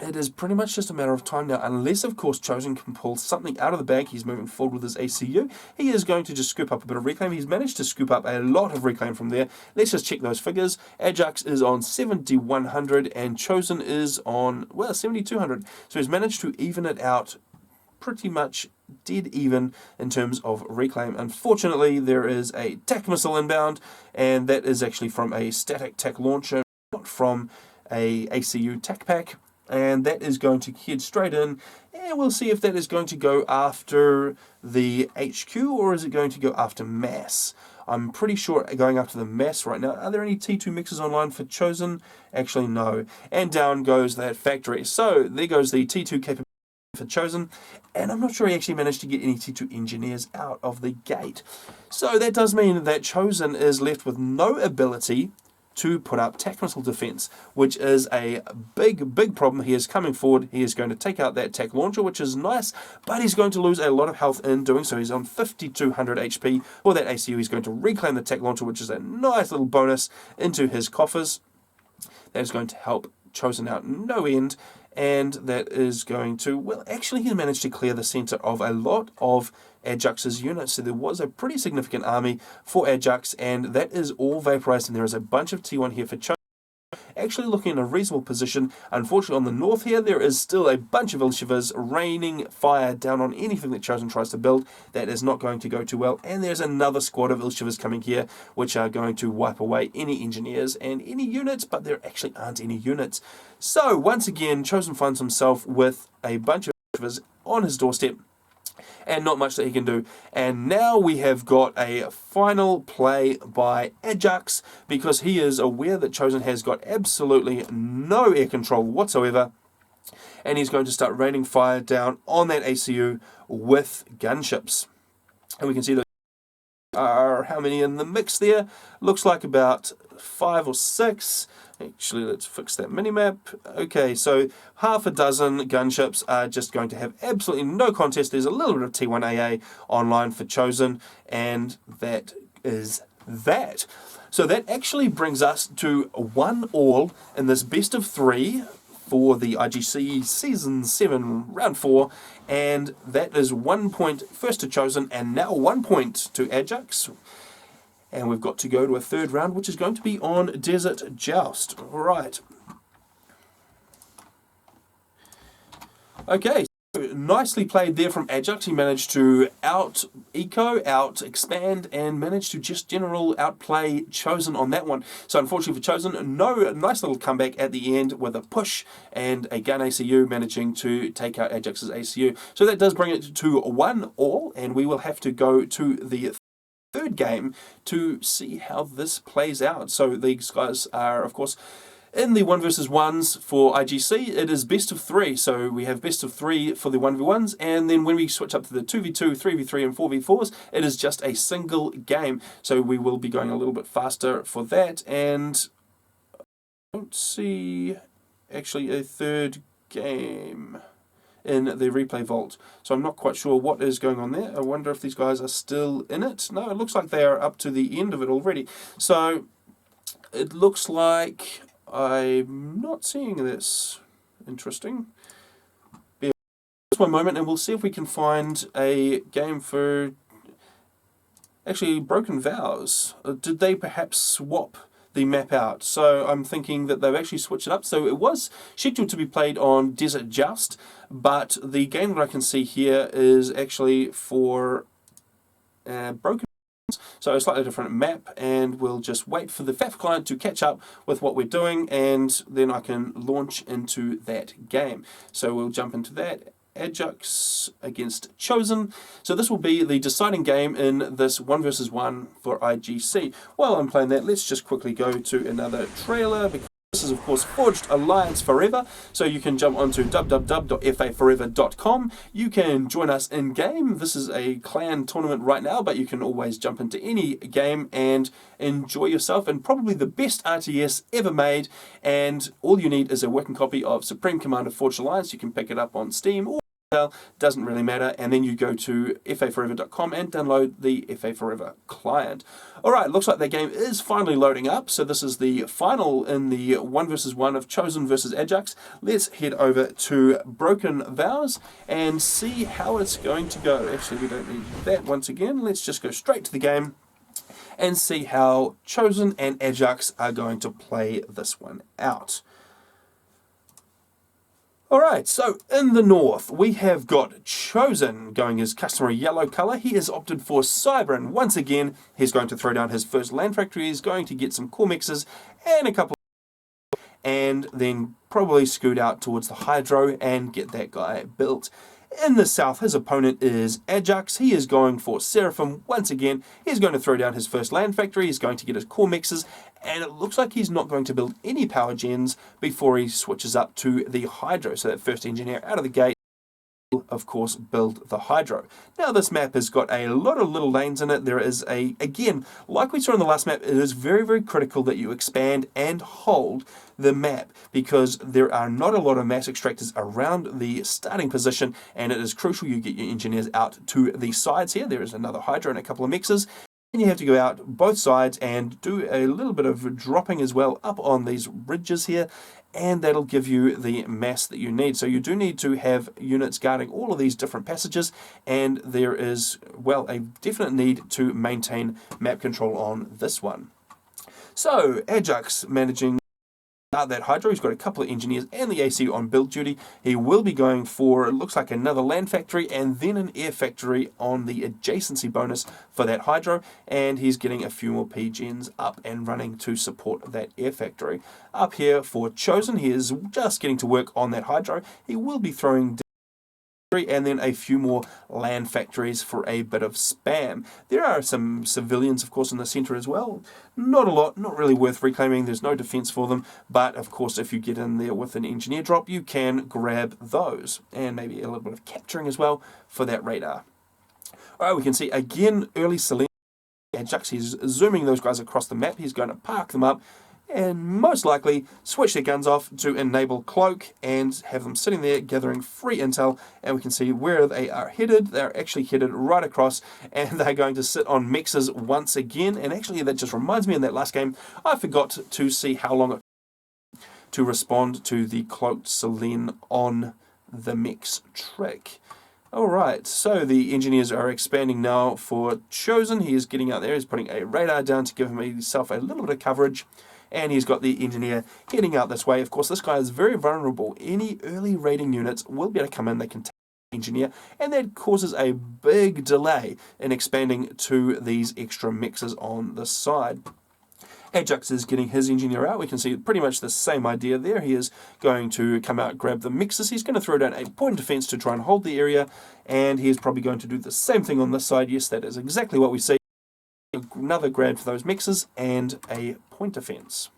it is pretty much just a matter of time now, unless, of course, Chosen can pull something out of the bag. He's moving forward with his ACU. He is going to just scoop up a bit of reclaim. He's managed to scoop up a lot of reclaim from there. Let's just check those figures. Ajax is on 7,100 and Chosen is on, well, 7,200. So he's managed to even it out pretty much dead even in terms of reclaim. Unfortunately, there is a TAC missile inbound, and that is actually from a static TAC launcher, not from a ACU TAC pack, and that is going to head straight in, and we'll see if that is going to go after the HQ or is it going to go after mass. I'm pretty sure going after the mass right now. Are there any T2 mixes online for Chosen? Actually, no. And down goes that factory. So there goes the T2 capability for Chosen, and I'm not sure he actually managed to get any T2 engineers out of the gate. So that does mean that Chosen is left with no ability to put up TAC missile defense, which is a big problem. He is coming forward. He is going to take out that TAC launcher, which is nice, but he's going to lose a lot of health in doing so. He's on 5,200 HP for that ACU. He's going to reclaim the TAC launcher, which is a nice little bonus into his coffers. That is going to help Chosen out no end. And that is going to, well, actually he managed to clear the center of a lot of Ajax's units. So there was a pretty significant army for Ajax, and that is all vaporized, and there is a bunch of T1 here for Chosen. Actually looking in a reasonable position. Unfortunately, on the north here, there is still a bunch of Ilshivers raining fire down on anything that Chosen tries to build. That is not going to go too well. And there's another squad of Ilshivers coming here, which are going to wipe away any engineers and any units, but there actually aren't any units. So, once again, Chosen finds himself with a bunch of Ilshivers on his doorstep, and not much that he can do. And now we have got a final play by Ajax, because he is aware that Chosen has got absolutely no air control whatsoever, and he's going to start raining fire down on that ACU with gunships. And we can see that are how many in the mix there? Looks like about 5 or 6. Actually, let's fix that minimap. Okay, so half a dozen gunships are just going to have absolutely no contest. There's a little bit of T1AA online for Chosen, and that is that. So that actually brings us to 1-1 in this best of 3 for the IGC Season 7 Round 4, and that is 1 point first to Chosen, and now 1 point to Ajax. And we've got to go to a third round, which is going to be on Desert Joust. Right. Okay, so nicely played there from Ajax. He managed to out-eco, out-expand, and managed to just general outplay Chosen on that one. So unfortunately for Chosen, no nice little comeback at the end with a push and a gun ACU managing to take out Ajax's ACU. So that does bring it to 1-1, and we will have to go to the third game to see how this plays out. So these guys are, of course, in the 1 versus 1s for IGC. It is best of 3, so we have best of 3 for the 1v1s, and then when we switch up to the 2v2, 3v3 and 4v4s, it is just a single game. So we will be going a little bit faster for that, and I don't see actually a third game in the replay vault. So I'm not quite sure what is going on there. I wonder if these guys are still in it. No, it looks like they are up to the end of it already. So it looks like I'm not seeing this. Interesting. Bear just one moment and we'll see if we can find a game for actually Broken Vows. Did they perhaps swap the map out? So I'm thinking that they've actually switched it up. So it was scheduled to be played on Desert Joust, but the game that I can see here is actually for Broken Vows. So a slightly different map, and we'll just wait for the FAF client to catch up with what we're doing, and then I can launch into that game. So we'll jump into that. Ajax against Chosen. So this will be the deciding game in this 1 versus 1 for IGC. While I'm playing that, let's just quickly go to another trailer, because this is of course Forged Alliance Forever. So you can jump onto www.faforever.com. You can join us in game. This is a clan tournament right now, but you can always jump into any game and enjoy yourself, and probably the best RTS ever made. And all you need is a working copy of Supreme Commander Forged Alliance. You can pick it up on Steam or doesn't really matter, and then you go to faforever.com and download the FA Forever client. Alright, looks like that game is finally loading up, so this is the final in the 1 versus 1 of Chosen versus Ajax. Let's head over to Broken Vows and see how it's going to go. Actually, we don't need that once again. Let's just go straight to the game and see how Chosen and Ajax are going to play this one out. Alright, so in the north, we have got Chosen going his customary yellow colour. He has opted for Cybran. Once again, he's going to throw down his first land factory. He's going to get some core mixes and a couple, and then probably scoot out towards the Hydro and get that guy built. In the south, his opponent is Ajax. He is going for Seraphim once again. He's going to throw down his first land factory. He's going to get his core mixes, and it looks like he's not going to build any power gens before he switches up to the Hydro. So that first engineer out of the gate, of course, build the Hydro. Now this map has got a lot of little lanes in it. There is again, like we saw in the last map, it is very, very critical that you expand and hold the map, because there are not a lot of mass extractors around the starting position, and it is crucial you get your engineers out to the sides here. There is another Hydro and a couple of mixers, and you have to go out both sides and do a little bit of dropping as well up on these ridges here, and that'll give you the mass that you need. So you do need to have units guarding all of these different passages, and there is, well, a definite need to maintain map control on this one. So Ajax managing that Hydro. He's got a couple of engineers and the AC on build duty. He will be going for, it looks like, another land factory and then an air factory on the adjacency bonus for that Hydro, and he's getting a few more PGens up and running to support that air factory. Up here for Chosen, he is just getting to work on that Hydro. He will be throwing and then a few more land factories for a bit of spam. There are some civilians, of course, in the centre as well. Not a lot, not really worth reclaiming. There's no defence for them, but of course, if you get in there with an engineer drop, you can grab those, and maybe a little bit of capturing as well for that radar. Alright, we can see again early selenium Ajax. He's zooming those guys across the map. He's going to park them up and most likely switch their guns off to enable cloak and have them sitting there gathering free intel, and we can see where they are headed. They're actually headed right across, and they're going to sit on mexes once again. And actually that just reminds me, in that last game I forgot to see how long it took to respond to the cloaked Selene on the mex trick. Alright, so the engineers are expanding now for Chosen. He is getting out there, he's putting a radar down to give himself a little bit of coverage. And he's got the engineer heading out this way. Of course, this guy is very vulnerable. Any early raiding units will be able to come in, they can take the engineer, and that causes a big delay in expanding to these extra mexes on the side. Ajax is getting his engineer out. We can see pretty much the same idea there. He is going to come out, grab the mexes. He's going to throw down a point of defense to try and hold the area, and he is probably going to do the same thing on this side. Yes, that is exactly what we see. Another grab for those mexes and a point defense.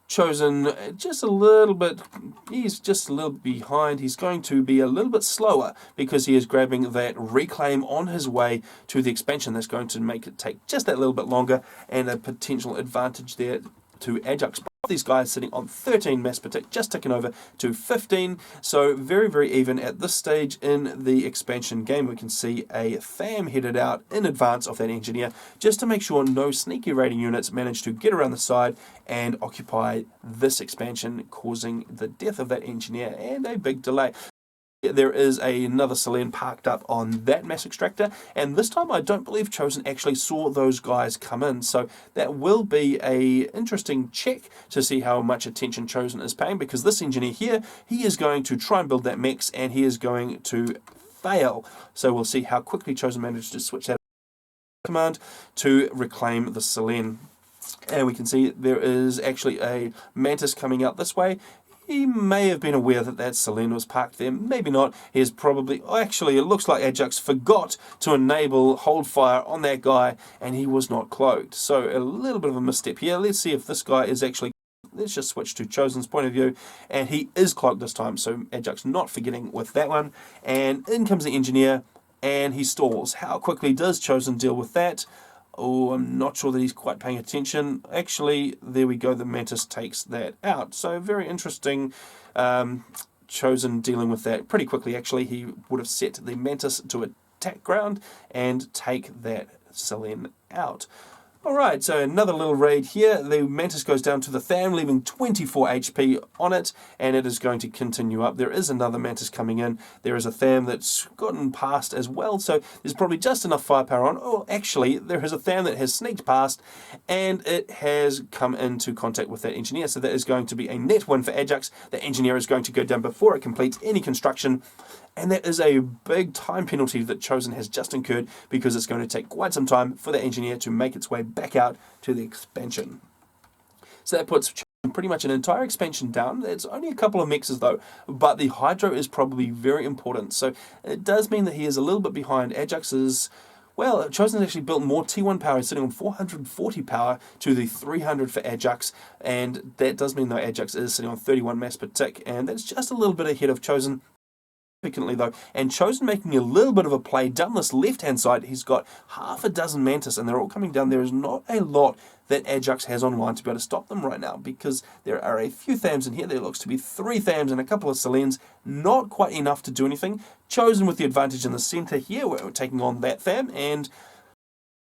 Chosen just a little bit, he's just a little behind. He's going to be a little bit slower because he is grabbing that reclaim on his way to the expansion. That's going to make it take just that little bit longer, and a potential advantage there to Ajax. These guys sitting on 13 mass per tick, just ticking over to 15. So very, very even at this stage in the expansion game. We can see a THAM headed out in advance of that engineer, just to make sure no sneaky raiding units manage to get around the side and occupy this expansion, causing the death of that engineer and a big delay. There is another Selene parked up on that mass extractor, and this time I don't believe Chosen actually saw those guys come in, so that will be a interesting check to see how much attention Chosen is paying, because this engineer here, he is going to try and build that mex, and he is going to fail. So we'll see how quickly Chosen managed to switch that command to reclaim the Selene. And we can see there is actually a Mantis coming out this way. He may have been aware that that Selene was parked there, maybe not. He is probably, actually it looks like Ajax forgot to enable hold fire on that guy, and he was not cloaked. So a little bit of a misstep here. Let's see if this guy is actually, let's just switch to Chosen's point of view, and he is cloaked this time, so Ajax not forgetting with that one. And in comes the engineer, and he stalls. How quickly does Chosen deal with that? Oh, I'm not sure that he's quite paying attention. Actually, there we go, the Mantis takes that out. So very interesting. Chosen dealing with that pretty quickly, actually. He would have set the Mantis to attack ground and take that Selene out. Alright, so another little raid here. The Mantis goes down to the THAM, leaving 24 HP on it, and it is going to continue up. There is another Mantis coming in. There is a THAM that's gotten past as well, so there's probably just enough firepower on. Oh, actually, there is a THAM that has sneaked past, and it has come into contact with that engineer, so that is going to be a net win for Ajax. The engineer is going to go down before it completes any construction, and that is a big time penalty that Chosen has just incurred, because it's going to take quite some time for the engineer to make its way back out to the expansion. So that puts pretty much an entire expansion down. It's only a couple of mexes though, but the hydro is probably very important. So it does mean that he is a little bit behind. Ajax is, well, Chosen has actually built more T1 power. He's sitting on 440 power to the 300 for Ajax, and that does mean though Ajax is sitting on 31 mass per tick, and that's just a little bit ahead of Chosen. Though, and Chosen making a little bit of a play down this left-hand side. He's got half a dozen Mantis, and they're all coming down. There is not a lot that Ajax has online to be able to stop them right now, because there are a few THAMs in here. There looks to be 3 THAMs and a couple of Selenes. Not quite enough to do anything. Chosen with the advantage in the center here. We're taking on that THAM, and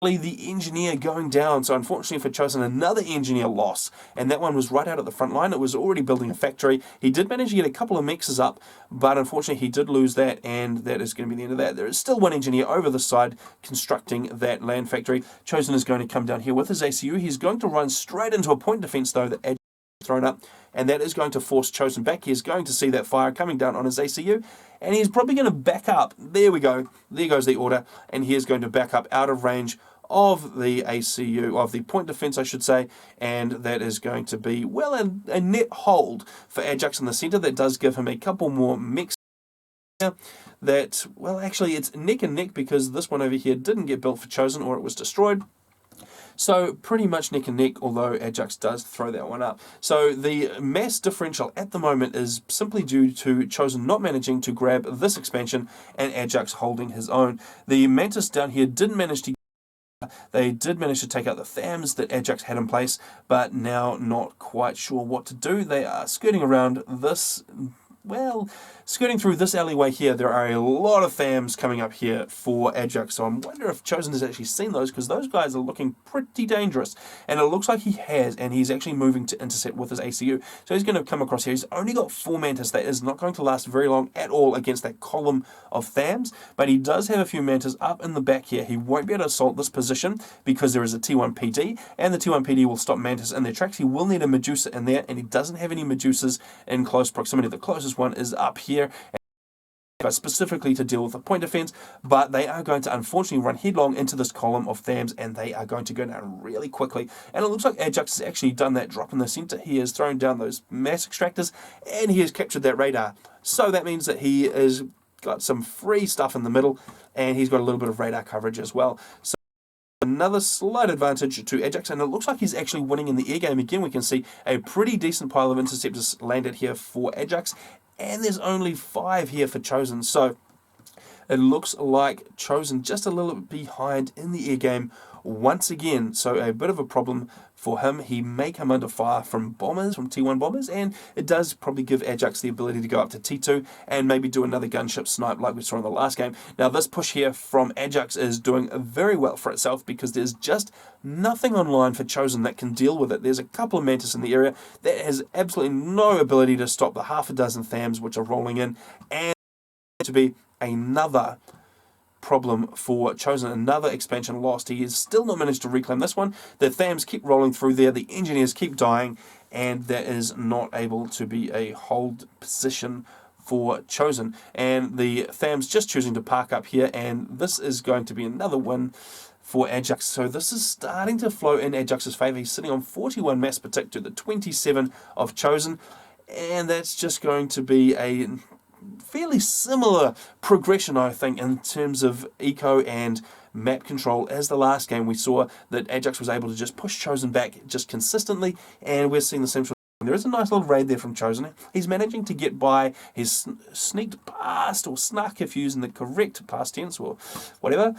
the engineer going down. So unfortunately for Chosen, another engineer loss, and that one was right out at the front line. It was already building a factory. He did manage to get a couple of mexes up, but unfortunately he did lose that, and that is going to be the end of that. There is still one engineer over the side constructing that land factory. Chosen is going to come down here with his ACU. He's going to run straight into a point defense though that Edge thrown up, and that is going to force Chosen back. He is going to see that fire coming down on his ACU, and he's probably going to back up. There we go. There goes the order, and he is going to back up out of range of the ACU, of the point defense I should say, and that is going to be, well, a net hold for Ajax in the center. That does give him a couple more mechs that, well, actually it's neck and neck, because this one over here didn't get built for Chosen, or it was destroyed. So pretty much neck and neck, although Ajax does throw that one up. So the mass differential at the moment is simply due to Chosen not managing to grab this expansion and Ajax holding his own. The Mantis down here didn't manage to They did manage to take out the THAMs that Ajax had in place, but now not quite sure what to do. They are skirting around this, well, skirting through this alleyway here. There are a lot of THAMs coming up here for Ajax, so I wonder if Chosen has actually seen those, because those guys are looking pretty dangerous, and it looks like he has, and he's actually moving to intercept with his ACU. So he's going to come across here. He's only got 4 Mantis. That is not going to last very long at all against that column of THAMs, but he does have a few Mantis up in the back here. He won't be able to assault this position because there is a T1 PD, and the T1 PD will stop Mantis in their tracks. He will need a Medusa in there, and he doesn't have any Medusas in close proximity. The closest one is up here, specifically to deal with the point defense, but they are going to unfortunately run headlong into this column of THAMs, and they are going to go down really quickly. And it looks like Ajax has actually done that drop in the center. He has thrown down those mass extractors, and he has captured that radar. So that means that he has got some free stuff in the middle, and he's got a little bit of radar coverage as well. So another slight advantage to Ajax, and it looks like he's actually winning in the air game. Again, we can see a pretty decent pile of interceptors landed here for Ajax, and there's only 5 here for Chosen. So it looks like Chosen just a little bit behind in the air game once again. So a bit of a problem for him. He may come under fire from bombers, from T1 bombers, and it does probably give Ajax the ability to go up to T2 and maybe do another gunship snipe like we saw in the last game. Now this push here from Ajax is doing very well for itself because there's just nothing online for Chosen that can deal with it. There's a couple of Mantis in the area that has absolutely no ability to stop the half a dozen THAMs which are rolling in, and to be another problem for Chosen, another expansion lost. He has still not managed to reclaim this one. The THAMs keep rolling through there, the engineers keep dying, and that is not able to be a hold position for Chosen. And the THAMs just choosing to park up here, and this is going to be another win for Ajax. So this is starting to flow in Ajax's favour. He's sitting on 41 mass per tick to the 27 of Chosen, and that's just going to be a fairly similar progression, I think, in terms of eco and map control as the last game. We saw that Ajax was able to just push Chosen back just consistently, and we're seeing the same sort of. There is a nice little raid there from Chosen. He's managing to get by. He's sneaked past, or snuck if you're using the correct past tense or whatever,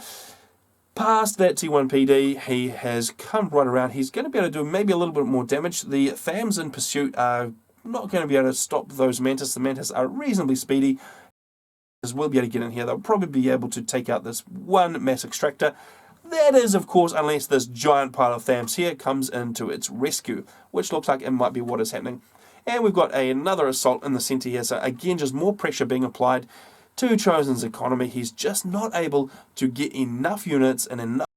past that T1 PD. He has come right around. He's going to be able to do maybe a little bit more damage. The THAMs in pursuit are not going to be able to stop those Mantis. The Mantis are reasonably speedy. Will be able to get in here. They'll probably be able to take out this one mass extractor. That is, of course, unless this giant pile of THAMs here comes into its rescue, which looks like it might be what is happening. And we've got another assault in the center here. So again, just more pressure being applied to Chosen's economy. He's just not able to get enough units and enough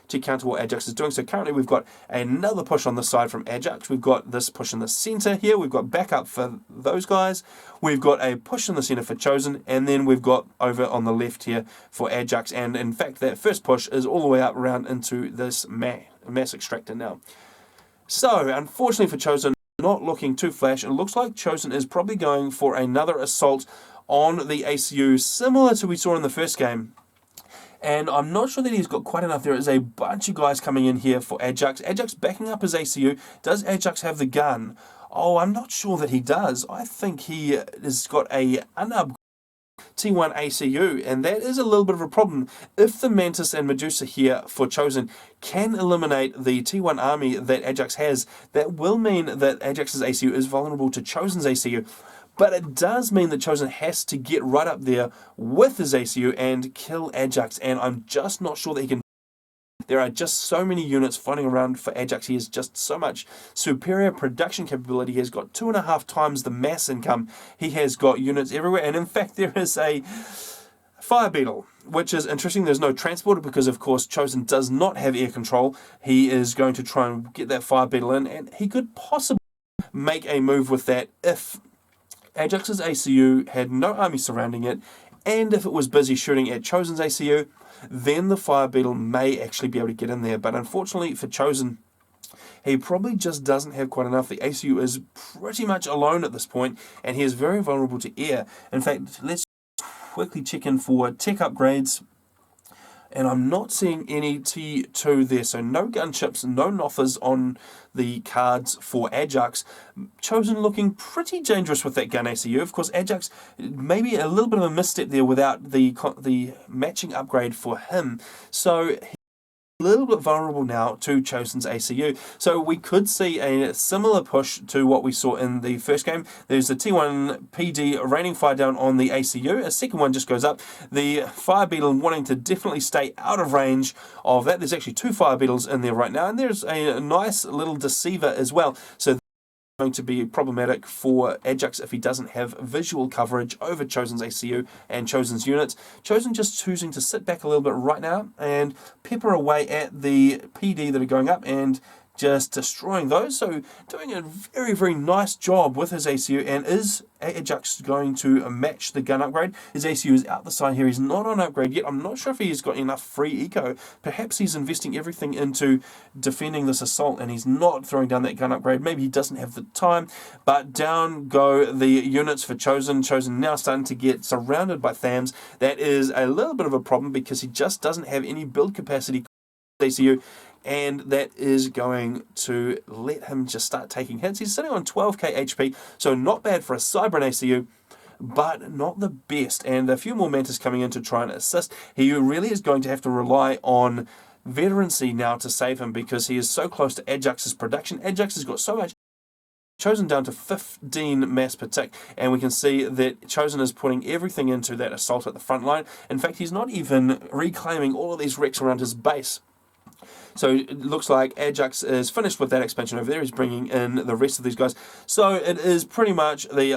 to counter what Ajax is doing. So currently we've got another push on the side from Ajax. We've got this push in the center here. We've got backup for those guys. We've got a push in the center for Chosen, and then we've got over on the left here for Ajax. And in fact, that first push is all the way up around into this mass extractor now. So unfortunately for Chosen, not looking too flash. It looks like Chosen is probably going for another assault on the ACU, similar to we saw in the first game. And I'm not sure that he's got quite enough. There is a bunch of guys coming in here for Ajax. Ajax backing up his ACU. Does Ajax have the gun? Oh, I'm not sure that he does. I think he has got a unupgraded T1 ACU, and that is a little bit of a problem. If the Mantis and Medusa here for Chosen can eliminate the T1 army that Ajax has, that will mean that Ajax's ACU is vulnerable to Chosen's ACU. But it does mean that Chosen has to get right up there with his ACU and kill Ajax, and I'm just not sure that he can. There are just so many units floating around for Ajax. He has just so much superior production capability. He has got 2.5 times the mass income. He has got units everywhere, and in fact there is a Fire Beetle, which is interesting. There's no transporter because, of course, Chosen does not have air control. He is going to try and get that Fire Beetle in, and he could possibly make a move with that if Ajax's ACU had no army surrounding it, and if it was busy shooting at Chosen's ACU, then the Fire Beetle may actually be able to get in there. But unfortunately for Chosen, he probably just doesn't have quite enough. The ACU is pretty much alone at this point, and he is very vulnerable to air. In fact, let's quickly check in for tech upgrades. And I'm not seeing any T2 there, so no gunships, no Nothas on the cards for Ajax. Chosen looking pretty dangerous with that gun ACU. Of course, Ajax, maybe a little bit of a misstep there without the matching upgrade for him. So a little bit vulnerable now to Chosen's ACU. So we could see a similar push to what we saw in the first game. There's the T1 PD raining fire down on the ACU. A second one just goes up. The Fire Beetle wanting to definitely stay out of range of that. There's actually 2 Fire Beetles in there right now, and there's a nice little Deceiver as well. So going to be problematic for Ajax if he doesn't have visual coverage over Chosen's ACU and Chosen's units. Chosen just choosing to sit back a little bit right now and pepper away at the PD that are going up and just destroying those. So doing a very, very nice job with his ACU. And is Ajax going to match the gun upgrade? His ACU is out the side here. He's not on upgrade yet. I'm not sure if he's got enough free eco. Perhaps he's investing everything into defending this assault and he's not throwing down that gun upgrade. Maybe he doesn't have the time. But down go the units for Chosen. Chosen now starting to get surrounded by Thams. That is a little bit of a problem because he just doesn't have any build capacity ACU. And that is going to let him just start taking hits. He's sitting on 12k HP, so not bad for a Cybran ACU, but not the best. And a few more Mantis coming in to try and assist. He really is going to have to rely on veterancy now to save him because he is so close to Ajax's production. Ajax has got so much. Chosen down to 15 mass per tick, and we can see that Chosen is putting everything into that assault at the front line. In fact, he's not even reclaiming all of these wrecks around his base. So it looks like Ajax is finished with that expansion over there. He's bringing in the rest of these guys. So it is pretty much the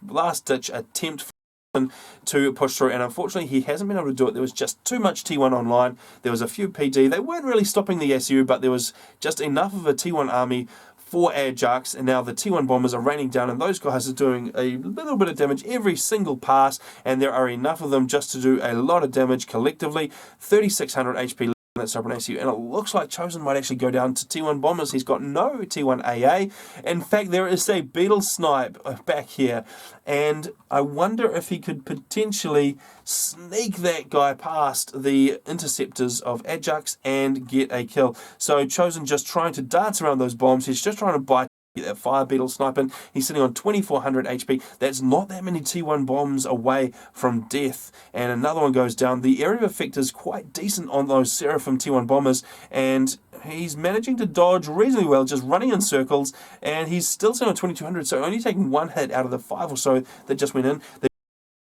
last-ditch attempt for him to push through. And unfortunately, he hasn't been able to do it. There was just too much T1 online. There was a few PD. They weren't really stopping the SU, but there was just enough of a T1 army for Ajax, and now the T1 bombers are raining down, and those guys are doing a little bit of damage every single pass, and there are enough of them just to do a lot of damage collectively. 3,600 HP that Cybran ACU, and it looks like Chosen might actually go down to T1 bombers. He's got no T1 AA. In fact, there is a Beetle Snipe back here, and I wonder if he could potentially sneak that guy past the interceptors of Ajax and get a kill. So Chosen just trying to dance around those bombs. He's just trying to buy that Fire Beetle sniping. He's sitting on 2,400 HP. That's not that many T1 bombs away from death. And another one goes down. The area of effect is quite decent on those Seraphim T1 bombers, and he's managing to dodge reasonably well, just running in circles, and he's still sitting on 2,200, so only taking 1 hit out of the 5 or so that just went in. They're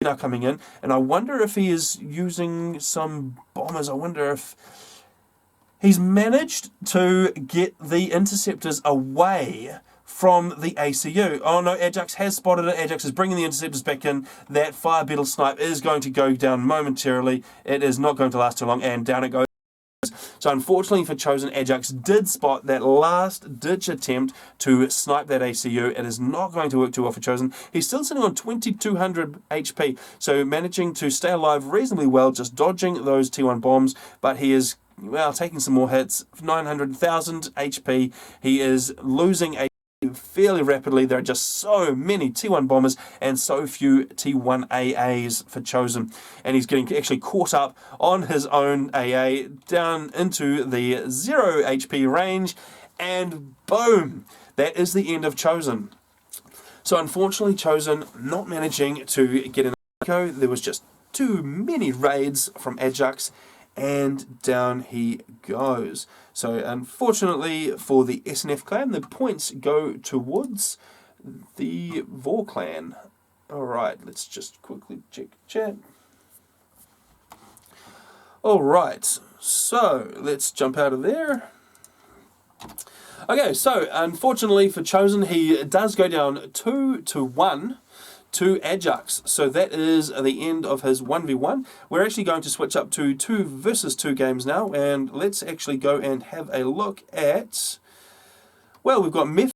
now coming in, and I wonder if he is using some bombers. I wonder if he's managed to get the interceptors away from the ACU. Oh no, Ajax has spotted it. Ajax is bringing the interceptors back in. That Fire Beetle Snipe is going to go down momentarily. It is not going to last too long, and down it goes. So unfortunately for Chosen, Ajax did spot that last-ditch attempt to snipe that ACU. It is not going to work too well for Chosen. He's still sitting on 2,200 HP, so managing to stay alive reasonably well, just dodging those T1 bombs, but he is, well, taking some more hits. 900,000 HP. He is losing a fairly rapidly. There are just so many T1 bombers and so few T1 AAs for Chosen, and he's getting actually caught up on his own AA down into the 0 HP range, and boom, that is the end of Chosen. So unfortunately, Chosen not managing to get an echo. There was just too many raids from Ajax, and down he goes. So unfortunately for the SNF clan, the points go towards the Vor clan. Alright, let's just quickly check chat. Alright, so let's jump out of there. Okay, so unfortunately for Chosen, he does go down 2-1 to Ajax. So that is the end of his 1v1. We're actually going to switch up to 2 versus 2 games now, and let's actually go and have a look at, well, we've got Meth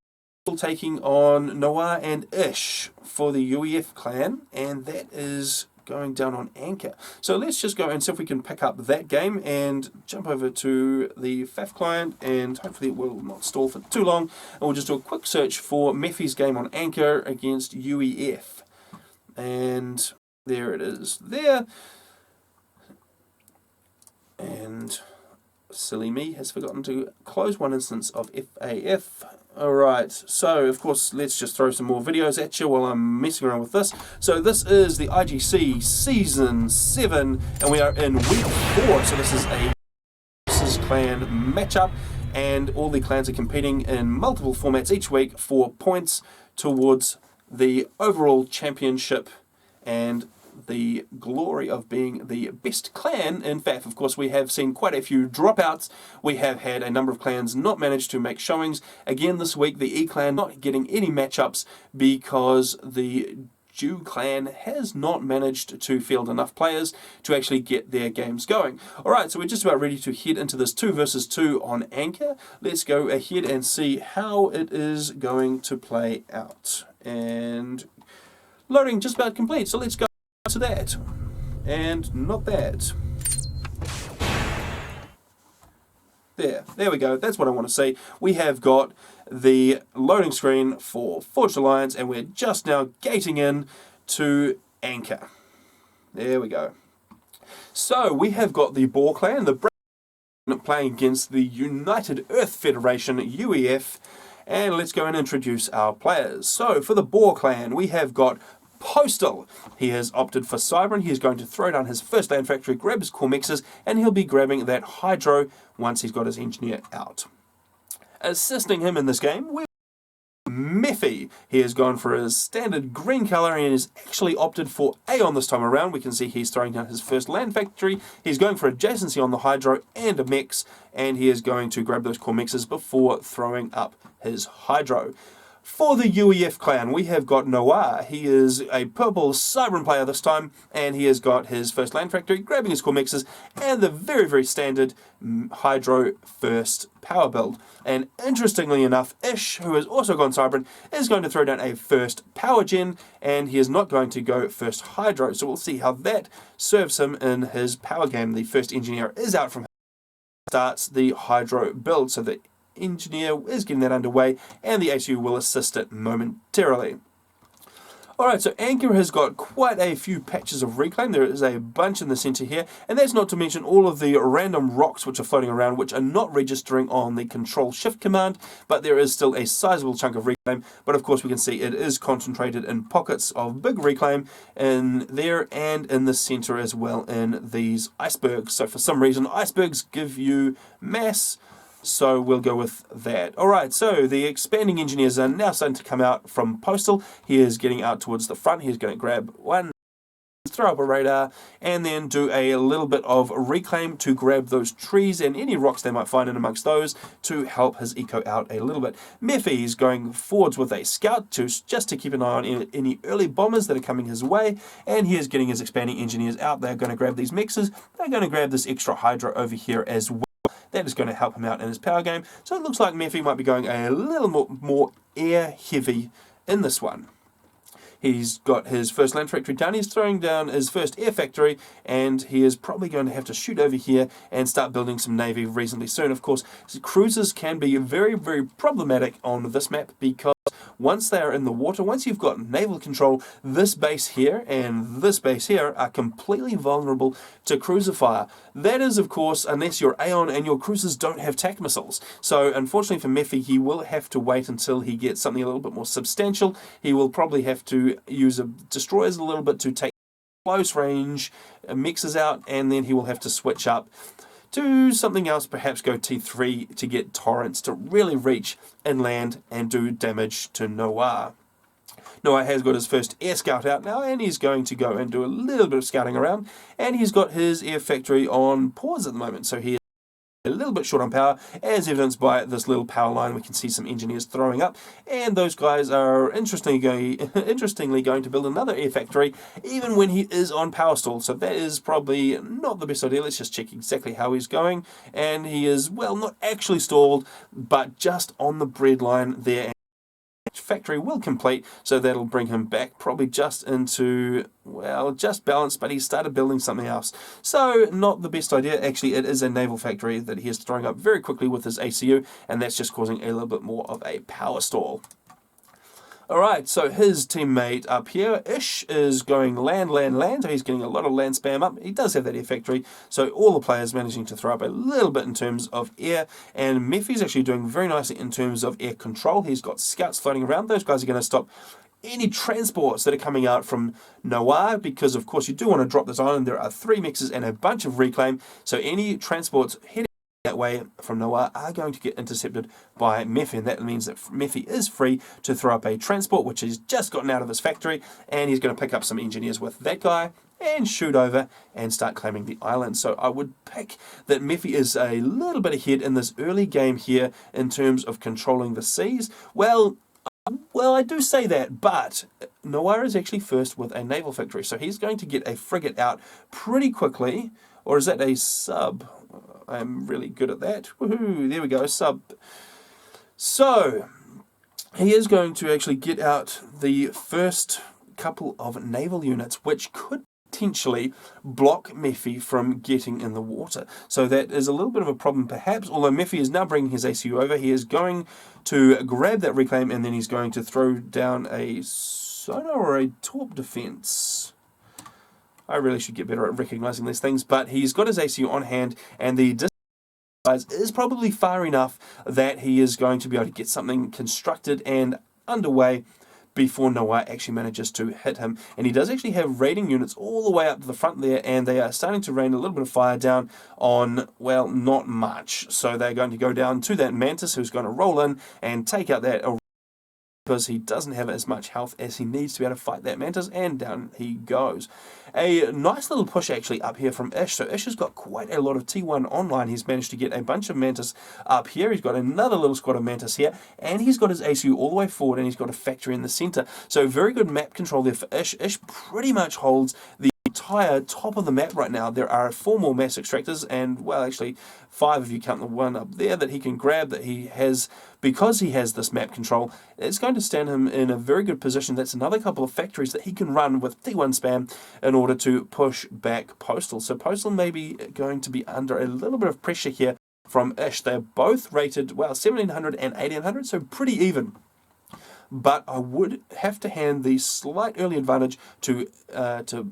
taking on Noah and Ish for the UEF clan, and that is going down on Anchor. So let's just go and see if we can pick up that game and jump over to the FAF client, and hopefully it will not stall for too long, and we'll just do a quick search for Mephi's game on Anchor against UEF. And there it is there. And silly me has forgotten to close one instance of FAF. Alright, so of course let's just throw some more videos at you while I'm messing around with this. So this is the IGC Season 7, and we are in Week 4, so this is a clan matchup, and all the clans are competing in multiple formats each week for points towards the overall championship and the glory of being the best clan. In fact, of course, we have seen quite a few dropouts. We have had a number of clans not manage to make showings. Again, this week, the E clan not getting any matchups because the Jew clan has not managed to field enough players to actually get their games going. Alright, so we're just about ready to head into this 2 versus 2 on Anchor. Let's go ahead and see how it is going to play out. And loading just about complete, so let's go to that. And not that. There we go. That's what I want to see. We have got the loading screen for Forged Alliance, and we're just now gating in to Anchor. There we go. So we have got the Boar Clan, the playing against the United Earth Federation, UEF, and let's go and introduce our players. So for the Boar Clan, we have got Postal. He has opted for Cybran. He is going to throw down his first land factory, grab his core mixers, and he'll be grabbing that Hydro once he's got his engineer out. Assisting him in this game, we've got Mephi. He has gone for his standard green colour and has actually opted for Aeon this time around. We can see he's throwing down his first land factory. He's going for adjacency on the Hydro and a mix, and he is going to grab those core mixers before throwing up his Hydro. For the UEF clan, we have got Noir. He is a purple Cybran player this time, and he has got his first land factory, grabbing his core mixers, and the very, very standard Hydro first power build. And interestingly enough, Ish, who has also gone Cybran, is going to throw down a first power gen, and he is not going to go first Hydro. So we'll see how that serves him in his power game. The first engineer is out from him. Starts the Hydro build, so the engineer is getting that underway, and the ACU will assist it momentarily. Alright, so Anchor has got quite a few patches of reclaim. There is a bunch in the centre here, and that's not to mention all of the random rocks which are floating around, which are not registering on the Control-Shift command, but there is still a sizable chunk of reclaim. But of course we can see it is concentrated in pockets of big reclaim in there and in the centre as well in these icebergs. So for some reason icebergs give you mass, so we'll go with that. Alright, so the expanding engineers are now starting to come out from Postal. He is getting out towards the front. He's going to grab one, throw up a radar, and then do a little bit of reclaim to grab those trees and any rocks they might find in amongst those to help his eco out a little bit. Mephi is going forwards with a scout just to keep an eye on any early bombers that are coming his way, and he is getting his expanding engineers out. They're going to grab these mixers. They're going to grab this extra Hydro over here as well. That is going to help him out in his power game. So it looks like Mephi might be going a little more air heavy in this one. He's got his first land factory done. He's throwing down his first air factory, and he is probably going to have to shoot over here and start building some navy reasonably soon. Of course, cruisers can be very, very problematic on this map because once they are in the water, once you've got naval control, this base here and this base here are completely vulnerable to cruiser fire. That is, of course, unless you're Aeon and your cruisers don't have TAC missiles. So, unfortunately for Mephi, he will have to wait until he gets something a little bit more substantial. He will probably have to use destroyers a little bit to take close range mixes out, and then he will have to switch up to something else, perhaps go T3 to get torrents to really reach inland and do damage to Noir. Noir has got his first air scout out now, and he's going to go and do a little bit of scouting around, and he's got his air factory on pause at the moment, so he is a little bit short on power, as evidenced by this little power line. We can see some engineers throwing up, and those guys are interestingly going to build another air factory, even when he is on power stall. So that is probably not the best idea. Let's just check exactly how he's going, and he is, well, not actually stalled, but just on the breadline there. Factory will complete, so that'll bring him back probably just into, well, just balanced, but he started building something else. So not the best idea. Actually, it is a naval factory that he is throwing up very quickly with his ACU, and that's just causing a little bit more of a power stall. Alright, so his teammate up here, Ish, is going land, so he's getting a lot of land spam up. He does have that air factory, so all the players managing to throw up a little bit in terms of air, and Mephi's actually doing very nicely in terms of air control. He's got scouts floating around. Those guys are going to stop any transports that are coming out from Noir, because of course you do want to drop this island. There are 3 mixes and a bunch of reclaim, so any transports heading that way from Noir are going to get intercepted by Mephi, and that means that Mephi is free to throw up a transport, which he's just gotten out of his factory, and he's going to pick up some engineers with that guy and shoot over and start claiming the island. So I would pick that Mephi is a little bit ahead in this early game here in terms of controlling the seas. Well, I do say that, but Noir is actually first with a naval victory, so he's going to get a frigate out pretty quickly. Or is that a sub? I'm really good at that. Woohoo! There we go, sub. So he is going to actually get out the first couple of naval units, which could potentially block Mephi from getting in the water. So that is a little bit of a problem perhaps, although Mephi is now bringing his ACU over. He is going to grab that reclaim, and then he's going to throw down a sonar or a torp defense. I really should get better at recognizing these things, but he's got his ACU on hand, and the distance is probably far enough that he is going to be able to get something constructed and underway before Noir actually manages to hit him. And he does actually have raiding units all the way up to the front there, and they are starting to rain a little bit of fire down on, well, not much. So they're going to go down to that Mantis, who's going to roll in and take out that, because he doesn't have as much health as he needs to be able to fight that Mantis, and down he goes. A nice little push actually up here from Ish. So Ish has got quite a lot of T1 online. He's managed to get a bunch of Mantis up here. He's got another little squad of Mantis here, and he's got his ACU all the way forward, and he's got a factory in the center. So very good map control there for Ish. Ish pretty much holds the entire top of the map right now. There are 4 more mass extractors, and, well, actually 5 if you count the one up there that he can grab, that he has, because he has this map control. It's going to stand him in a very good position. That's another couple of factories that he can run with T1 spam in order to push back Postal. So Postal may be going to be under a little bit of pressure here from Ish. They're both rated, well, 1700 and 1800, so pretty even. But I would have to hand the slight early advantage to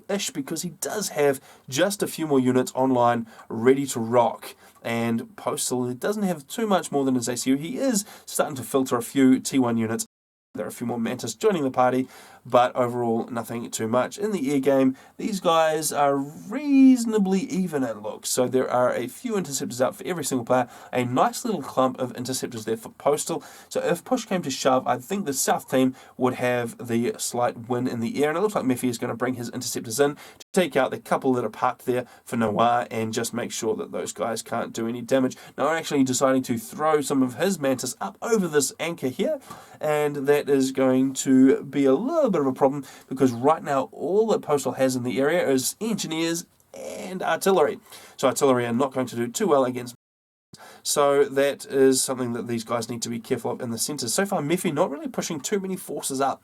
Ish, because he does have just a few more units online ready to rock. And Postal doesn't have too much more than his ACU. He is starting to filter a few T1 units. There are a few more Mantis joining the party, but overall nothing too much. In the air game, these guys are reasonably even it looks. So there are a few interceptors out for every single player. A nice little clump of interceptors there for Postal. So if push came to shove, I think the South team would have the slight win in the air. And it looks like Mephi is going to bring his interceptors in to take out the couple that are parked there for Noir and just make sure that those guys can't do any damage. Noir actually deciding to throw some of his Mantis up over this anchor here, and that is going to be a little bit of a problem, because right now all that Postal has in the area is engineers and artillery. So artillery are not going to do too well against. So that is something that these guys need to be careful of in the centres. So far, Mephi not really pushing too many forces up.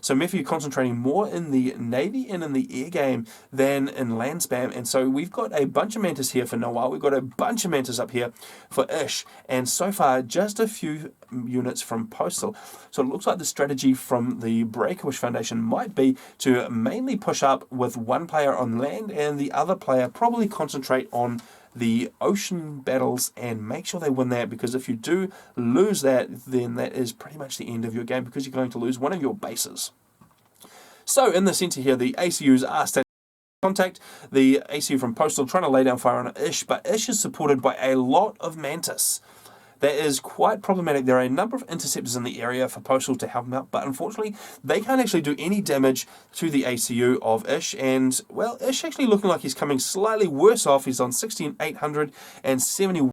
So Mephi concentrating more in the Navy and in the air game than in land spam. And so we've got a bunch of Mantis here for Noir. We've got a bunch of Mantis up here for Ish. And so far, just a few units from Postal. So it looks like the strategy from the Breakwish Foundation might be to mainly push up with one player on land, and the other player probably concentrate on the ocean battles and make sure they win that, because if you do lose that, then that is pretty much the end of your game, because you're going to lose one of your bases. So in the centre here, the ACUs are standing contact. The ACU from Postal trying to lay down fire on Ish, but Ish is supported by a lot of Mantis. That is quite problematic. There are a number of interceptors in the area for Postal to help him out, but unfortunately they can't actually do any damage to the ACU of Ish. And, well, Ish actually looking like he's coming slightly worse off. He's on 16,871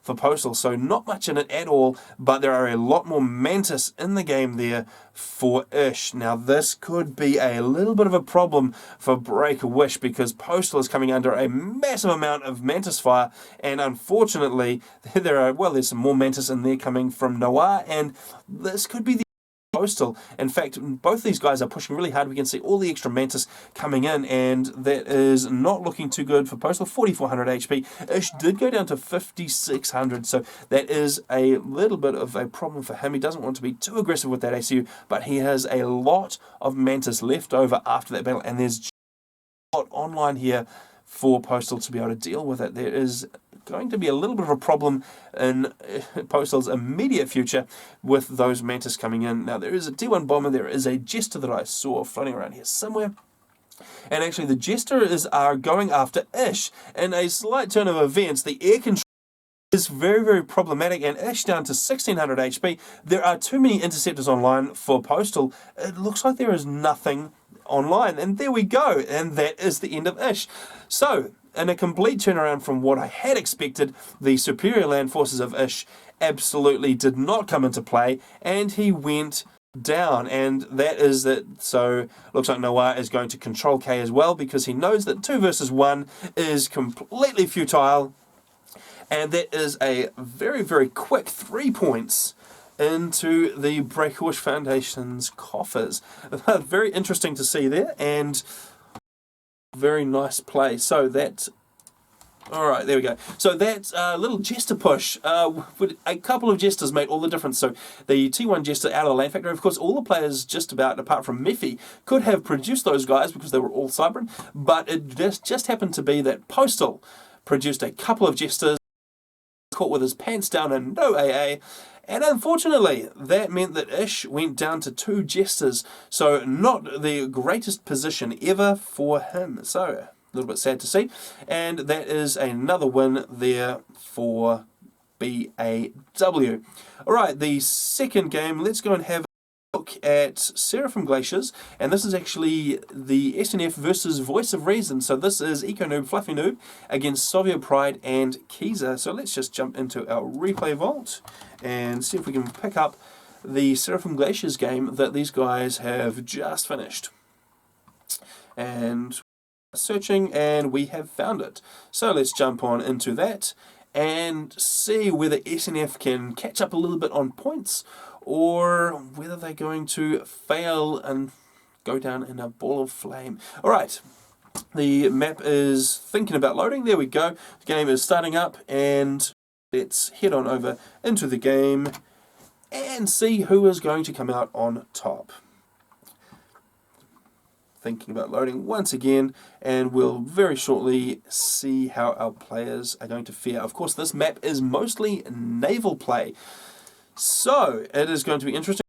for Postal, so not much in it at all, but there are a lot more Mantis in the game there for Ish. Now this could be a little bit of a problem for Break-A-Wish, because Postal is coming under a massive amount of Mantis fire, and unfortunately there's some more Mantis in there coming from Noir, and this could be the Postal. In fact, both these guys are pushing really hard. We can see all the extra Mantis coming in, and that is not looking too good for Postal. 4,400 HP. Ish did go down to 5,600, so that is a little bit of a problem for him. He doesn't want to be too aggressive with that ACU, but he has a lot of Mantis left over after that battle, and there's a lot online here for Postal to be able to deal with it. There is going to be a little bit of a problem in Postal's immediate future with those Mantis coming in. Now there is a T1 bomber, there is a Jester that I saw floating around here somewhere, and actually the Jester are going after Ish. In a slight turn of events, the air control is very, very problematic, and Ish down to 1600 HP. There are too many interceptors online for Postal. It looks like there is nothing online, and there we go, and that is the end of Ish. So, in a complete turnaround from what I had expected, the superior land forces of Ish absolutely did not come into play, and he went down, and that is that. So looks like Noir is going to control K as well, because he knows that 2 versus 1 is completely futile. And that is a very, very quick 3 points into the Breakwash Foundation's coffers. Very interesting to see there, and very nice play. So that, all right, there we go. So that little Jester push, with a couple of Jesters made all the difference. So the T1 Jester out of the land factory, of course, all the players just about, apart from Mephi, could have produced those guys because they were all Cybran, but it just happened to be that Postal produced a couple of Jesters, caught with his pants down and no AA, and unfortunately that meant that Ish went down to 2 Jesters, so not the greatest position ever for him. So a little bit sad to see, and that is another win there for BAW. Alright, the second game, let's go and have look at Seraphim Glaciers, and this is actually the SNF versus Voice of Reason. So this is Eco Noob, Fluffy Noob against Soviet Pride and Kiza. So let's just jump into our replay vault and see if we can pick up the Seraphim Glaciers game that these guys have just finished. And searching, and we have found it. So let's jump on into that and see whether SNF can catch up a little bit on points, or whether they're going to fail and go down in a ball of flame. Alright, the map is thinking about loading. There we go. The game is starting up, and let's head on over into the game and see who is going to come out on top. Thinking about loading once again, and we'll very shortly see how our players are going to fare. Of course, this map is mostly naval play, so it is going to be interesting.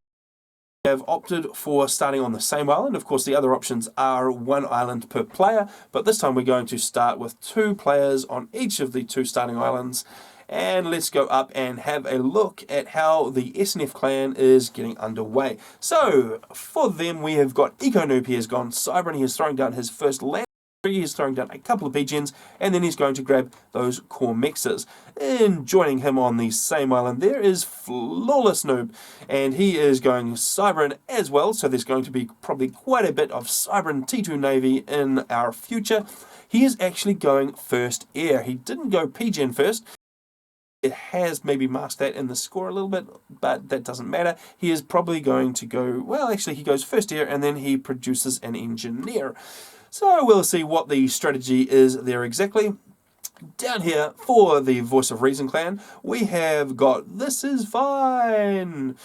We have opted for starting on the same island. Of course, the other options are 1 island per player, but this time we're going to start with 2 players on each of the 2 starting islands. And let's go up and have a look at how the SNF clan is getting underway. So, for them, we have got Eco Noob. He has gone Cybran. He is throwing down his first land. He is throwing down a couple of PGens, and then he's going to grab those core mixers. And joining him on the same island there is Flawless Noob, and he is going Cybran as well, so there's going to be probably quite a bit of Cybran T2 Navy in our future. He is actually going first air. He didn't go PGen first. It has maybe masked that in the score a little bit, but that doesn't matter. He is probably going to go, well, actually he goes first air, and then he produces an engineer. So we'll see what the strategy is there exactly. Down here for the Voice of Reason clan, we have got This Is Fine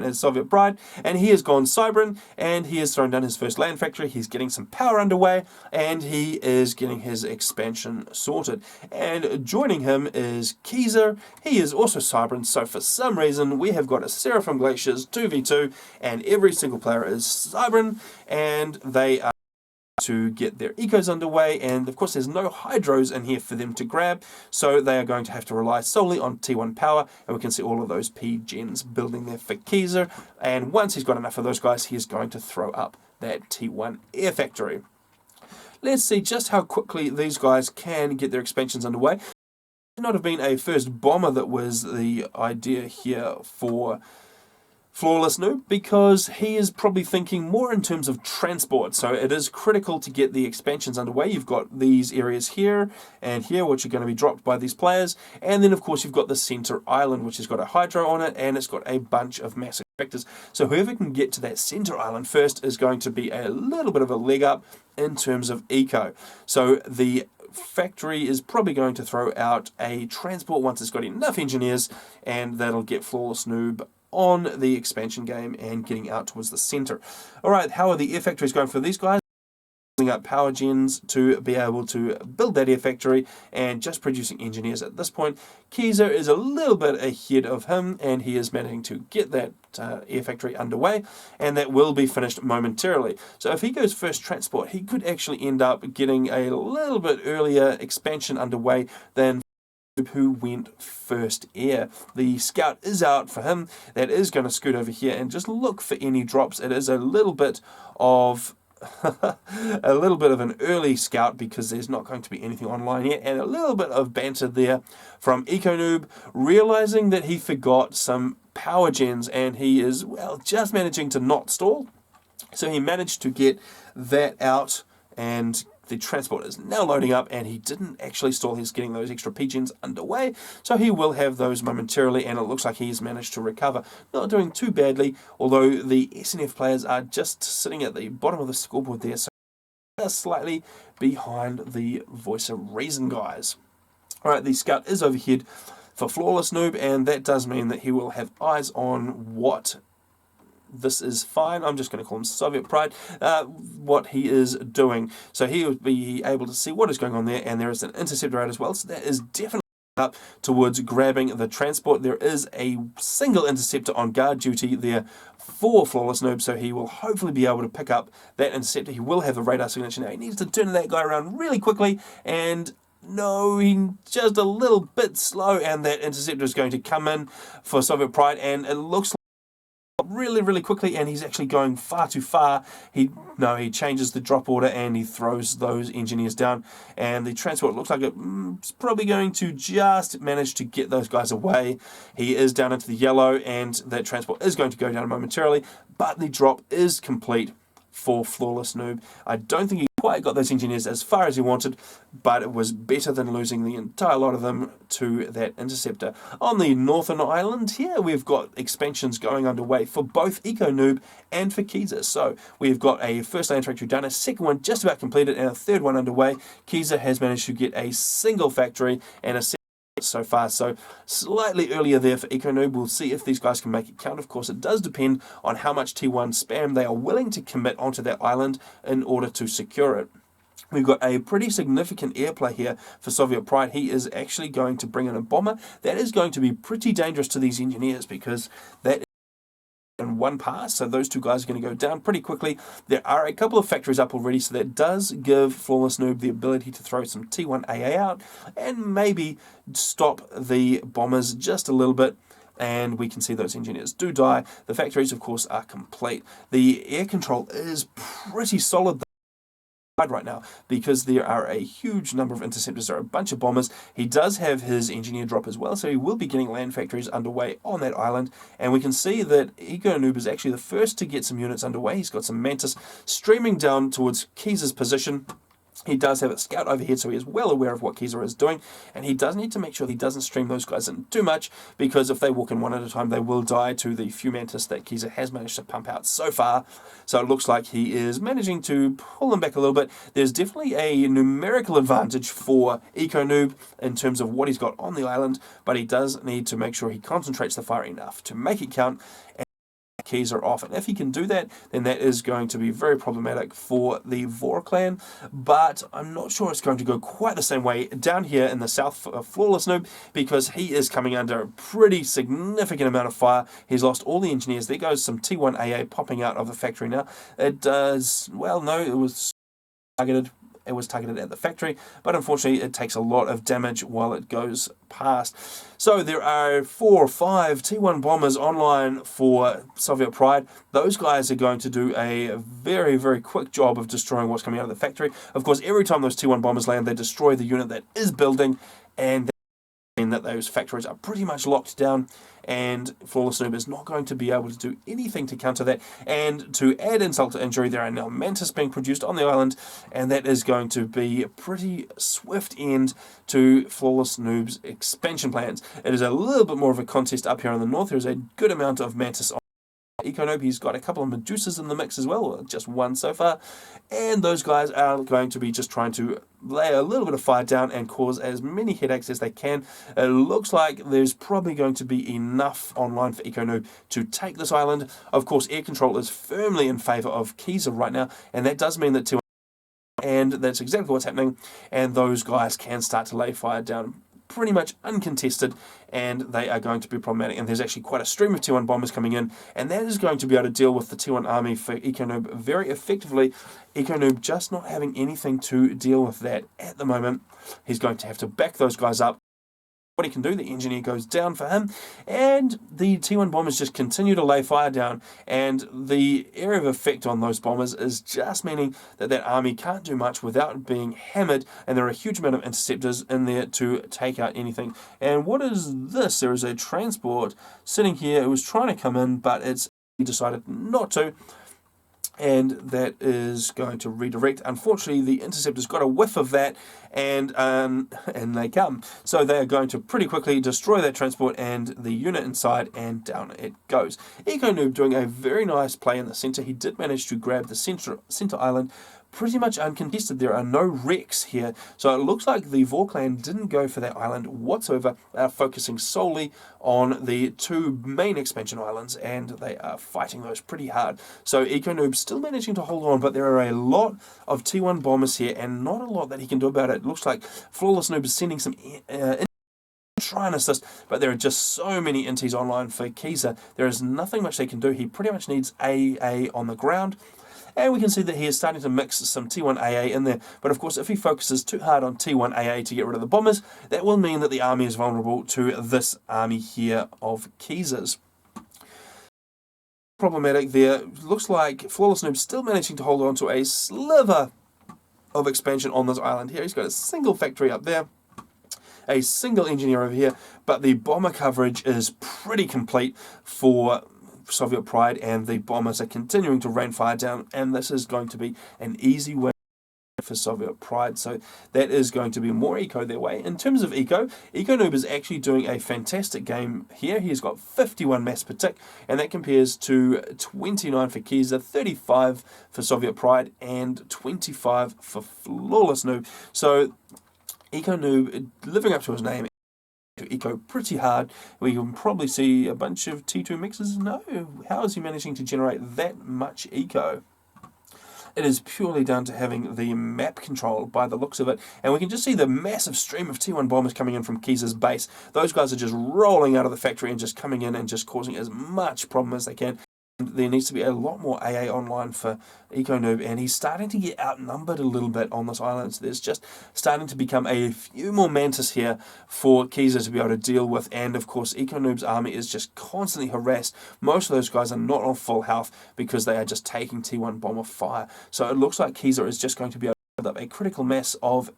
as Soviet Pride, and he has gone Cybran, and he has thrown down his first land factory. He's getting some power underway, and he is getting his expansion sorted. And joining him is Kiza. He is also Cybran, so for some reason we have got a Seraphim Glaciers 2v2, and every single player is Cybran, and they are to get their ecos underway, and of course there's no hydros in here for them to grab, so they are going to have to rely solely on T1 power, and we can see all of those P-gens building there for Kiza, and once he's got enough of those guys, he's going to throw up that T1 air factory. Let's see just how quickly these guys can get their expansions underway. It might not have been a first bomber that was the idea here for Flawless Noob, because he is probably thinking more in terms of transport. So it is critical to get the expansions underway. You've got these areas here and here, which are going to be dropped by these players. And then, of course, you've got the center island, which has got a hydro on it, and it's got a bunch of massive vectors. So whoever can get to that center island first is going to be a little bit of a leg up in terms of eco. So the factory is probably going to throw out a transport once it's got enough engineers, and that'll get Flawless Noob on the expansion game and getting out towards the center. Alright, how are the air factories going for these guys? Building up power gens to be able to build that air factory, and just producing engineers at this point. Kiza is a little bit ahead of him, and he is managing to get that air factory underway, and that will be finished momentarily. So if he goes first transport, he could actually end up getting a little bit earlier expansion underway than who went first air. The scout is out for him. That is going to scoot over here and just look for any drops. It is a little bit of a little bit of an early scout because there's not going to be anything online yet, and a little bit of banter there from EcoNoob, realizing that he forgot some power gens, and he is, well, just managing to not stall. So he managed to get that out, and the transport is now loading up, and he didn't actually stall. He's getting those extra P-gens underway, so he will have those momentarily, and it looks like he's managed to recover. Not doing too badly, although the SNF players are just sitting at the bottom of the scoreboard there, so they're slightly behind the Voice of Reason guys. Alright, the scout is overhead for Flawless Noob, and that does mean that he will have eyes on what this is fine. I'm just going to call him Soviet Pride, what he is doing. So he will be able to see what is going on there, and there is an interceptor out as well, so that is definitely up towards grabbing the transport. There is a single interceptor on guard duty there for Flawless Noob, so he will hopefully be able to pick up that interceptor. He will have a radar signature now. He needs to turn that guy around really quickly, and no, he's just a little bit slow, and that interceptor is going to come in for Soviet Pride, and it looks like really quickly, and he's actually going far too far. He changes the drop order, and he throws those engineers down, and the transport looks like it's probably going to just manage to get those guys away. He is down into the yellow, and that transport is going to go down momentarily, but the drop is complete for Flawless Noob. I don't think he quite got those engineers as far as he wanted, but it was better than losing the entire lot of them to that interceptor. On the northern island here, we've got expansions going underway for both EcoNoob and for Kiza. So we've got a first land factory done, a second one just about completed, and a third one underway. Kiza has managed to get a single factory and a so far, so slightly earlier there for EcoNoob. We'll see if these guys can make it count. Of course, it does depend on how much T1 spam they are willing to commit onto that island in order to secure it. We've got a pretty significant airplay here for Soviet Pride. He is actually going to bring in a bomber. That is going to be pretty dangerous to these engineers because that in one pass, so those two guys are going to go down pretty quickly. There are a couple of factories up already, so that does give Flawless Noob the ability to throw some T1AA out and maybe stop the bombers just a little bit, and we can see those engineers do die. The factories, of course, are complete. The air control is pretty solid right now because there are a huge number of interceptors. There are a bunch of bombers. He does have his engineer drop as well, so he will be getting land factories underway on that island, and we can see that EcoNoob is actually the first to get some units underway. He's got some Mantis streaming down towards Kiza's position. He does have a scout overhead, so he is well aware of what Kiza is doing, and he does need to make sure he doesn't stream those guys in too much, because if they walk in one at a time, they will die to the few Mantis that Kiza has managed to pump out so far. So it looks like he is managing to pull them back a little bit. There's definitely a numerical advantage for EcoNoob in terms of what he's got on the island, but he does need to make sure he concentrates the fire enough to make it count. Keys are off, and if he can do that, then that is going to be very problematic for the Vor clan, but I'm not sure it's going to go quite the same way down here in the south of Flawless Noob, because he is coming under a pretty significant amount of fire. He's lost all the engineers. There goes some T1AA popping out of the factory now. It does, well, no, it was targeted. It was targeted at the factory, but unfortunately it takes a lot of damage while it goes past. So there are 4 or 5 T1 bombers online for Soviet Pride. Those guys are going to do a very quick job of destroying what's coming out of the factory. Of course, every time those T1 bombers land, they destroy the unit that is building, and that those factories are pretty much locked down, and Flawless Noob is not going to be able to do anything to counter that. And to add insult to injury, there are now Mantis being produced on the island, and that is going to be a pretty swift end to Flawless Noob's expansion plans. It is a little bit more of a contest up here in the north. There's a good amount of Mantis on EcoNoob. He's got a couple of Medusas in the mix as well, just one so far, and those guys are going to be just trying to lay a little bit of fire down and cause as many headaches as they can. It looks like there's probably going to be enough online for EcoNoob to take this island. Of course, air control is firmly in favour of Kiza right now, and that does mean that T1, and that's exactly what's happening, and those guys can start to lay fire down pretty much uncontested, and they are going to be problematic. And there's actually quite a stream of T1 bombers coming in, and that is going to be able to deal with the T1 army for EcoNoob very effectively. EcoNoob just not having anything to deal with that at the moment. He's going to have to back those guys up what he can do. The engineer goes down for him, and the T1 bombers just continue to lay fire down, and the area of effect on those bombers is just meaning that that army can't do much without being hammered, and there are a huge amount of interceptors in there to take out anything. And what is this? There is a transport sitting here. It was trying to come in, but it's decided not to, and that is going to redirect. Unfortunately, the interceptors got a whiff of that, and they come. So they are going to pretty quickly destroy that transport and the unit inside, and down it goes. Eco Noob doing a very nice play in the center. He did manage to grab the center island pretty much uncontested. There are no wrecks here, so it looks like the Vor clan didn't go for that island whatsoever. They are focusing solely on the two main expansion islands, and they are fighting those pretty hard. So Eco Noob still managing to hold on, but there are a lot of T1 bombers here, and not a lot that he can do about it. It looks like Flawless Noob is sending some try and assist, but there are just so many inties online for Kiza. There is nothing much they can do. He pretty much needs AA on the ground. And we can see that he is starting to mix some T1AA in there. But of course, if he focuses too hard on T1AA to get rid of the bombers, that will mean that the army is vulnerable to this army here of Kiza's. Problematic there. Looks like Flawless Noob still managing to hold on to a sliver of expansion on this island here. He's got a single factory up there, a single engineer over here, but the bomber coverage is pretty complete for Soviet Pride, and the bombers are continuing to rain fire down, and this is going to be an easy win for Soviet Pride. So that is going to be more eco their way. In terms of Eco Noob is actually doing a fantastic game here. He's got 51 mass per tick, and that compares to 29 for Kiza, 35 for Soviet Pride, and 25 for Flawless Noob. So Eco Noob living up to his name. Eco pretty hard. We can probably see a bunch of T2 mixes. No, how is he managing to generate that much eco? It is purely down to having the map control by the looks of it, and we can just see the massive stream of T1 bombers coming in from Kiza's base. Those guys are just rolling out of the factory and just coming in and just causing as much problem as they can. There needs to be a lot more AA online for Eco Noob, and he's starting to get outnumbered a little bit on this island. So there's just starting to become a few more mantis here for Kiza to be able to deal with, and of course Eco Noob's army is just constantly harassed. Most of those guys are not on full health because they are just taking T1 bomber fire. So it looks like Kiza is just going to be able to build up a critical mass of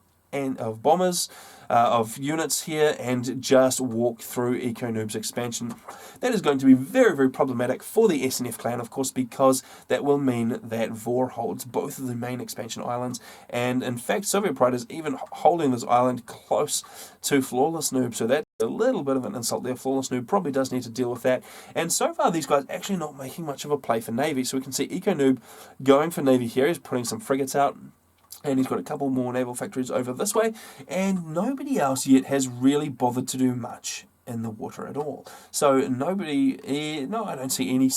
bombers, of units here, and just walk through Eco Noob's expansion. That is going to be very, very problematic for the SNF clan, of course, because that will mean that Vor holds both of the main expansion islands, and in fact Soviet Pride is even holding this island close to Flawless Noob, so that's a little bit of an insult there. Flawless Noob probably does need to deal with that, and so far these guys actually not making much of a play for Navy, so we can see Eco Noob going for Navy here. He's putting some frigates out, and he's got a couple more naval factories over this way, and nobody else yet has really bothered to do much in the water at all. So nobody, no, I don't see any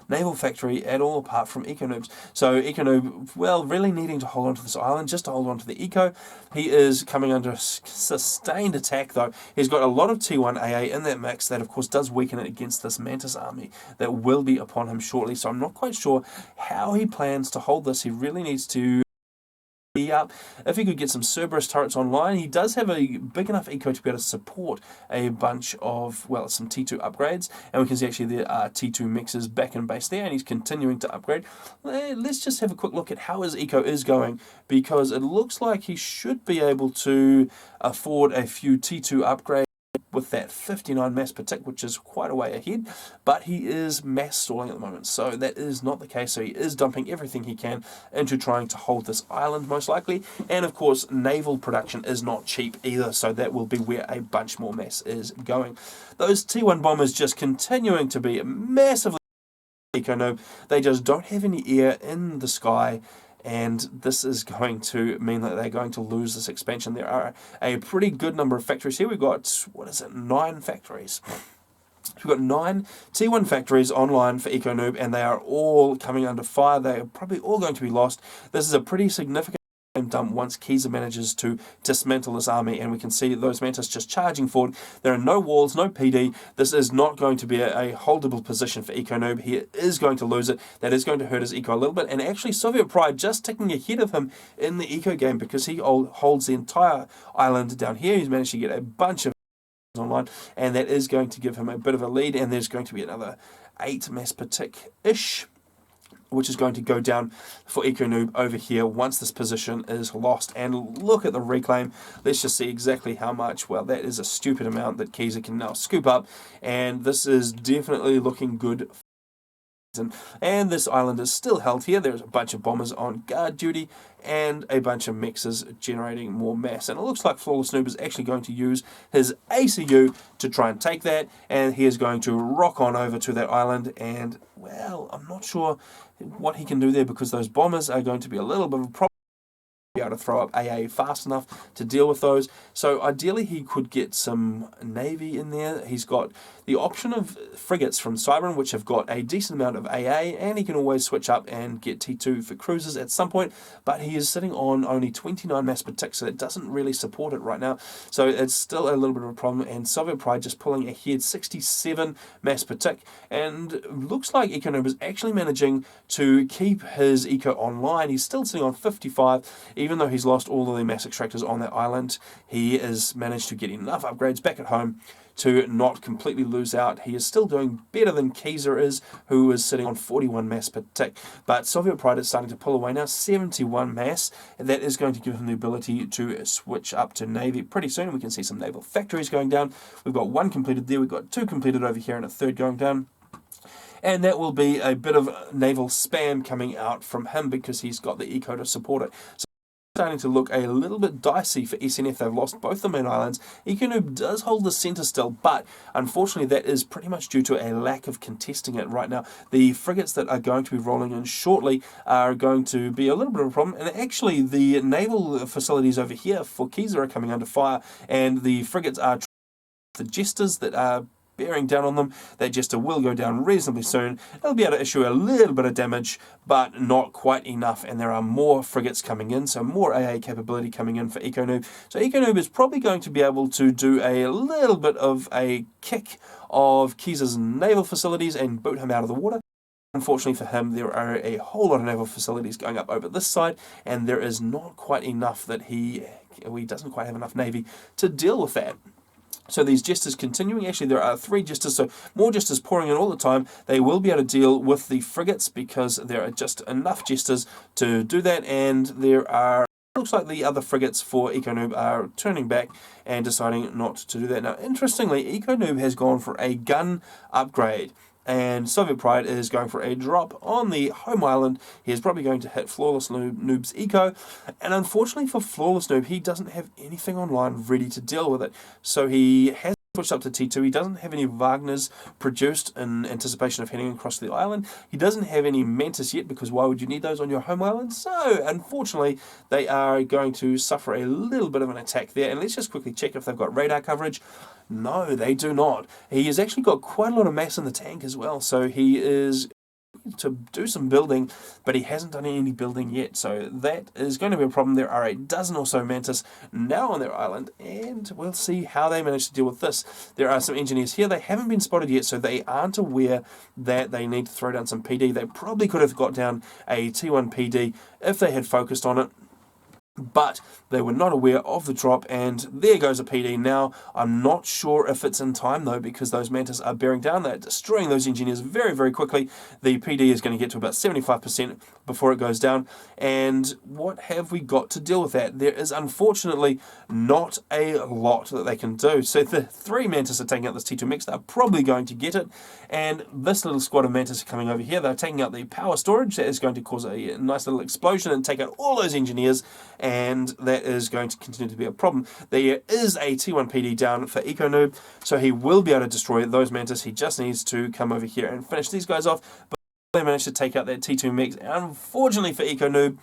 naval factory at all apart from Eco Noobs. So Eco Noob, well, really needing to hold on to this island just to hold on to the eco. He is coming under sustained attack though. He's got a lot of T1AA in that mix that of course does weaken it against this Mantis army that will be upon him shortly. So I'm not quite sure how he plans to hold this. He really needs to up. If he could get some Cerberus turrets online, he does have a big enough eco to be able to support a bunch of, well, some T2 upgrades, and we can see actually there are T2 mixes back in base there, and he's continuing to upgrade. Let's just have a quick look at how his eco is going, because it looks like he should be able to afford a few T2 upgrades with that 59 mass per tick, which is quite a way ahead, but he is mass stalling at the moment, so that is not the case. So he is dumping everything he can into trying to hold this island most likely, and of course naval production is not cheap either, so that will be where a bunch more mass is going. Those T1 bombers just continuing to be massively Eco Noob. They just don't have any air in the sky, and this is going to mean that they're going to lose this expansion. There are a pretty good number of factories here. We've got, 9 factories. We've got 9 T1 factories online for Eco Noob, and they are all coming under fire. They are probably all going to be lost. This is a pretty significant dump once Kiza manages to dismantle this army, and we can see those Mantis just charging forward. There are no walls, no PD. This is not going to be a holdable position for Eco Noob. He is going to lose it. That is going to hurt his eco a little bit, and actually Soviet Pride just ticking ahead of him in the eco game because he holds the entire island down here. He's managed to get a bunch of online, and that is going to give him a bit of a lead, and there's going to be another 8 mass per tick-ish, which is going to go down for EcoNoob over here once this position is lost. And look at the reclaim. Let's just see exactly how much. Well, that is a stupid amount that Kiza can now scoop up, and this is definitely looking good. And this island is still held here. There's a bunch of bombers on guard duty and a bunch of mexes generating more mass. And it looks like Flawless Noob is actually going to use his ACU to try and take that. And he is going to rock on over to that island. And, well, I'm not sure what he can do there because those bombers are going to be a little bit of a problem. Be able to throw up AA fast enough to deal with those. So ideally he could get some Navy in there. He's got the option of frigates from Cybran, which have got a decent amount of AA, and he can always switch up and get T2 for cruisers at some point, but he is sitting on only 29 mass per tick, so that doesn't really support it right now. So it's still a little bit of a problem, and Soviet Pride just pulling ahead 67 mass per tick, and looks like EcoNoob is actually managing to keep his eco online. He's still sitting on 55, even though he's lost all of the mass extractors on that island. He has managed to get enough upgrades back at home to not completely lose out. He is still doing better than Kiza is, who is sitting on 41 mass per tick. But Soviet Pride is starting to pull away now, 71 mass, and that is going to give him the ability to switch up to Navy pretty soon. We can see some naval factories going down. We've got 1 completed there, we've got 2 completed over here, and a 3rd going down. And that will be a bit of naval spam coming out from him because he's got the eco to support it. So starting to look a little bit dicey for SNF. They've lost both the main islands. EcoNoob does hold the centre still, but unfortunately that is pretty much due to a lack of contesting it right now. The frigates that are going to be rolling in shortly are going to be a little bit of a problem, and actually the naval facilities over here for Kiza are coming under fire, and the frigates are the jesters that are bearing down on them. That Jester will go down reasonably soon. It'll be able to issue a little bit of damage, but not quite enough, and there are more frigates coming in, so more AA capability coming in for EcoNoob. So EcoNoob is probably going to be able to do a little bit of a kick of Kiza's naval facilities and boot him out of the water. Unfortunately for him, there are a whole lot of naval facilities going up over this side, and there is not quite enough that he doesn't quite have enough Navy to deal with that. So these jesters continuing, actually there are 3 jesters, so more jesters pouring in all the time. They will be able to deal with the frigates because there are just enough jesters to do that, and there are, looks like the other frigates for EcoNoob are turning back and deciding not to do that. Now interestingly, EcoNoob has gone for a gun upgrade, and Soviet Pride is going for a drop on the home island. He is probably going to hit Flawless Noob's eco, and unfortunately for Flawless Noob, he doesn't have anything online ready to deal with it. So he has switched up to T2. He doesn't have any Wagners produced in anticipation of heading across the island. He doesn't have any Mantis yet, because why would you need those on your home island? So unfortunately, they are going to suffer a little bit of an attack there. And let's just quickly check if they've got radar coverage. No, they do not. He has actually got quite a lot of mass in the tank as well, so he is to do some building, but he hasn't done any building yet, so that is going to be a problem. There are a dozen or so Mantis now on their island, and we'll see how they manage to deal with this. There are some engineers here. They haven't been spotted yet, so they aren't aware that they need to throw down some PD. They probably could have got down a T1 PD if they had focused on it, but they were not aware of the drop, and there goes a PD now. I'm not sure if it's in time though, because those Mantis are bearing down. They're destroying those engineers very, very quickly. The PD is going to get to about 75% before it goes down. And what have we got to deal with that? There is unfortunately not a lot that they can do. So the 3 Mantis are taking out this T2 mix. They're probably going to get it. And this little squad of Mantis are coming over here. They're taking out the power storage. That is going to cause a nice little explosion and take out all those engineers, and that is going to continue to be a problem. There is a T1 PD down for EcoNoob, so he will be able to destroy those Mantis. He just needs to come over here and finish these guys off, but they managed to take out that T2 mix. Unfortunately for EcoNoob,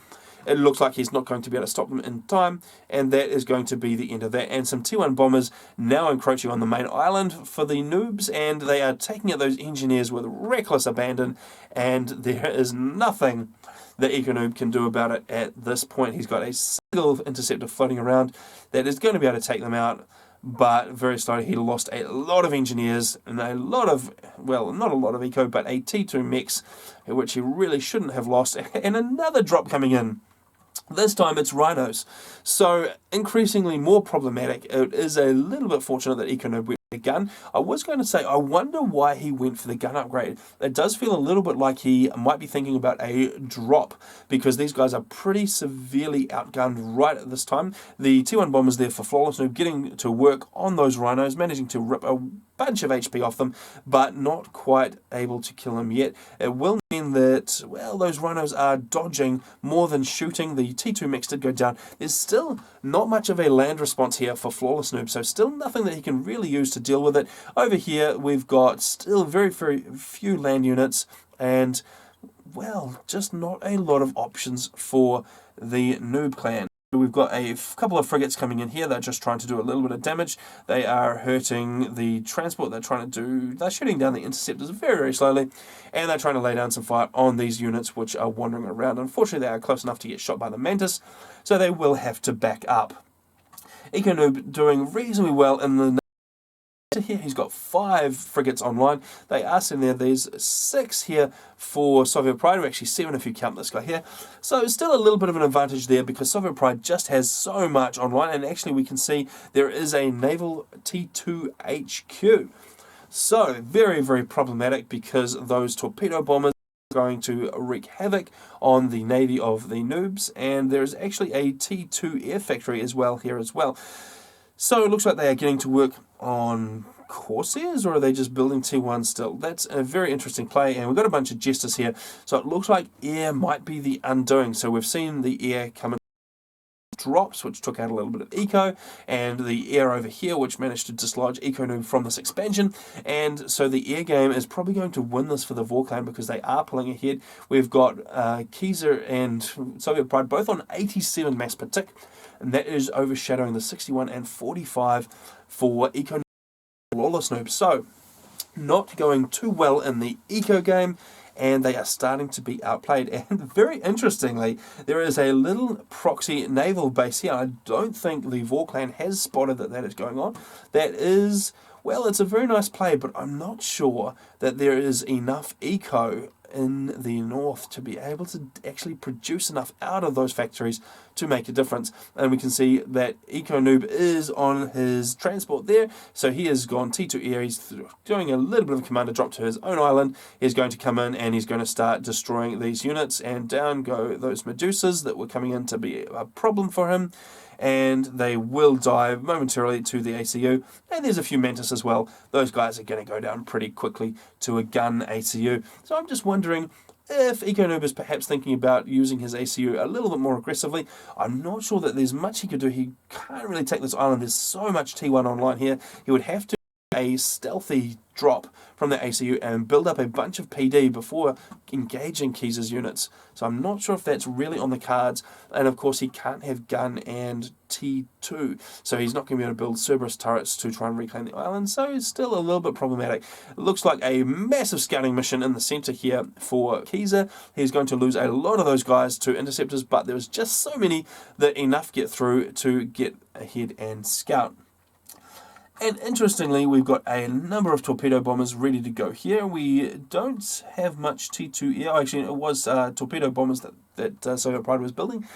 it looks like he's not going to be able to stop them in time, and that is going to be the end of that. And some T1 bombers now encroaching on the main island for the noobs, and they are taking out those engineers with reckless abandon, and there is nothing that EcoNoob can do about it at this point. He's got a single interceptor floating around that is going to be able to take them out, but very slowly. He lost a lot of engineers and a lot of, well, not a lot of eco, but a T2 mix, which he really shouldn't have lost, and another drop coming in. This time it's rhinos. So increasingly more problematic. It is a little bit fortunate that EcoNoob gun. I was going to say, I wonder why he went for the gun upgrade. It does feel a little bit like he might be thinking about a drop, because these guys are pretty severely outgunned right at this time. The T1 bombers there for Flawless Noob getting to work on those rhinos, managing to rip a bunch of HP off them, but not quite able to kill him yet. It will mean that, well, those rhinos are dodging more than shooting. The T2 mix did go down. There's still not much of a land response here for Flawless Noob, so still nothing that he can really use to deal with it. Over here, we've got still very, very few land units, and, well, just not a lot of options for the Noob clan. We've got a couple of frigates coming in here. They're just trying to do a little bit of damage. They are hurting the transport. They're shooting down the interceptors very, very slowly, and they're trying to lay down some fire on these units which are wandering around. Unfortunately, they are close enough to get shot by the Mantis, so they will have to back up. EcoNoob doing reasonably well in the here. He's got 5 frigates online. They are sitting there. There's 6 here for Soviet Pride, or actually 7 if you count this guy here. So still a little bit of an advantage there, because Soviet Pride just has so much online, and actually we can see there is a naval T2 HQ. So very, very problematic, because those torpedo bombers are going to wreak havoc on the navy of the noobs, and there's actually a T2 air factory as well here as well. So it looks like they are getting to work on Corsairs, or are they just building T1 still? That's a very interesting play, and we've got a bunch of jesters here. So it looks like air might be the undoing. So we've seen the air come in drops, which took out a little bit of eco, and the air over here, which managed to dislodge EcoNoob from this expansion. And so the air game is probably going to win this for the VII clan, because they are pulling ahead. We've got Kaiser and Soviet Pride both on 87 mass per tick, and that is overshadowing the 61 and 45 for EcoNoob Flawless Noob. So not going too well in the eco game, and they are starting to be outplayed. And very interestingly, there is a little proxy naval base here. I don't think the VII clan has spotted that is going on. That is, well, it's a very nice play, but I'm not sure that there is enough eco in the north to be able to actually produce enough out of those factories to make a difference. And we can see that EcoNoob is on his transport there, so he has gone T2 air. He's doing a little bit of a commander drop to his own island. He's going to come in and he's going to start destroying these units, and down go those Medusas that were coming in to be a problem for him, and they will dive momentarily to the ACU. And there's a few Mantis as well. Those guys are going to go down pretty quickly to a gun ACU. So I'm just wondering if EcoNoob is perhaps thinking about using his ACU a little bit more aggressively. I'm not sure that there's much he could do. He can't really take this island. There's so much T1 online here. He would have to a stealthy drop from the ACU and build up a bunch of PD before engaging Kaiser's units. So I'm not sure if that's really on the cards. And of course he can't have gun and T2, so he's not going to be able to build Cerberus turrets to try and reclaim the island. So it's still a little bit problematic. It looks like a massive scouting mission in the center here for Kaiser. He's going to lose a lot of those guys to interceptors, but there was just so many that enough get through to get ahead and scout. And interestingly, we've got a number of torpedo bombers ready to go here. We don't have much T2 air. Actually, it was torpedo bombers that Soviet Pride was building.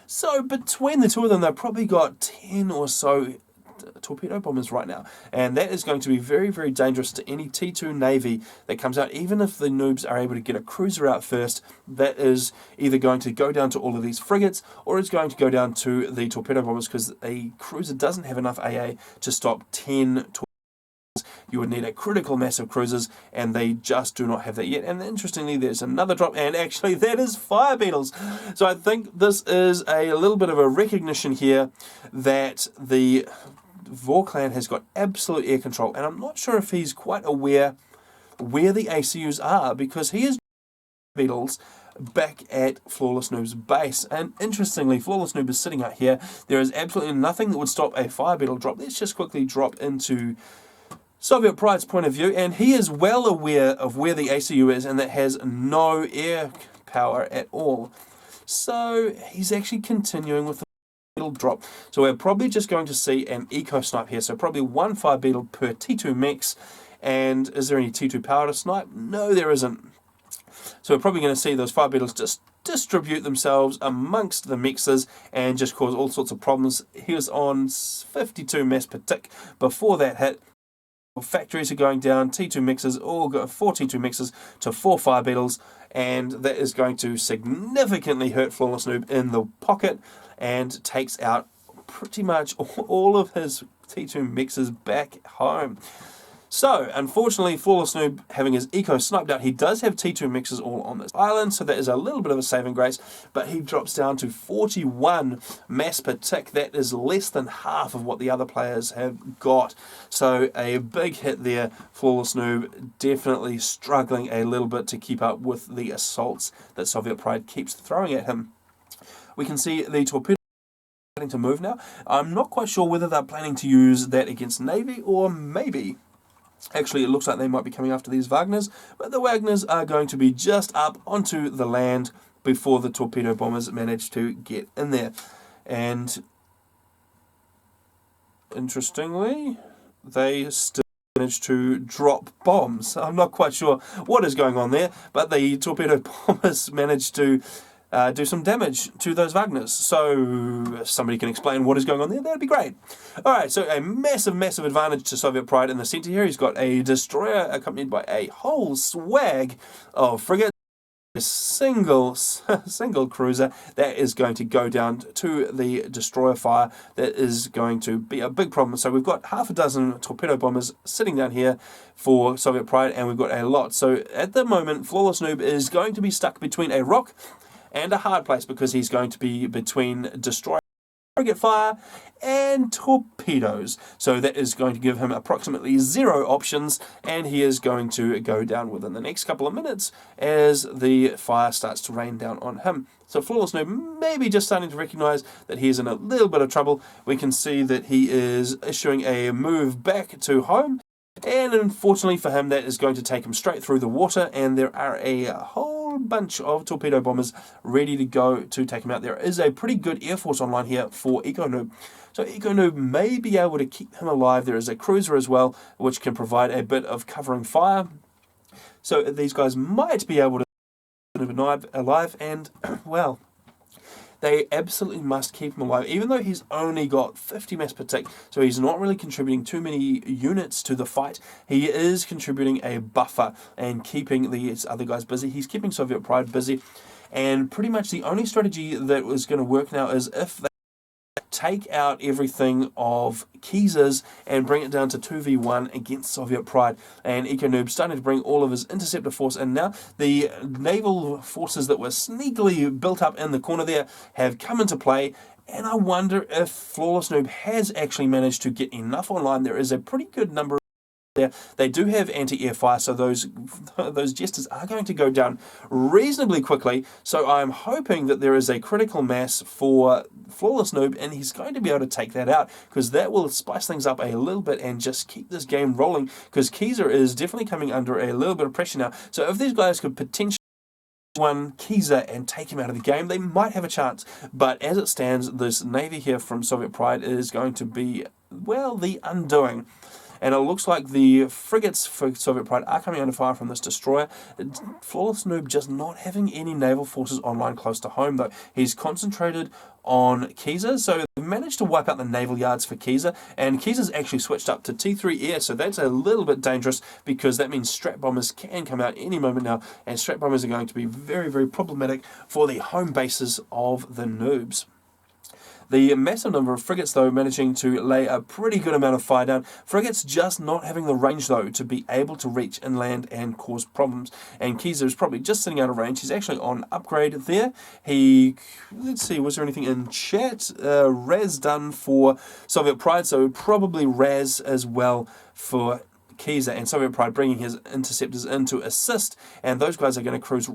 So between the two of them, they've probably got 10 or so torpedo bombers right now. And that is going to be very, very dangerous to any T2 Navy that comes out. Even if the noobs are able to get a cruiser out first, that is either going to go down to all of these frigates, or it's going to go down to the torpedo bombers, because a cruiser doesn't have enough AA to stop 10 torpedoes. You would need a critical mass of cruisers, and they just do not have that yet. And interestingly, there's another drop, and actually that is fire beetles. So I think this is a little bit of a recognition here that the VII clan has got absolute air control, and I'm not sure if he's quite aware where the ACUs are, because he is beetles back at Flawless Noob's base. And interestingly, Flawless Noob is sitting out here. There is absolutely nothing that would stop a fire beetle drop. Let's just quickly drop into Soviet Pride's point of view, and he is well aware of where the ACU is, and that has no air power at all. So he's actually continuing with the beetle drop. So we're probably just going to see an eco snipe here. So probably one fire beetle per T2 mix. And is there any T2 power to snipe? No, there isn't. So we're probably going to see those fire beetles just distribute themselves amongst the mixers and just cause all sorts of problems. He was on 52 mass per tick before that hit. Factories are going down, T2 mixers, all got 4 T2 mixers to 4 fire beetles, and that is going to significantly hurt Flawless Noob in the pocket and takes out pretty much all of his T2 mixers back home. So, unfortunately, Flawless Noob, having his eco sniped out, he does have T2 mixers all on this island, so that is a little bit of a saving grace, but he drops down to 41 mass per tick. That is less than half of what the other players have got. So, a big hit there. Flawless Noob definitely struggling a little bit to keep up with the assaults that Soviet Pride keeps throwing at him. We can see the torpedo starting to move now. I'm not quite sure whether they're planning to use that against Navy or maybe... Actually, it looks like they might be coming after these Wagners, but the Wagners are going to be just up onto the land before the torpedo bombers manage to get in there. And interestingly, they still manage to drop bombs. I'm not quite sure what is going on there, but the torpedo bombers managed to do some damage to those Wagners. So if somebody can explain what is going on there, that'd be great. Alright, so a massive advantage to Soviet Pride in the center here. He's got a destroyer accompanied by a whole swag of frigates. A single cruiser that is going to go down to the destroyer fire. That is going to be a big problem. So we've got half a dozen torpedo bombers sitting down here for Soviet Pride, and we've got a lot. So at the moment, Flawless Noob is going to be stuck between a rock and a hard place, because he's going to be between destroyer frigate fire and torpedoes. So that is going to give him approximately 0 options, and he is going to go down within the next couple of minutes as the fire starts to rain down on him. So Flawless Noob maybe just starting to recognize that he is in a little bit of trouble. We can see that he is issuing a move back to home, and unfortunately for him, that is going to take him straight through the water, and there are a whole bunch of torpedo bombers ready to go to take him out. There is a pretty good air force online here for Eco Noob. So Eco Noob may be able to keep him alive. There is a cruiser as well, which can provide a bit of covering fire. So these guys might be able to keep him alive, and, well, they absolutely must keep him alive, even though he's only got 50 mass per tick, so he's not really contributing too many units to the fight. He is contributing a buffer and keeping these other guys busy. He's keeping Soviet Pride busy, and pretty much the only strategy that was going to work now is if they take out everything of Keyser's and bring it down to 2v1 against Soviet Pride. And Eco Noob starting to bring all of his interceptor force in now. The naval forces that were sneakily built up in the corner there have come into play, and I wonder if Flawless Noob has actually managed to get enough online. There is a pretty good number there. They do have anti-air fire, so those jesters are going to go down reasonably quickly. So I'm hoping that there is a critical mass for Flawless Noob, and he's going to be able to take that out, because that will spice things up a little bit and just keep this game rolling, because Keyser is definitely coming under a little bit of pressure now. So if these guys could potentially one Keyser and take him out of the game, they might have a chance. But as it stands, this navy here from Soviet Pride is going to be, well, the undoing. And it looks like the frigates for Soviet Pride are coming under fire from this destroyer. Flawless Noob just not having any naval forces online close to home, though. He's concentrated on Keyser, so they've managed to wipe out the naval yards for Keyser, and Keyser's actually switched up to T3 air, so that's a little bit dangerous, because that means strat bombers can come out any moment now, and strat bombers are going to be very problematic for the home bases of the noobs. The massive number of frigates, though, managing to lay a pretty good amount of fire down. Frigates just not having the range, though, to be able to reach inland and cause problems. And Keyser is probably just sitting out of range. He's actually on upgrade there. Let's see, was there anything in chat? Raz done for Soviet Pride, so probably Raz as well for Keyser. And Soviet Pride bringing his interceptors in to assist. And those guys are going to cruise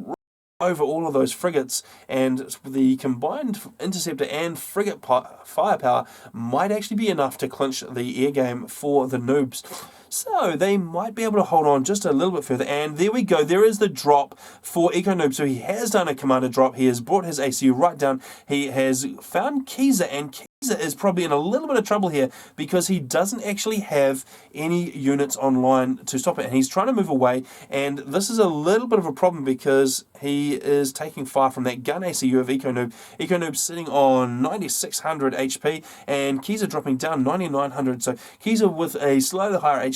over all of those frigates, and the combined interceptor and frigate firepower might actually be enough to clinch the air game for the noobs. So they might be able to hold on just a little bit further, and there we go. There is the drop for Eco Noob. So he has done a commander drop. He has brought his ACU right down. He has found Keyser, and Keyser is probably in a little bit of trouble here, because he doesn't actually have any units online to stop it, and he's trying to move away, and this is a little bit of a problem, because he is taking fire from that gun ACU of Eco Noob. Eco Noob sitting on 9600 HP, and Keyser dropping down 9900, so Keyser with a slightly higher HP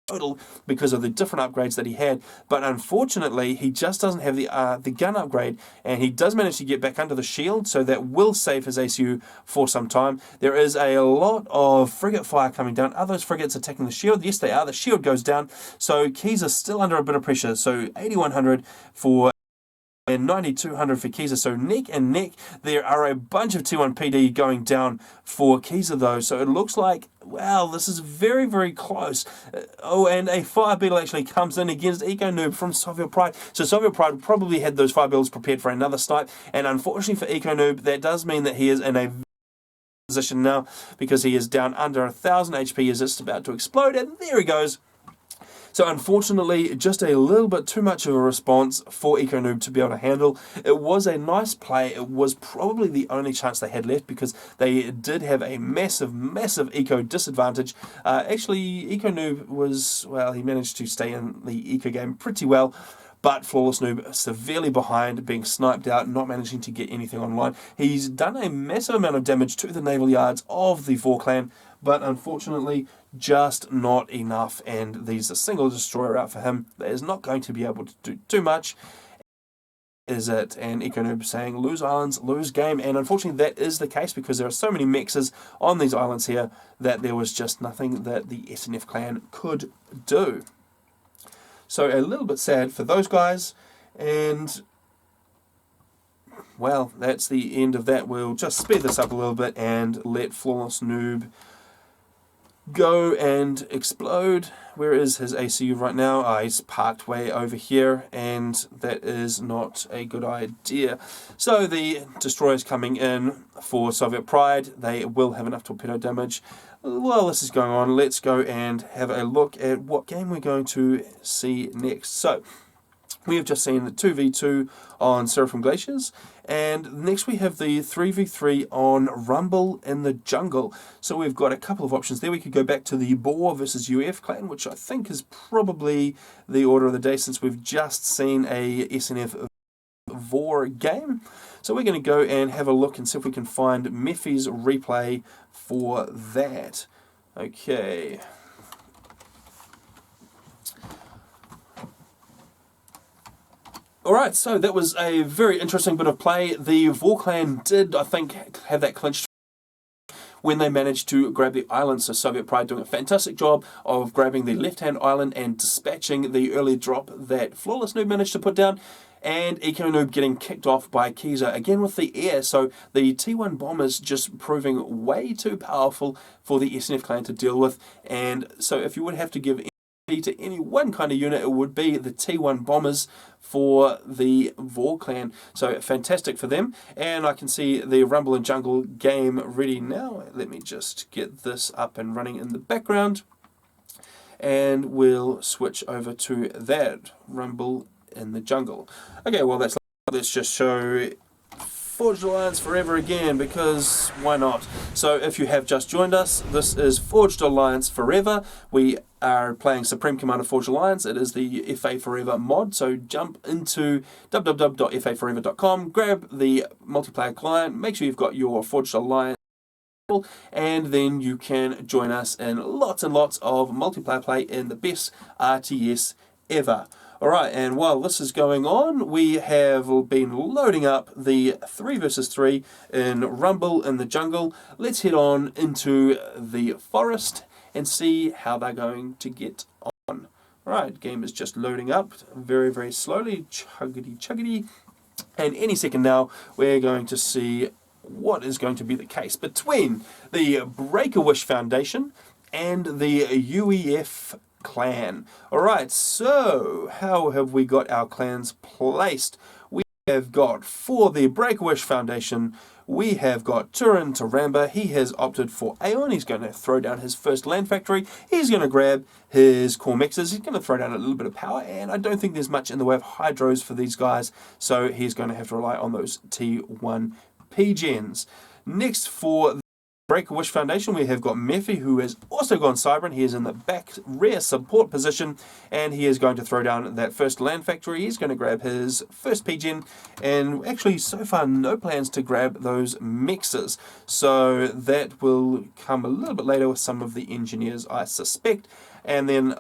total because of the different upgrades that he had, but unfortunately he just doesn't have the gun upgrade, and he does manage to get back under the shield, so that will save his ACU for some time. There is a lot of frigate fire coming down. Are those frigates attacking the shield? Yes, they are. The shield goes down, so Keys are still under a bit of pressure. So 8100 for and 9200 for Kiza, so neck and neck. There are a bunch of T1 PD going down for Kiza though, so it looks like, well, this is very, very close. Oh, and a Fire Beetle actually comes in against Eco Noob from Soviet Pride. So Soviet Pride probably had those Fire Beetles prepared for another snipe, and unfortunately for Eco Noob, that does mean that he is in a position now, because he is down under 1000 HP, is just about to explode, and there he goes. So unfortunately, just a little bit too much of a response for Eco Noob to be able to handle. It was a nice play. It was probably the only chance they had left, because they did have a massive, massive eco disadvantage. Actually, Eco Noob was, well, he managed to stay in the eco game pretty well, but Flawless Noob severely behind, being sniped out, not managing to get anything online. He's done a massive amount of damage to the naval yards of the VII clan, but unfortunately just not enough, and there's a single destroyer out for him that is not going to be able to do too much. Is it? And Eco Noob saying, lose islands, lose game, and unfortunately that is the case, because there are so many mexes on these islands here that there was just nothing that the SNF clan could do. So a little bit sad for those guys, and well, that's the end of that. We'll just speed this up a little bit and let Flawless Noob go and explode. Where is his ACU right now? He's parked way over here, and that is not a good idea. So the destroyers coming in for Soviet Pride, they will have enough torpedo damage. While this is going on, let's go and have a look at what game we're going to see next. So we have just seen the 2v2 on Seraphim Glaciers, and next we have the 3v3 on Rumble in the Jungle. So we've got a couple of options there. We could go back to the Boar versus UF clan, which I think is probably the order of the day, since we've just seen a SNF VOR game. So we're going to go and have a look and see if we can find Mephi's replay for that. Okay. Alright, so that was a very interesting bit of play. The VOR clan did, I think, have that clinched when they managed to grab the island. So Soviet Pride doing a fantastic job of grabbing the left-hand island and dispatching the early drop that Flawless Noob managed to put down, and Eco Noob getting kicked off by Kiza again with the air. So the T1 bombers just proving way too powerful for the SNF clan to deal with, and so if you would have to give to any one kind of unit, it would be the T1 bombers for the VOR clan. So fantastic for them, and I can see the Rumble and Jungle game ready now. Let me just get this up and running in the background, and we'll switch over to that Rumble in the Jungle. Okay, well, let's just show Forged Alliance Forever again, because why not? So if you have just joined us, this is Forged Alliance Forever. We are playing Supreme Commander Forged Alliance. It is the FA Forever mod, so jump into www.faforever.com, grab the multiplayer client, make sure you've got your Forged Alliance, and then you can join us in lots and lots of multiplayer play in the best RTS ever. Alright, and while this is going on, we have been loading up the 3 versus 3 in Rumble in the Jungle. Let's head on into the forest and see how they're going to get on. Alright, game is just loading up very, very slowly, chuggity. And any second now, we're going to see what is going to be the case between the Break-A-Wish Foundation and the UEF clan. Alright, so how have we got our clans placed? We have got, for the Break-A-Wish Foundation, we have got Turin Taramba. He has opted for Aeon. He's going to throw down his first land factory. He's going to grab his core mixers. He's going to throw down a little bit of power, and I don't think there's much in the way of hydros for these guys, so he's going to have to rely on those T1 P-gens. Next, for the Break-A-Wish Foundation, we have got Mephi, who has also gone Cybran. He is in the back rear support position, and he is going to throw down that first land factory. He's going to grab his first PGen, and actually so far no plans to grab those mixers, so that will come a little bit later with some of the engineers, I suspect. And then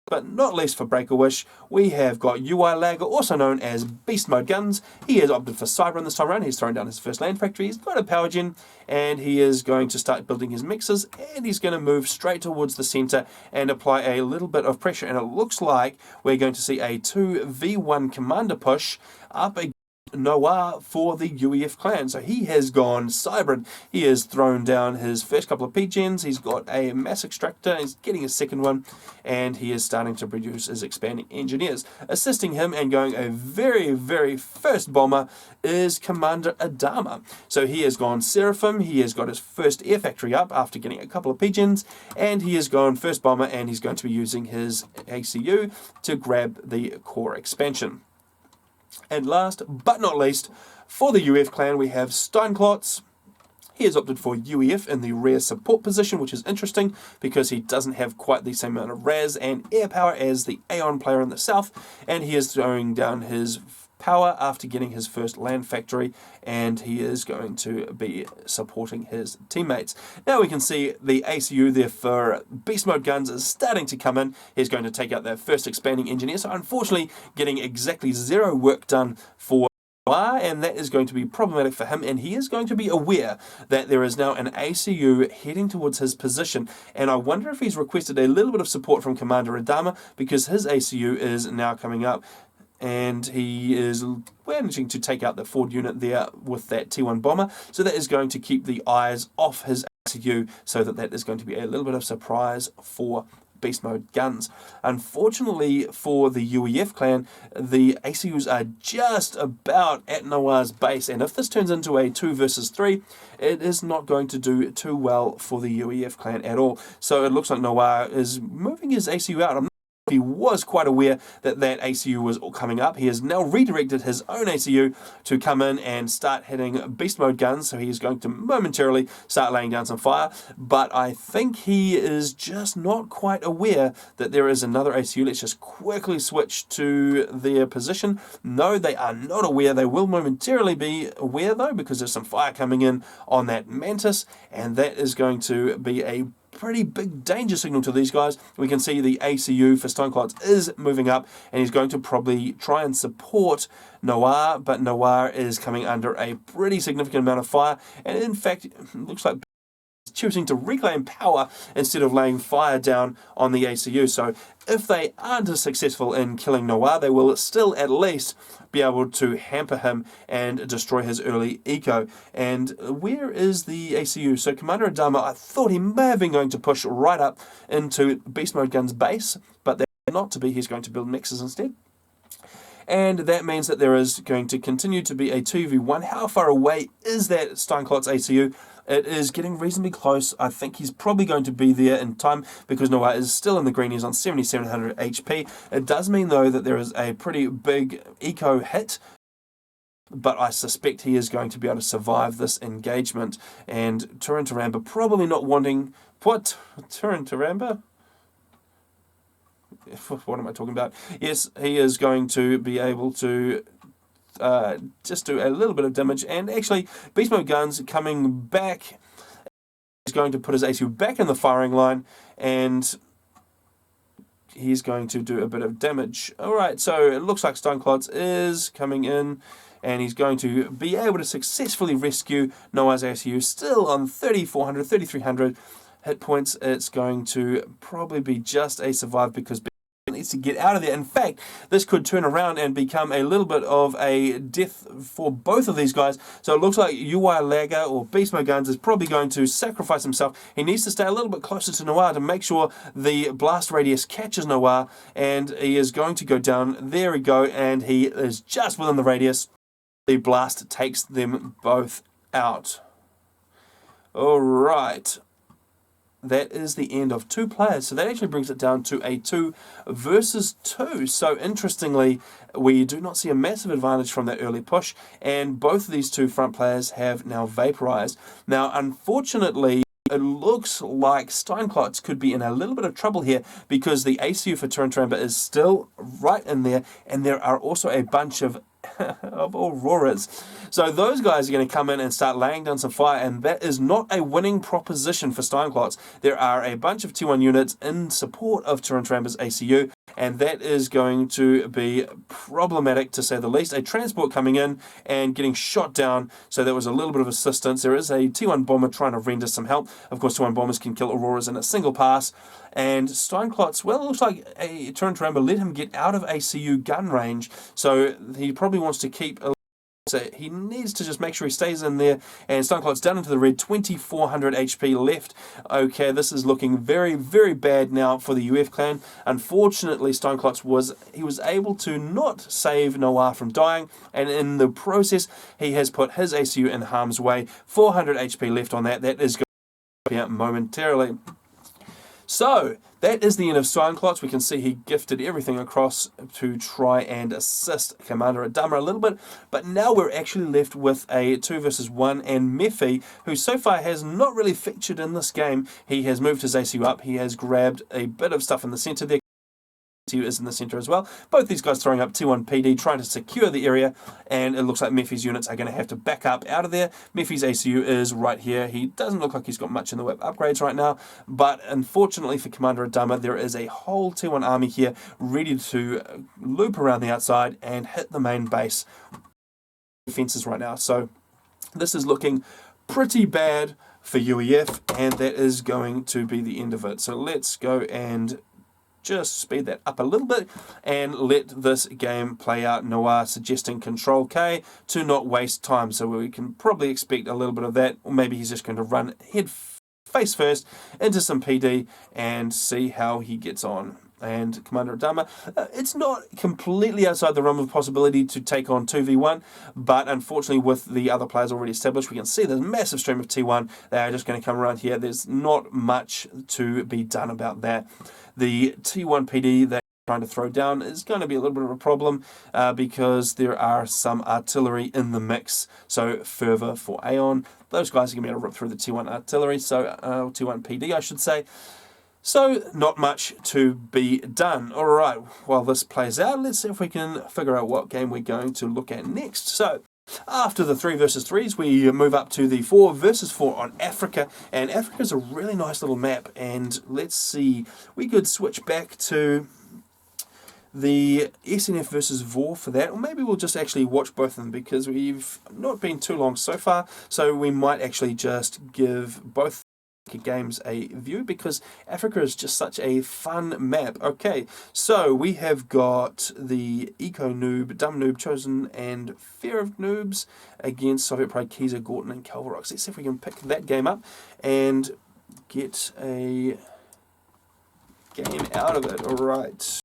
but not least for Break a Wish, we have got UI Lagger, also known as Beast Mode Guns. He has opted for Cyber this time around. He's thrown down his first land factory. He's got a power gen, and he is going to start building his mixers, and he's going to move straight towards the center and apply a little bit of pressure. And it looks like we're going to see a 2v1 commander push up a Noir for the UEF clan. So he has gone Cybrid. He has thrown down his first couple of P-gens. He's got a mass extractor. He's getting a second one, and he is starting to produce his expanding engineers. Assisting him and going a very, very first bomber is Commander Adama. So he has gone Seraphim. He has got his first air factory up after getting a couple of P-gens, and he has gone first bomber, and he's going to be using his ACU to grab the core expansion. And last but not least, for the UEF clan, we have Steinklotz. He has opted for UEF in the rear support position, which is interesting because he doesn't have quite the same amount of RAS and air power as the Aeon player in the south, and he is throwing down his power after getting his first land factory, and he is going to be supporting his teammates. Now we can see the ACU there for Beast Mode Guns is starting to come in. He's going to take out their first expanding engineer, so unfortunately getting exactly 0 work done for and that is going to be problematic for him, and he is going to be aware that there is now an ACU heading towards his position, and I wonder if he's requested a little bit of support from Commander Adama because his ACU is now coming up, and he is managing to take out the Ford unit there with that T1 bomber, so that is going to keep the eyes off his ACU, so that is going to be a little bit of surprise for Beast Mode Guns. Unfortunately for the UEF clan, the ACUs are just about at Noir's base, and if this turns into a 2 versus 3, it is not going to do too well for the UEF clan at all. So it looks like Noir is moving his ACU out. He was quite aware that that ACU was coming up. He has now redirected his own ACU to come in and start hitting Beast Mode Guns, so he is going to momentarily start laying down some fire, but I think he is just not quite aware that there is another ACU. Let's just quickly switch to their position. No, they are not aware. They will momentarily be aware though, because there's some fire coming in on that Mantis, and that is going to be a pretty big danger signal to these guys. We can see the ACU for Steinklotz is moving up, and he's going to probably try and support Noir, but Noir is coming under a pretty significant amount of fire, and in fact, it looks like choosing to reclaim power instead of laying fire down on the ACU. So if they aren't as successful in killing Noir, they will still at least be able to hamper him and destroy his early eco. And where is the ACU? So Commander Adama, I thought he may have been going to push right up into Beast Mode Gun's base, but that's not to be. He's going to build mixes instead. And that means that there is going to continue to be a 2v1. How far away is that Steinklotz ACU? It is getting reasonably close. I think he's probably going to be there in time because Noir is still in the green. He's on 7,700 HP. It does mean, though, that there is a pretty big eco hit, but I suspect he is going to be able to survive this engagement. And Turin-Taramba probably not wanting... What? Turin-Taramba? What am I talking about? Yes, he is going to be able to just do a little bit of damage, and actually Beast Mode Guns coming back is going to put his ACU back in the firing line, and he's going to do a bit of damage. Alright, so it looks like Steinklotz is coming in, and he's going to be able to successfully rescue Noah's ACU, still on 3,400, 3,300 hit points. It's going to probably be just a survive because needs to get out of there. In fact, this could turn around and become a little bit of a death for both of these guys. So it looks like UI Lagger or Beast Mode Guns is probably going to sacrifice himself. He needs to stay a little bit closer to Noir to make sure the blast radius catches Noir, and he is going to go down. There we go, and he is just within the radius. The blast takes them both out. Alright. That is the end of 2 players, so that actually brings it down to a 2 versus 2. So interestingly, we do not see a massive advantage from that early push, and both of these 2 front players have now vaporized. Now, unfortunately, it looks like Steinklotz could be in a little bit of trouble here because the ACU for Turin-Taramba is still right in there, and there are also a bunch of Auroras. So those guys are going to come in and start laying down some fire, and that is not a winning proposition for Steinklotz. There are a bunch of T1 units in support of Turin-Taramba's ACU, and that is going to be problematic to say the least. A transport coming in and getting shot down, so there was a little bit of assistance. There is a T1 bomber trying to render some help. Of course, T1 bombers can kill Auroras in a single pass, and Steinklotz, well, it looks like a Turin let him get out of ACU gun range, so he probably wants to keep a. So he needs to just make sure he stays in there, and Steinklotz down into the red, 2400 HP left. Okay, this is looking very, very bad now for the UF clan. Unfortunately, Steinklotz was able to not save Noir from dying, and in the process, he has put his ACU in harm's way. 400 HP left on that. That is going to be out momentarily. So, that is the end of Steinklotz. We can see he gifted everything across to try and assist Commander Adama a little bit. But now we're actually left with a 2 versus 1, and Mephi, who so far has not really featured in this game. He has moved his ACU up. He has grabbed a bit of stuff in the center there. Is in the center as well. Both these guys throwing up T1 PD, trying to secure the area, and it looks like Mephi's units are going to have to back up out of there. Mephi's ACU is right here. He doesn't look like he's got much in the way of upgrades right now, but unfortunately for Commander Adama, there is a whole T1 army here ready to loop around the outside and hit the main base defenses right now. So this is looking pretty bad for UEF, and that is going to be the end of it. So let's go and just speed that up a little bit and let this game play out. Noir suggesting Control K to not waste time, so we can probably expect a little bit of that, or maybe he's just going to run face first into some PD and see how he gets on. And Commander Adama, it's not completely outside the realm of possibility to take on 2v1, but unfortunately with the other players already established, we can see there's a massive stream of T1. They are just going to come around here. There's not much to be done about that. The T1 PD that trying to throw down is going to be a little bit of a problem because there are some artillery in the mix. So Fervor for Aeon, those guys are going to be able to rip through the T1 artillery, so T1 PD I should say. So not much to be done. Alright, while this plays out, let's see if we can figure out what game we're going to look at next. So after the 3 versus 3s, we move up to the 4 versus 4 on Africa, and Africa's a really nice little map, and let's see, we could switch back to the SNF versus VOR for that, or maybe we'll just actually watch both of them because we've not been too long so far, so we might actually just give both games a view because Africa is just such a fun map. Okay, so we have got the Eco Noob, Dumb Noob, Chosen, and Fear of Noobs against Soviet Pride, Kiza, Gorton, and Calvarox. Let's see if we can pick that game up and get a game out of it. Alright.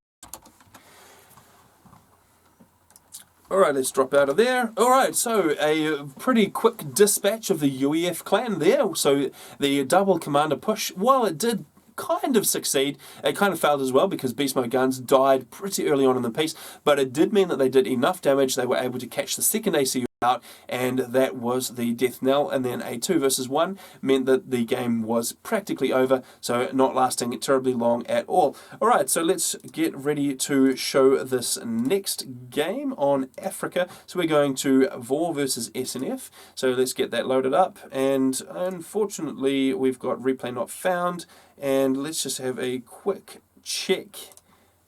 Alright, let's drop out of there. Alright, so a pretty quick dispatch of the UEF clan there. So the double commander push, while it did kind of succeed, it kind of failed as well because Beast Mode guns died pretty early on in the piece, but it did mean that they did enough damage. They were able to catch the second ACU out, and that was the death knell, and then a 2 versus 1 meant that the game was practically over, so not lasting terribly long at all. Alright, so let's get ready to show this next game on Africa. So we're going to VOR versus SNF, so let's get that loaded up, and unfortunately we've got replay not found, and let's just have a quick check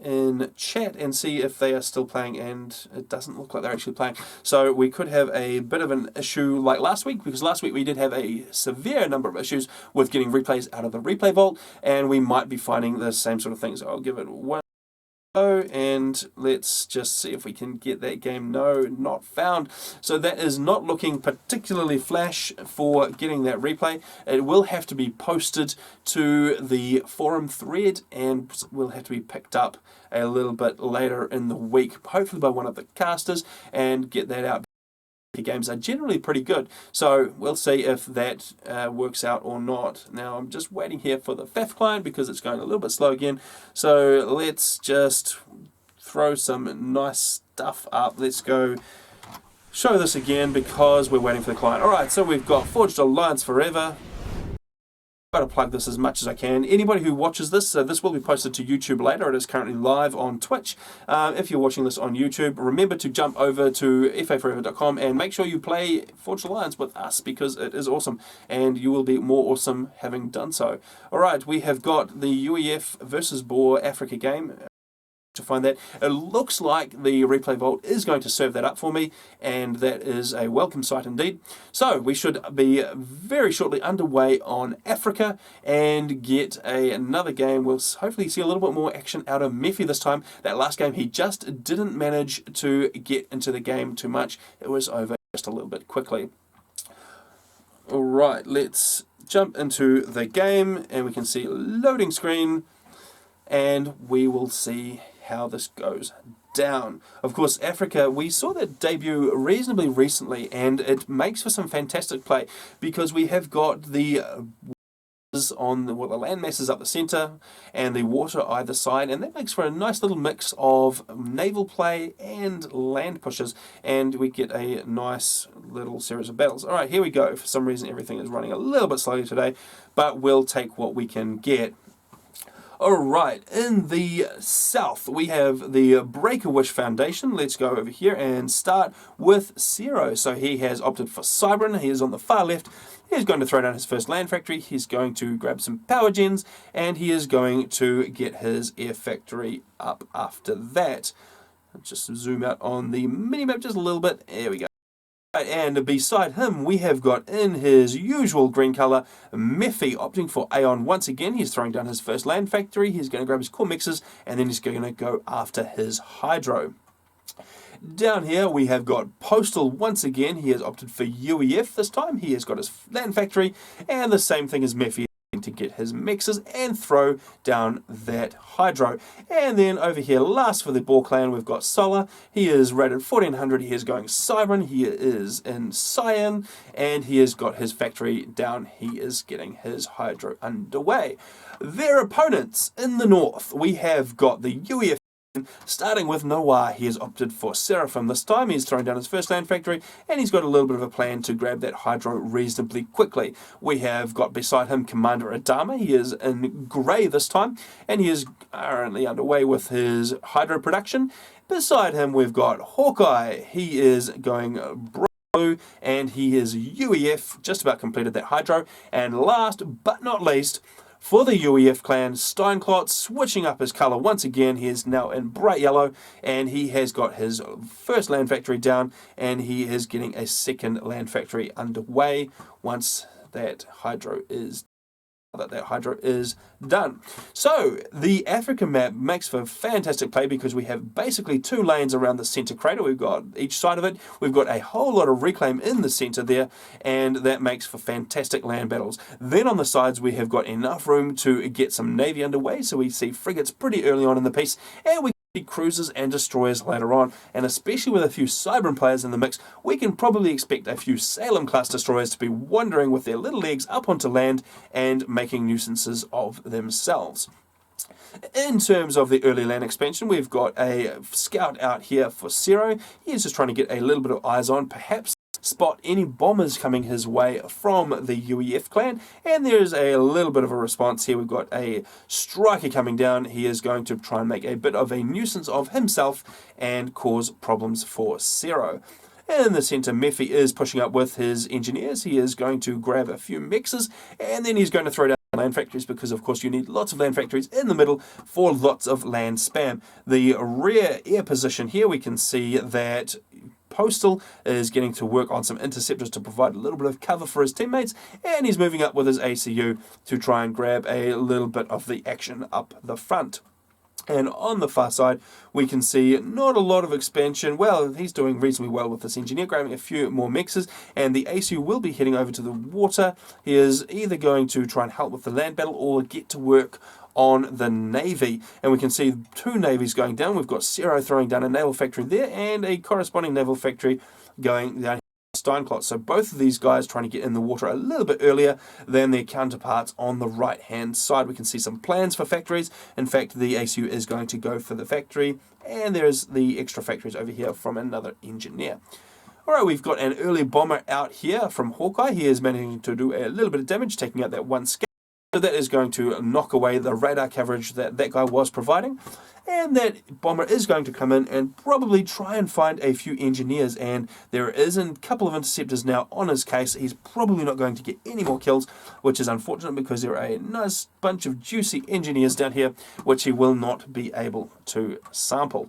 in chat and see if they are still playing, and it doesn't look like they're actually playing. So we could have a bit of an issue like last week, because last week we did have a severe number of issues with getting replays out of the replay vault, and we might be finding the same sort of things. I'll give it one go, and let's just see if we can get that game. No, not found. So that is not looking particularly flash for getting that replay. It will have to be posted to the forum thread and will have to be picked up a little bit later in the week, hopefully by one of the casters, and get that out. Games are generally pretty good, so we'll see if that works out or not. Now I'm just waiting here for the FAF client because it's going a little bit slow again, so let's just throw some nice stuff up. Let's go show this again because we're waiting for the client. Alright, so we've got Forged Alliance Forever. Got to plug this as much as I can. Anybody who watches this, this will be posted to YouTube later. It is currently live on Twitch. If you're watching this on YouTube, remember to jump over to faforever.com and make sure you play Forged Alliance with us because it is awesome, and you will be more awesome having done so. Alright, we have got the UEF versus VOR Africa game. to find that. It looks like the replay vault is going to serve that up for me, and that is a welcome sight indeed. So we should be very shortly underway on Africa and get another game. We'll hopefully see a little bit more action out of Mephi this time. That last game he just didn't manage to get into the game too much. It was over just a little bit quickly. Alright, let's jump into the game and we can see loading screen, and we will see how this goes down. Of course, Africa, we saw that debut reasonably recently, and it makes for some fantastic play because we have got the on the land masses up the centre and the water either side, and that makes for a nice little mix of naval play and land pushes, and we get a nice little series of battles. Alright, here we go. For some reason everything is running a little bit slowly today, but we'll take what we can get. Alright, in the south we have the Break-A-Wish Foundation. Let's go over here and start with Zero. So he has opted for Cybran. He is on the far left. He's going to throw down his first land factory. He's going to grab some power gens, and he is going to get his air factory up after that. I'll just zoom out on the minimap just a little bit. There we go. And beside him, we have got, in his usual green colour, Mephi opting for Aeon once again. He's throwing down his first land factory. He's going to grab his core mixers, and then he's going to go after his hydro. Down here, we have got Postal once again. He has opted for UEF this time. He has got his land factory, and the same thing as Mephi, to get his mixers and throw down that hydro. And then over here, last for the Boar clan, we've got Solar. He is rated 1400. He is going Cybran. He is in Cyan, and he has got his factory down. He is getting his hydro underway. Their opponents in the north, we have got the UEF. Starting with Noir, he has opted for Seraphim this time. He's throwing down his first land factory, and he's got a little bit of a plan to grab that hydro reasonably quickly. We have got beside him Commander Adama. He is in grey this time, and he is currently underway with his hydro production. Beside him we've got Hawkeye. He is going blue, and he is UEF, just about completed that hydro. And last but not least, for the UEF clan, Steinklot switching up his colour once again. He is now in bright yellow, and he has got his first land factory down, and he is getting a second land factory underway once that hydro is done. So the African map makes for fantastic play because we have basically two lanes around the centre crater. We've got each side of it. We've got a whole lot of reclaim in the centre there, and that makes for fantastic land battles. Then on the sides we have got enough room to get some navy underway, so we see frigates pretty early on in the piece, and we cruisers and destroyers later on, and especially with a few Cybran players in the mix, we can probably expect a few Salem class destroyers to be wandering with their little legs up onto land and making nuisances of themselves. In terms of the early land expansion, we've got a scout out here for Zero. He's just trying to get a little bit of eyes on, perhaps spot any bombers coming his way from the UEF clan, and there's a little bit of a response here. We've got a striker coming down. He is going to try and make a bit of a nuisance of himself and cause problems for Zero. In the centre, Mephi is pushing up with his engineers. He is going to grab a few mixers, and then he's going to throw down land factories, because of course you need lots of land factories in the middle for lots of land spam. The rear air position here, we can see that Postal is getting to work on some interceptors to provide a little bit of cover for his teammates, and he's moving up with his ACU to try and grab a little bit of the action up the front. And on the far side, we can see not a lot of expansion. Well, he's doing reasonably well with this engineer, grabbing a few more mixers, and the ACU will be heading over to the water. He is either going to try and help with the land battle or get to work on the navy, and we can see two navies going down. We've got Zero throwing down a naval factory there, and a corresponding naval factory going down Steinklot. So both of these guys trying to get in the water a little bit earlier than their counterparts on the right hand side. We can see some plans for factories. In fact, the ACU is going to go for the factory, and there's the extra factories over here from another engineer. Alright, we've got an early bomber out here from Hawkeye. He is managing to do a little bit of damage, taking out that one scout. So that is going to knock away the radar coverage that that guy was providing. And that bomber is going to come in and probably try and find a few engineers. And there is a couple of interceptors now on his case. He's probably not going to get any more kills, which is unfortunate because there are a nice bunch of juicy engineers down here, which he will not be able to sample.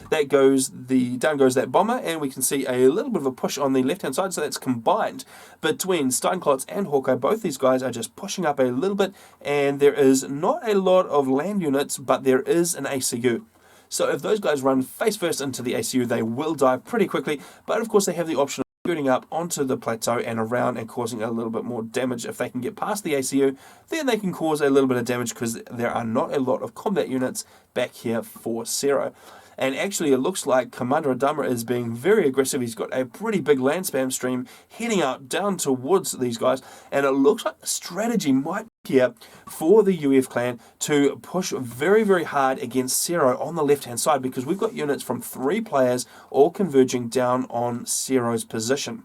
Down goes that bomber, and we can see a little bit of a push on the left-hand side, so that's combined between Steinklotz and Hawkeye. Both these guys are just pushing up a little bit, and there is not a lot of land units, but there is an ACU. So if those guys run face first into the ACU, they will die pretty quickly, but of course they have the option of shooting up onto the plateau and around and causing a little bit more damage. If they can get past the ACU, then they can cause a little bit of damage because there are not a lot of combat units back here for Zero. And actually, it looks like Commander Adama is being very aggressive. He's got a pretty big land spam stream heading out down towards these guys. And it looks like the strategy might be here for the UEF clan to push very, very hard against Zero on the left-hand side, because we've got units from 3 players all converging down on Zero's position.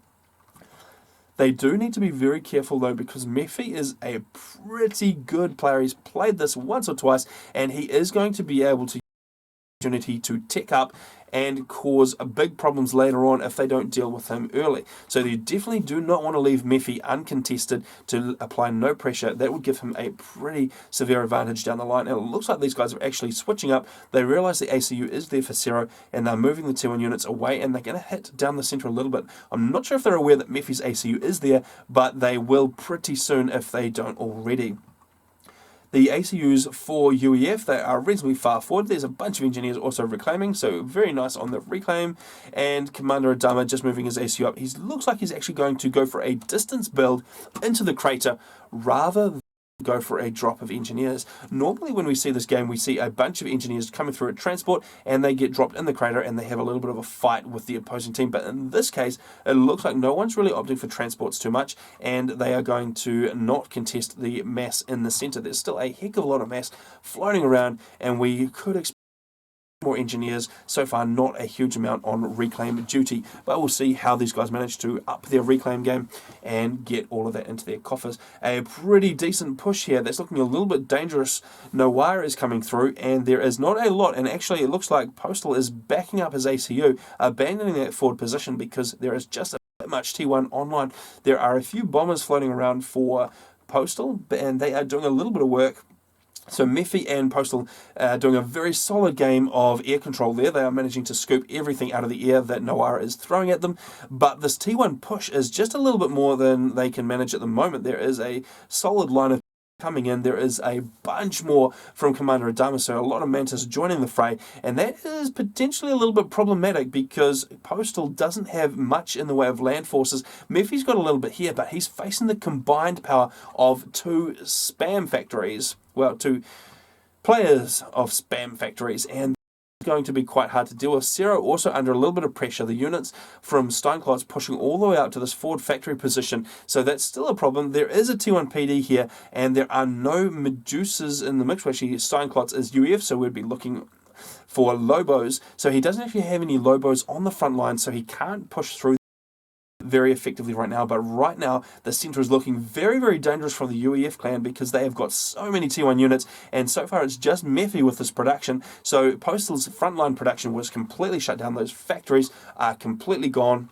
They do need to be very careful though, because Mephi is a pretty good player. He's played this once or twice, and he is going to be able to opportunity to tick up and cause big problems later on if they don't deal with him early. So you definitely do not want to leave Mephi uncontested to apply no pressure. That would give him a pretty severe advantage down the line. And it looks like these guys are actually switching up. They realize the ACU is there for Zero, and they're moving the T1 units away, and they're going to hit down the center a little bit. I'm not sure if they're aware that Mephi's ACU is there, but they will pretty soon if they don't already. The ACUs for UEF, they are reasonably far forward. There's a bunch of engineers also reclaiming, so very nice on the reclaim. And Commander Adama just moving his ACU up. He looks like he's actually going to go for a distance build into the crater rather than go for a drop of engineers. Normally when we see this game, we see a bunch of engineers coming through at transport, and they get dropped in the crater and they have a little bit of a fight with the opposing team. But in this case, it looks like no one's really opting for transports too much, and they are going to not contest the mass in the center. There's still a heck of a lot of mass floating around, and we could expect more engineers. So far, not a huge amount on reclaim duty, but we'll see how these guys manage to up their reclaim game and get all of that into their coffers. A pretty decent push here. That's looking a little bit dangerous. Nowire is coming through, and there is not a lot, and actually it looks like Postal is backing up his ACU, abandoning that forward position because there is just a bit much T1 online. There are a few bombers floating around for Postal, and they are doing a little bit of work. So Mephi and Postal doing a very solid game of air control there. They are managing to scoop everything out of the air that Noara is throwing at them. But this T1 push is just a little bit more than they can manage at the moment. There is a solid line of coming in. There is a bunch more from Commander Adama, so a lot of Mantis joining the fray, and that is potentially a little bit problematic because Postal doesn't have much in the way of land forces. Mephi's got a little bit here, but he's facing the combined power of 2 spam factories. Well, 2 players of spam factories, and going to be quite hard to deal with. Zero also under a little bit of pressure. The units from Steinklotz pushing all the way out to this forward factory position, so that's still a problem. There is a T1 PD here, and there are no Medusas in the mix. Actually, Steinklotz is UEF, so we'd be looking for Lobos. So he doesn't actually have any Lobos on the front line, so he can't push through very effectively right now. But right now the center is looking very, very dangerous for the UEF clan because they have got so many T1 units, and so far it's just Mephi with this production. So Postal's frontline production was completely shut down. Those factories are completely gone,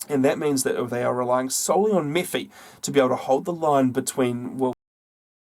and that means that they are relying solely on Mephi to be able to hold the line between, well,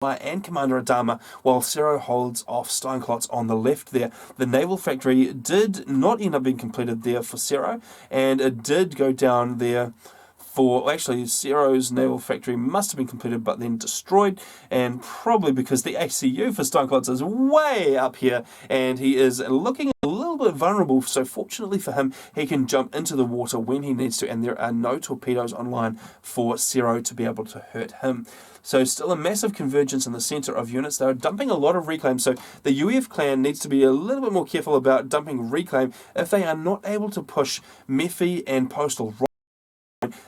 and Commander Adama, while Zero holds off Steinklotz on the left there. The naval factory did not end up being completed there for Zero, and it did go down there for, actually, Zero's naval factory must have been completed but then destroyed, and probably because the ACU for Steinklotz is way up here, and he is looking a little bit vulnerable. So fortunately for him, he can jump into the water when he needs to, and there are no torpedoes online for Zero to be able to hurt him. So still a massive convergence in the center of units. They're dumping a lot of reclaim, so the UEF clan needs to be a little bit more careful about dumping reclaim if they are not able to push Mephi and Postal.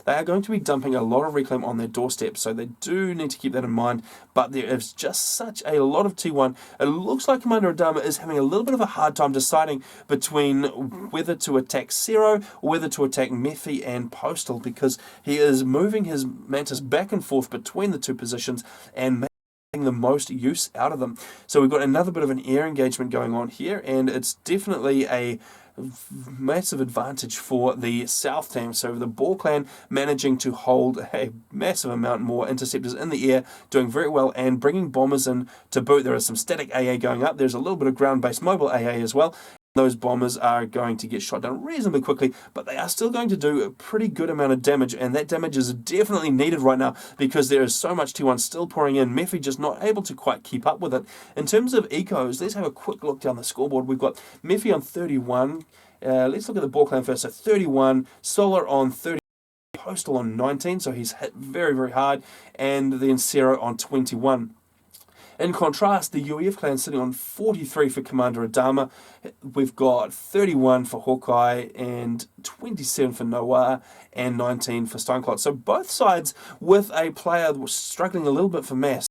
They are going to be dumping a lot of reclaim on their doorstep, so they do need to keep that in mind. But there is just such a lot of T1. It looks like Commander Adama is having a little bit of a hard time deciding between whether to attack Zero or whether to attack Mephi and Postal, because he is moving his Mantis back and forth between the 2 positions and the most use out of them. So we've got another bit of an air engagement going on here, and it's definitely a massive advantage for the South team. So the Ball Clan managing to hold a massive amount more interceptors in the air, doing very well, and bringing bombers in to boot. There is some static AA going up. There's a little bit of ground-based mobile AA as well. Those bombers are going to get shot down reasonably quickly, but they are still going to do a pretty good amount of damage, and that damage is definitely needed right now because there is so much T1 still pouring in. Mephi just not able to quite keep up with it. In terms of ecos, let's have a quick look down the scoreboard. We've got Mephi on 31. Let's look at the Ball Clan first. So 31, Solar on 30, Postal on 19, so he's hit very, very hard, and then Zero on 21. In contrast, the UEF clan sitting on 43 for Commander Adama. We've got 31 for Hawkeye and 27 for Noir and 19 for Stoneclot. So both sides with a player that was struggling a little bit for mass.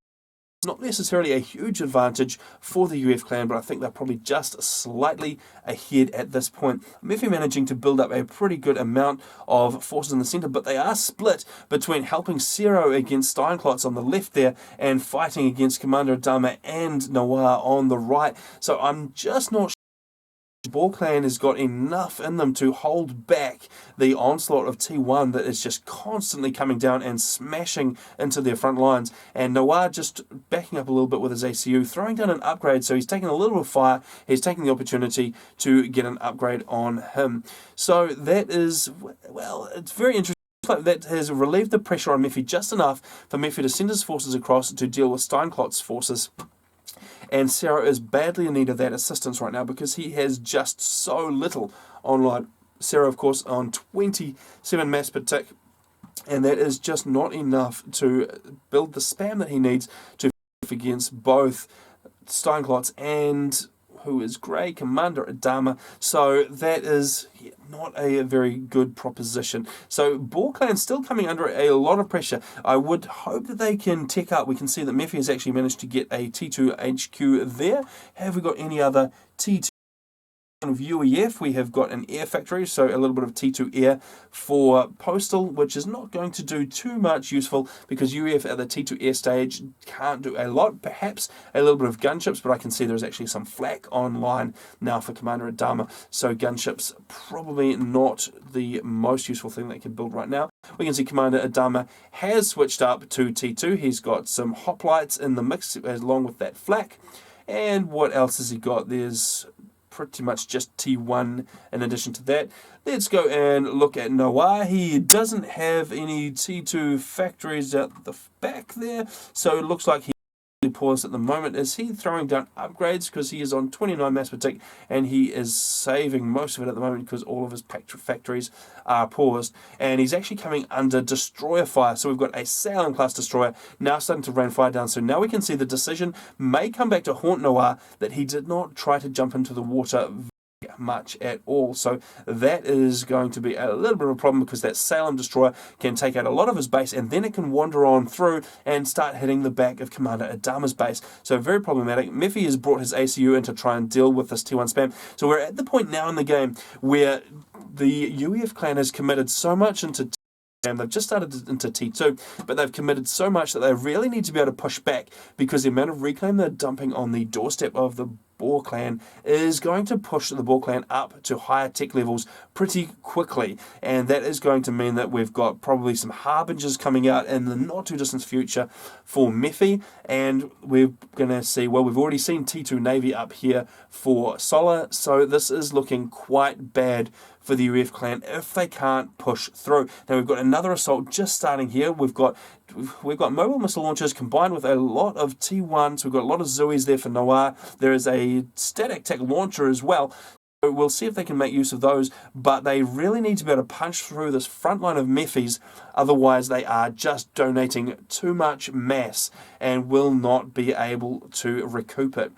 Not necessarily a huge advantage for the UF clan, but I think they're probably just slightly ahead at this point. Mephi managing to build up a pretty good amount of forces in the centre, but they are split between helping Zero against Steinklots on the left there and fighting against Commander Adama and Noir on the right. So I'm just not sure Ball Clan has got enough in them to hold back the onslaught of T1 that is just constantly coming down and smashing into their front lines. And Noir just backing up a little bit with his ACU, throwing down an upgrade, so he's taking a little bit of fire. He's taking the opportunity to get an upgrade on him. So that is, well, it's very interesting. That has relieved the pressure on Mephi just enough for Mephi to send his forces across to deal with Steinklot's forces. And Sarah is badly in need of that assistance right now because he has just so little online. Sarah, of course, on 27 mass per tick, and that is just not enough to build the spam that he needs to fight against both Steinklots and who is Grey, Commander Adama. So that is not a very good proposition. So Ball Clan still coming under a lot of pressure. I would hope that they can tech up. We can see that Mephi has actually managed to get a T2 HQ there. Have we got any other T2? Of UEF, we have got an air factory, so a little bit of T2 air for Postal, which is not going to do too much useful because UEF at the T2 air stage can't do a lot. Perhaps a little bit of gunships, but I can see there's actually some flak online now for Commander Adama, so gunships probably not the most useful thing they can build right now. We can see Commander Adama has switched up to T2. He's got some hoplites in the mix along with that flak. And what else has he got? There's pretty much just T1 in addition to that. Let's go and look at Noir. He doesn't have any T2 factories at the back there, so it looks like he paused at the moment. Is he throwing down upgrades because he is on 29 mass per tick and he is saving most of it at the moment because all of his factories are paused, and he's actually coming under destroyer fire. So we've got a Salem class destroyer now starting to rain fire down. So now we can see the decision may come back to haunt Noir that he did not try to jump into the water much at all. So that is going to be a little bit of a problem because that Salem destroyer can take out a lot of his base and then it can wander on through and start hitting the back of Commander Adama's base. So very problematic. Mephi has brought his ACU in to try and deal with this T1 spam. So we're at the point now in the game where the UEF clan has committed so much into and they've just started into T2, but they've committed so much that they really need to be able to push back because the amount of reclaim they're dumping on the doorstep of the Ball Clan is going to push the Ball Clan up to higher tech levels pretty quickly, and that is going to mean that we've got probably some harbingers coming out in the not too distant future for Mephi, and we're going to see, well, we've already seen T2 Navy up here for Solar, so this is looking quite bad for the UF clan if they can't push through. Now we've got another assault just starting here. We've got mobile missile launchers combined with a lot of T1s. We've got a lot of Zoes there for Noir. There is a static tech launcher as well. So we'll see if they can make use of those, but they really need to be able to punch through this front line of Mephis, otherwise they are just donating too much mass and will not be able to recoup it.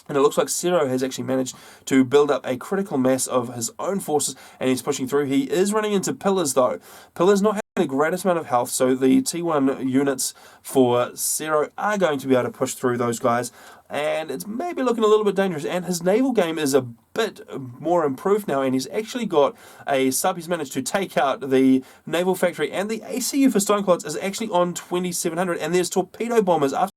And it looks like Zero has actually managed to build up a critical mass of his own forces, and he's pushing through. He is running into Pillars, though. Pillars not having the greatest amount of health, so the T1 units for Zero are going to be able to push through those guys. And it's maybe looking a little bit dangerous. And his naval game is a bit more improved now, and he's actually got a sub. He's managed to take out the naval factory, and the ACU for Stoneclots is actually on 2700, and there's torpedo bombers after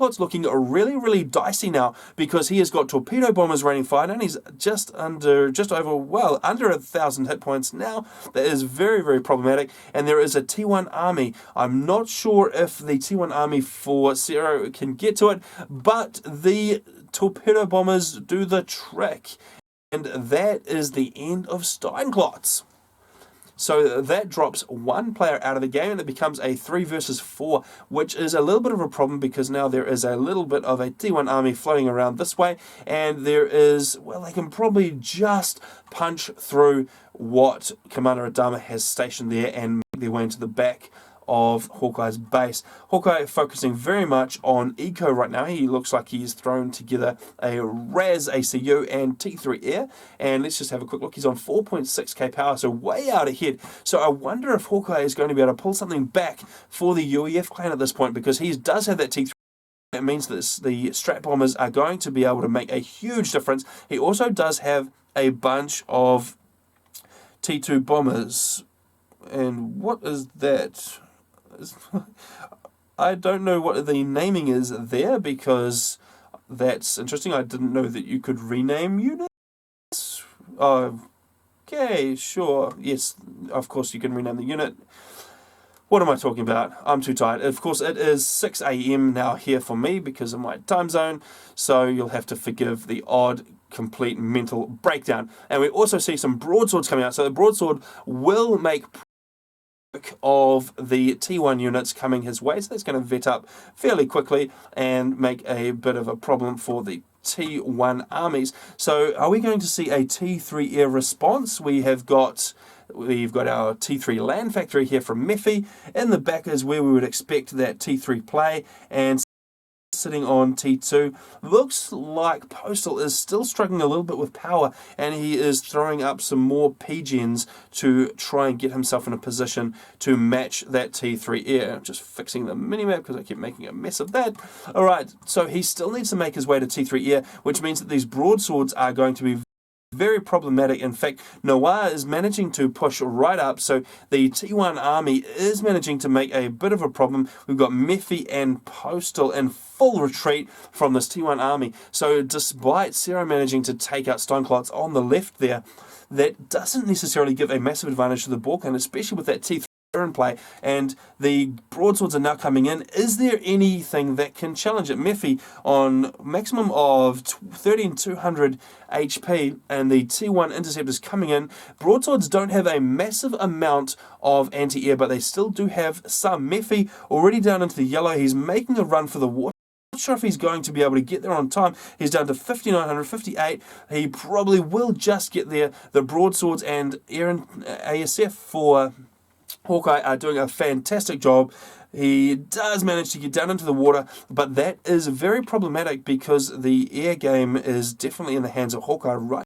It's looking really, really dicey now because he has got torpedo bombers raining fire and he's just under 1,000 hit points now. That is very, very problematic. And there is a T1 army. I'm not sure if the T1 army for Zero can get to it, but the torpedo bombers do the trick. And that is the end of Steinklotz. So that drops one player out of the game and it becomes a 3 versus 4, which is a little bit of a problem because now there is a little bit of a T1 army floating around this way, and there is, well, they can probably just punch through what Commander Adama has stationed there and make their way into the back of Hawkeye's base. Hawkeye focusing very much on eco right now. He looks like he's thrown together a RAS ACU and T3 Air, and let's just have a quick look. He's on 4.6k power, so way out ahead. So I wonder if Hawkeye is going to be able to pull something back for the UEF clan at this point, because he does have that T3. It means that the strat bombers are going to be able to make a huge difference. He also does have a bunch of T2 bombers. And what is that? I don't know what the naming is there, because that's interesting. I didn't know that you could rename units. Okay, sure. Yes, of course you can rename the unit. What am I talking about? I'm too tired. Of course, it is 6 a.m. now here for me because of my time zone, so you'll have to forgive the odd complete mental breakdown. And we also see some broadswords coming out. So the broadsword will make of the T1 units coming his way, so that's going to vet up fairly quickly and make a bit of a problem for the T1 armies. So are we going to see a T3 air response? We've got our T3 land factory here from Mephi. In the back is where we would expect that T3 play, and sitting on T2. Looks like Postal is still struggling a little bit with power, and he is throwing up some more P-gens to try and get himself in a position to match that T3 air. Just fixing the minimap because I keep making a mess of that. Alright, so he still needs to make his way to T3 air, which means that these broadswords are going to be very problematic. In fact, Noir is managing to push right up, so the T1 army is managing to make a bit of a problem. We've got Mephi and Postal in full retreat from this T1 army. So despite Zero managing to take out Steinklotz on the left there, that doesn't necessarily give a massive advantage to the Balkan, especially with that T3 in play, and the broadswords are now coming in. Is there anything that can challenge it? Mephi on maximum of 13,200 HP, and the T1 interceptors coming in. Broadswords don't have a massive amount of anti-air, but they still do have some. Mephi already down into the yellow. He's making a run for the water. Not sure if he's going to be able to get there on time. He's down to 5,958. He probably will just get there. The broadswords and air and ASF for Hawkeye are doing a fantastic job. He does manage to get down into the water, but that is very problematic because the air game is definitely in the hands of Hawkeye right.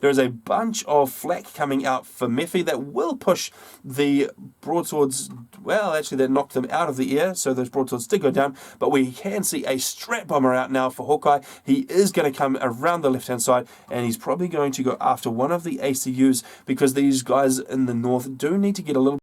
There is a bunch of flak coming out for Mephi that will push the broadswords. Well, actually, that knocked them out of the air, so those broadswords did go down. But we can see a strat bomber out now for Hawkeye. He is going to come around the left-hand side, and he's probably going to go after one of the ACUs, because these guys in the north do need to get a little.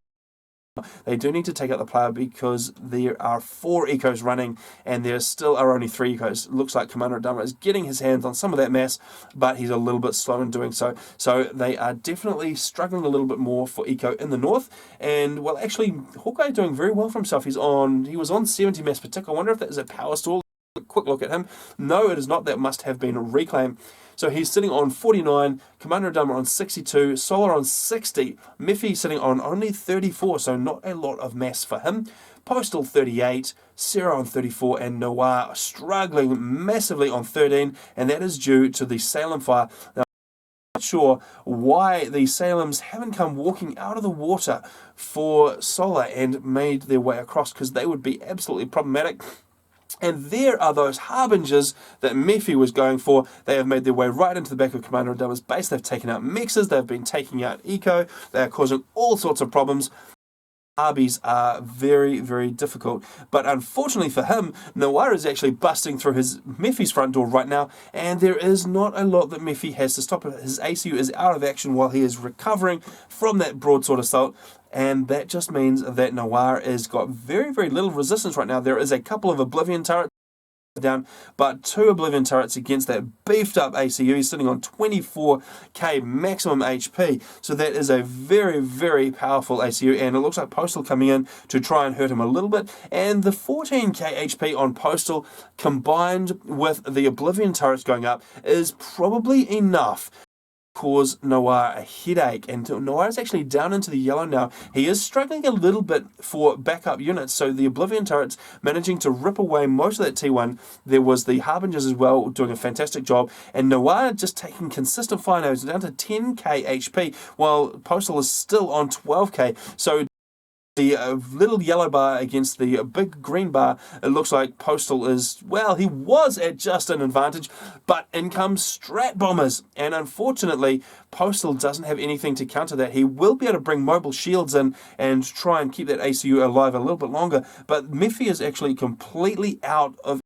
They do need to take out the player because there are 4 ecos running and there still are only 3 ecos. Looks like Commander Adama is getting his hands on some of that mass, but he's a little bit slow in doing so. So they are definitely struggling a little bit more for eco in the north. And well, actually, Hawkeye doing very well for himself. He was on 70 mass per tick. I wonder if that is a power stall. Quick look at him. No, it is not. That must have been a reclaim. So he's sitting on 49, Commander Adama on 62, Solar on 60, Mephi sitting on only 34, so not a lot of mass for him. Postal 38, Zero on 34, and Noir struggling massively on 13, and that is due to the Salem fire. Now, I'm not sure why the Salems haven't come walking out of the water for Solar and made their way across, because they would be absolutely problematic. And there are those harbingers that Mephi was going for. They have made their way right into the back of Commander Adama's base. They've taken out mixers. They've been taking out eco. They are causing all sorts of problems. Arbies are very, very difficult. But unfortunately for him, Noir is actually busting through Mephi's front door right now, and there is not a lot that Mephi has to stop it. His ACU is out of action while he is recovering from that broadsword assault, and that just means that Noir has got very, very little resistance right now. There is a couple of Oblivion turrets down, but 2 Oblivion turrets against that beefed up ACU. He's sitting on 24k maximum HP, so that is a very, very powerful ACU, and it looks like Postal coming in to try and hurt him a little bit, and the 14k HP on Postal combined with the Oblivion turrets going up is probably enough cause Noir a headache, and Noir is actually down into the yellow now. He is struggling a little bit for backup units, so the Oblivion turrets managing to rip away most of that T1. There was the Harbingers as well doing a fantastic job, and Noir just taking consistent fire nodes down to 10k HP, while Postal is still on 12k. So the little yellow bar against the big green bar, it looks like Postal is, well, he was at just an advantage, but in comes Strat Bombers, and unfortunately, Postal doesn't have anything to counter that. He will be able to bring mobile shields in and try and keep that ACU alive a little bit longer, but Miffy is actually completely out of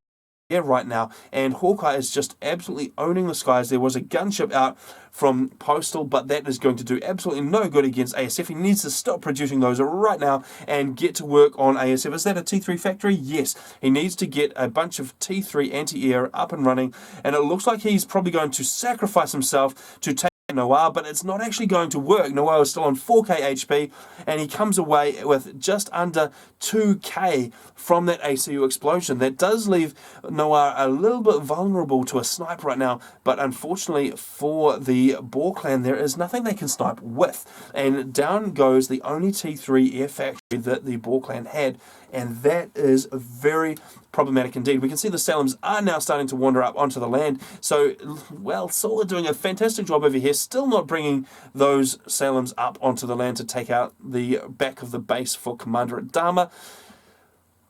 air right now, and Hawkeye is just absolutely owning the skies. There was a gunship out from Postal, but that is going to do absolutely no good against ASF. He needs to stop producing those right now and get to work on ASF. Is that a T3 factory? Yes. He needs to get a bunch of T3 anti-air up and running, and it looks like he's probably going to sacrifice himself to take Noir, but it's not actually going to work. Noir is still on 4k HP, and he comes away with just under 2k from that ACU explosion. That does leave Noir a little bit vulnerable to a snipe right now, but unfortunately for the Boar Clan, there is nothing they can snipe with, and down goes the only T3 air factory that the Boar Clan had, and that is very problematic indeed. We can see the Salems are now starting to wander up onto the land, so, well, Solar doing a fantastic job over here, still not bringing those Salems up onto the land to take out the back of the base for Commander Adama.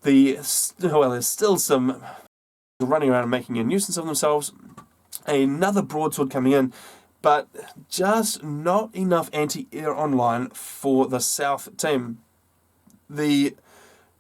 Well, there's still some running around and making a nuisance of themselves. Another broadsword coming in, but just not enough anti-air online for the South team. The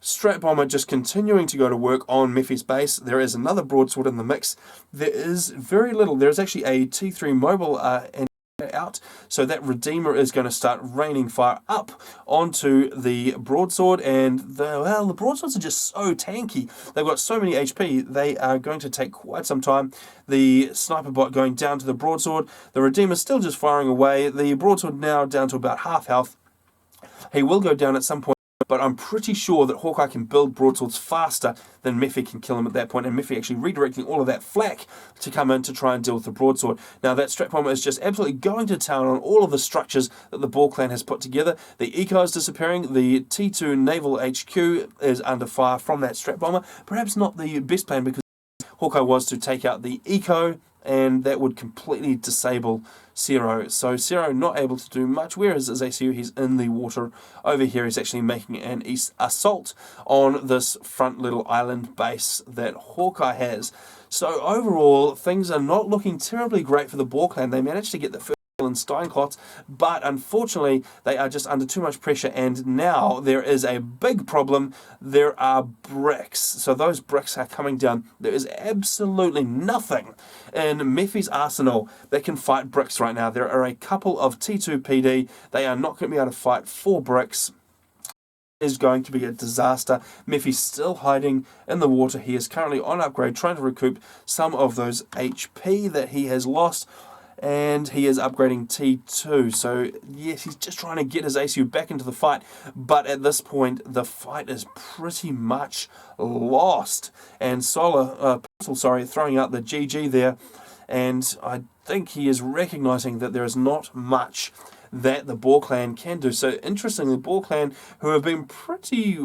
Strat Bomber just continuing to go to work on Miffy's base. There is another broadsword in the mix. There is very little. There is actually a T3 mobile and out, so that Redeemer is going to start raining fire up onto the broadsword, and the broadswords are just so tanky. They've got so many HP, they are going to take quite some time. The sniper bot going down to the broadsword, the Redeemer still just firing away, the broadsword now down to about half health. He will go down at some point, but I'm pretty sure that Hawkeye can build broadswords faster than Miffy can kill him at that point, and Miffy actually redirecting all of that flak to come in to try and deal with the broadsword. Now that Strat Bomber is just absolutely going to town on all of the structures that the Boar Clan has put together. The Eco is disappearing, the T2 Naval HQ is under fire from that Strat Bomber. Perhaps not the best plan, because Hawkeye was to take out the Eco, and that would completely disable Zero. So Zero not able to do much, whereas as ACU he's in the water. Over here he's actually making an assault on this front little island base that Hawkeye has. So overall, things are not looking terribly great for the Boar Clan. They managed to get the first and Steinklots, but unfortunately they are just under too much pressure, and now there is a big problem. There are bricks, so those bricks are coming down. There is absolutely nothing in Miffy's arsenal that can fight bricks right now. There are a couple of T2 PD. They are not going to be able to fight 4 bricks. Is going to be a disaster. Miffy's still hiding in the water. He is currently on upgrade, trying to recoup some of those HP that he has lost, and he is upgrading T2. So yes, he's just trying to get his ACU back into the fight, but at this point the fight is pretty much lost, and Postal throwing out the GG there, and I think he is recognizing that there is not much that the Boar Clan can do. So interestingly, the Boar Clan, who have been pretty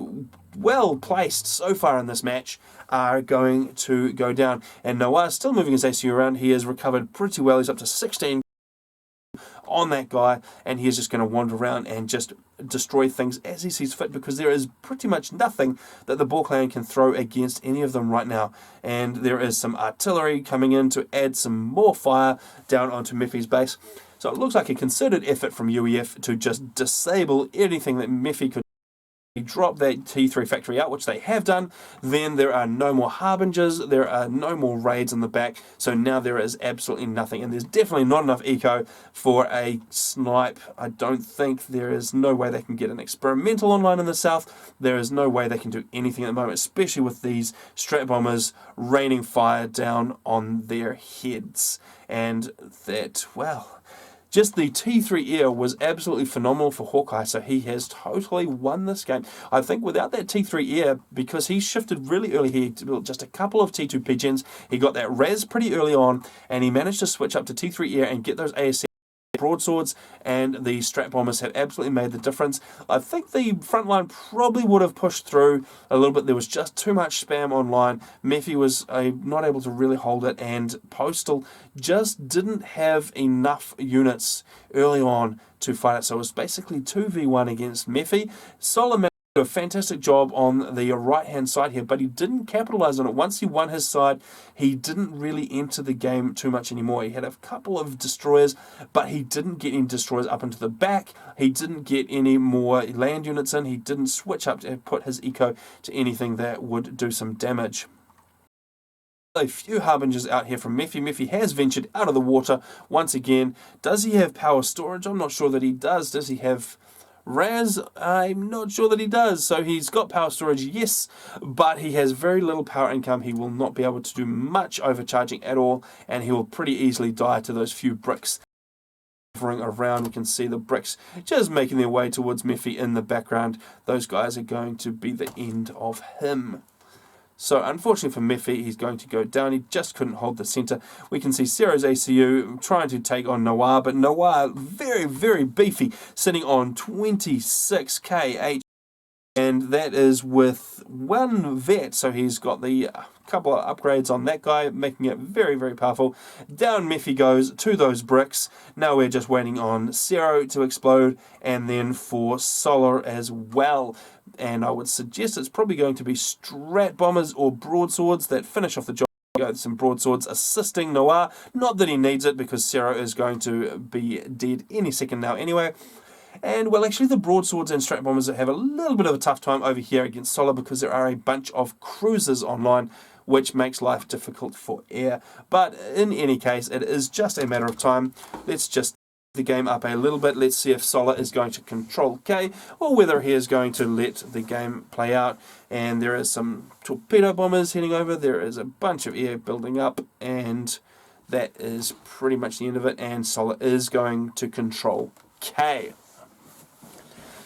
well placed so far in this match, are going to go down. And Noir is still moving his ACU around. He has recovered pretty well. He's up to 16 on that guy, and he is just going to wander around and just destroy things as he sees fit, because there is pretty much nothing that the Boar Clan can throw against any of them right now. And there is some artillery coming in to add some more fire down onto Miffy's base. So it looks like a concerted effort from UEF to just disable anything that Miffy could drop that T3 factory out, which they have done, then there are no more harbingers, there are no more raids in the back, so now there is absolutely nothing, and there's definitely not enough eco for a snipe. I don't think there is no way they can get an experimental online in the south. There is no way they can do anything at the moment, especially with these strat bombers raining fire down on their heads. And that, well, just the T3 air was absolutely phenomenal for Hawkeye, so he has totally won this game. I think without that T3 air, because he shifted really early here, he built just a couple of T2 pigeons, he got that res pretty early on, and he managed to switch up to T3 air and get those ASC broadswords, and the strat bombers have absolutely made the difference. I think the front line probably would have pushed through a little bit. There was just too much spam online. Mephi was not able to really hold it, and Postal just didn't have enough units early on to fight it. So it was basically 2v1 against Mephi. Solomon did a fantastic job on the right-hand side here, but he didn't capitalize on it. Once he won his side, he didn't really enter the game too much anymore. He had a couple of destroyers, but he didn't get any destroyers up into the back. He didn't get any more land units in. He didn't switch up to put his eco to anything that would do some damage. A few harbingers out here from Mephi. Mephi has ventured out of the water once again. Does he have power storage? I'm not sure that he does. Does he have Raz? I'm not sure that he does. So he's got power storage, yes, but he has very little power income. He will not be able to do much overcharging at all, and he will pretty easily die to those few bricks. Hovering around, we can see the bricks just making their way towards Mephi in the background. Those guys are going to be the end of him. So unfortunately for Mephi, he's going to go down. He just couldn't hold the center. We can see Cero's ACU trying to take on Noir, but Noir very, very beefy, sitting on 26k H, and that is with one vet. So he's got the couple of upgrades on that guy, making it very, very powerful. Down Mephi goes to those bricks. Now we're just waiting on Cero to explode, and then for Solar as well. And I would suggest it's probably going to be strat bombers or broadswords that finish off the job. Go with some broadswords assisting Noir. Not that he needs it, because Cero is going to be dead any second now anyway. And, well, actually the broadswords and strat bombers have a little bit of a tough time over here against Solar, because there are a bunch of cruisers online, which makes life difficult for air. But in any case, it is just a matter of time. Let's just the game up a little bit. Let's see if Solar is going to control K, or whether he is going to let the game play out. And there is some torpedo bombers heading over. There is a bunch of air building up, and that is pretty much the end of it. And Solar is going to control K.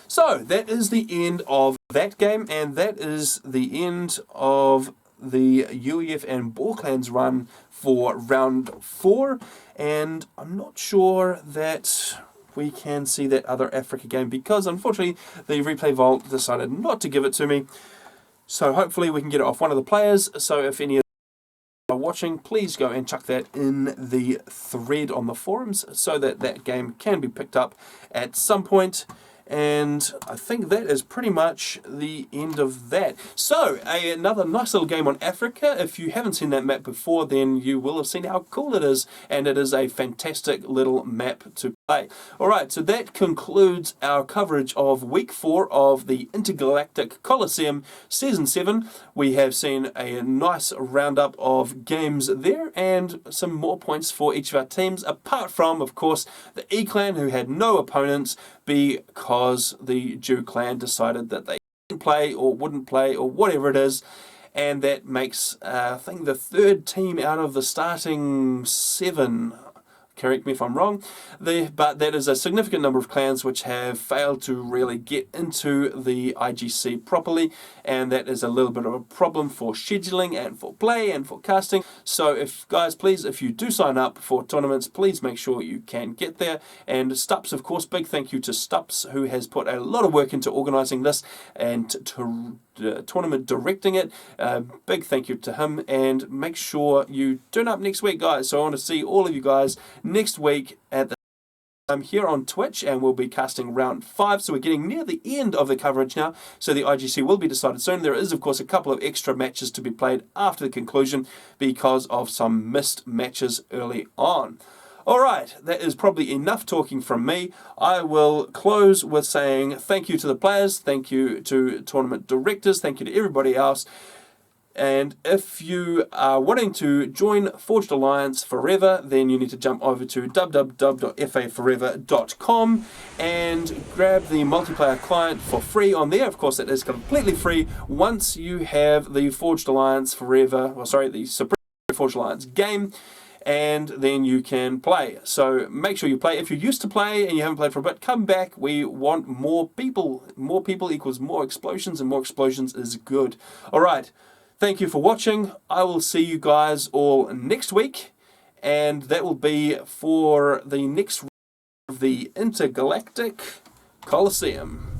So that is the end of that game, and that is the end of the UEF and Balkans run for round 4, and I'm not sure that we can see that other Africa game, because unfortunately the Replay Vault decided not to give it to me. So hopefully we can get it off one of the players. So if any of you are watching, please go and chuck that in the thread on the forums, so that that game can be picked up at some point. And I think that is pretty much the end of that. So, another nice little game on Africa. If you haven't seen that map before, then you will have seen how cool it is. And it is a fantastic little map to play. Alright, so that concludes our coverage of Week 4 of the Intergalactic Colosseum Season 7. We have seen a nice roundup of games there, and some more points for each of our teams, apart from, of course, the E-Clan, who had no opponents, because the Jew clan decided that they didn't play or wouldn't play or whatever it is, and that makes I think the third team out of the starting 7. Correct me if I'm wrong, but that is a significant number of clans which have failed to really get into the IGC properly, and that is a little bit of a problem for scheduling and for play and for casting. So if guys, please, if you do sign up for tournaments, please make sure you can get there. And Stups, of course, big thank you to Stups, who has put a lot of work into organising this and to tournament directing it. Big thank you to him, and make sure you turn up next week, guys. So I want to see all of you guys next week at the time here on Twitch, and we'll be casting round 5. So we're getting near the end of the coverage now, so the IGC will be decided soon. There is, of course, a couple of extra matches to be played after the conclusion because of some missed matches early on. Alright, that is probably enough talking from me. I will close with saying thank you to the players, thank you to tournament directors, thank you to everybody else. And if you are wanting to join Forged Alliance forever, then you need to jump over to www.faforever.com and grab the multiplayer client for free on there. Of course, it is completely free once you have the Forged Alliance forever, the Supreme Forged Alliance game, and then you can play. So make sure you play. If you're used to play and you haven't played for a bit, come back. We want more people. More people equals more explosions, and more explosions is good. Alright. Thank you for watching. I will see you guys all next week, and that will be for the next of the Intergalactic Colosseum.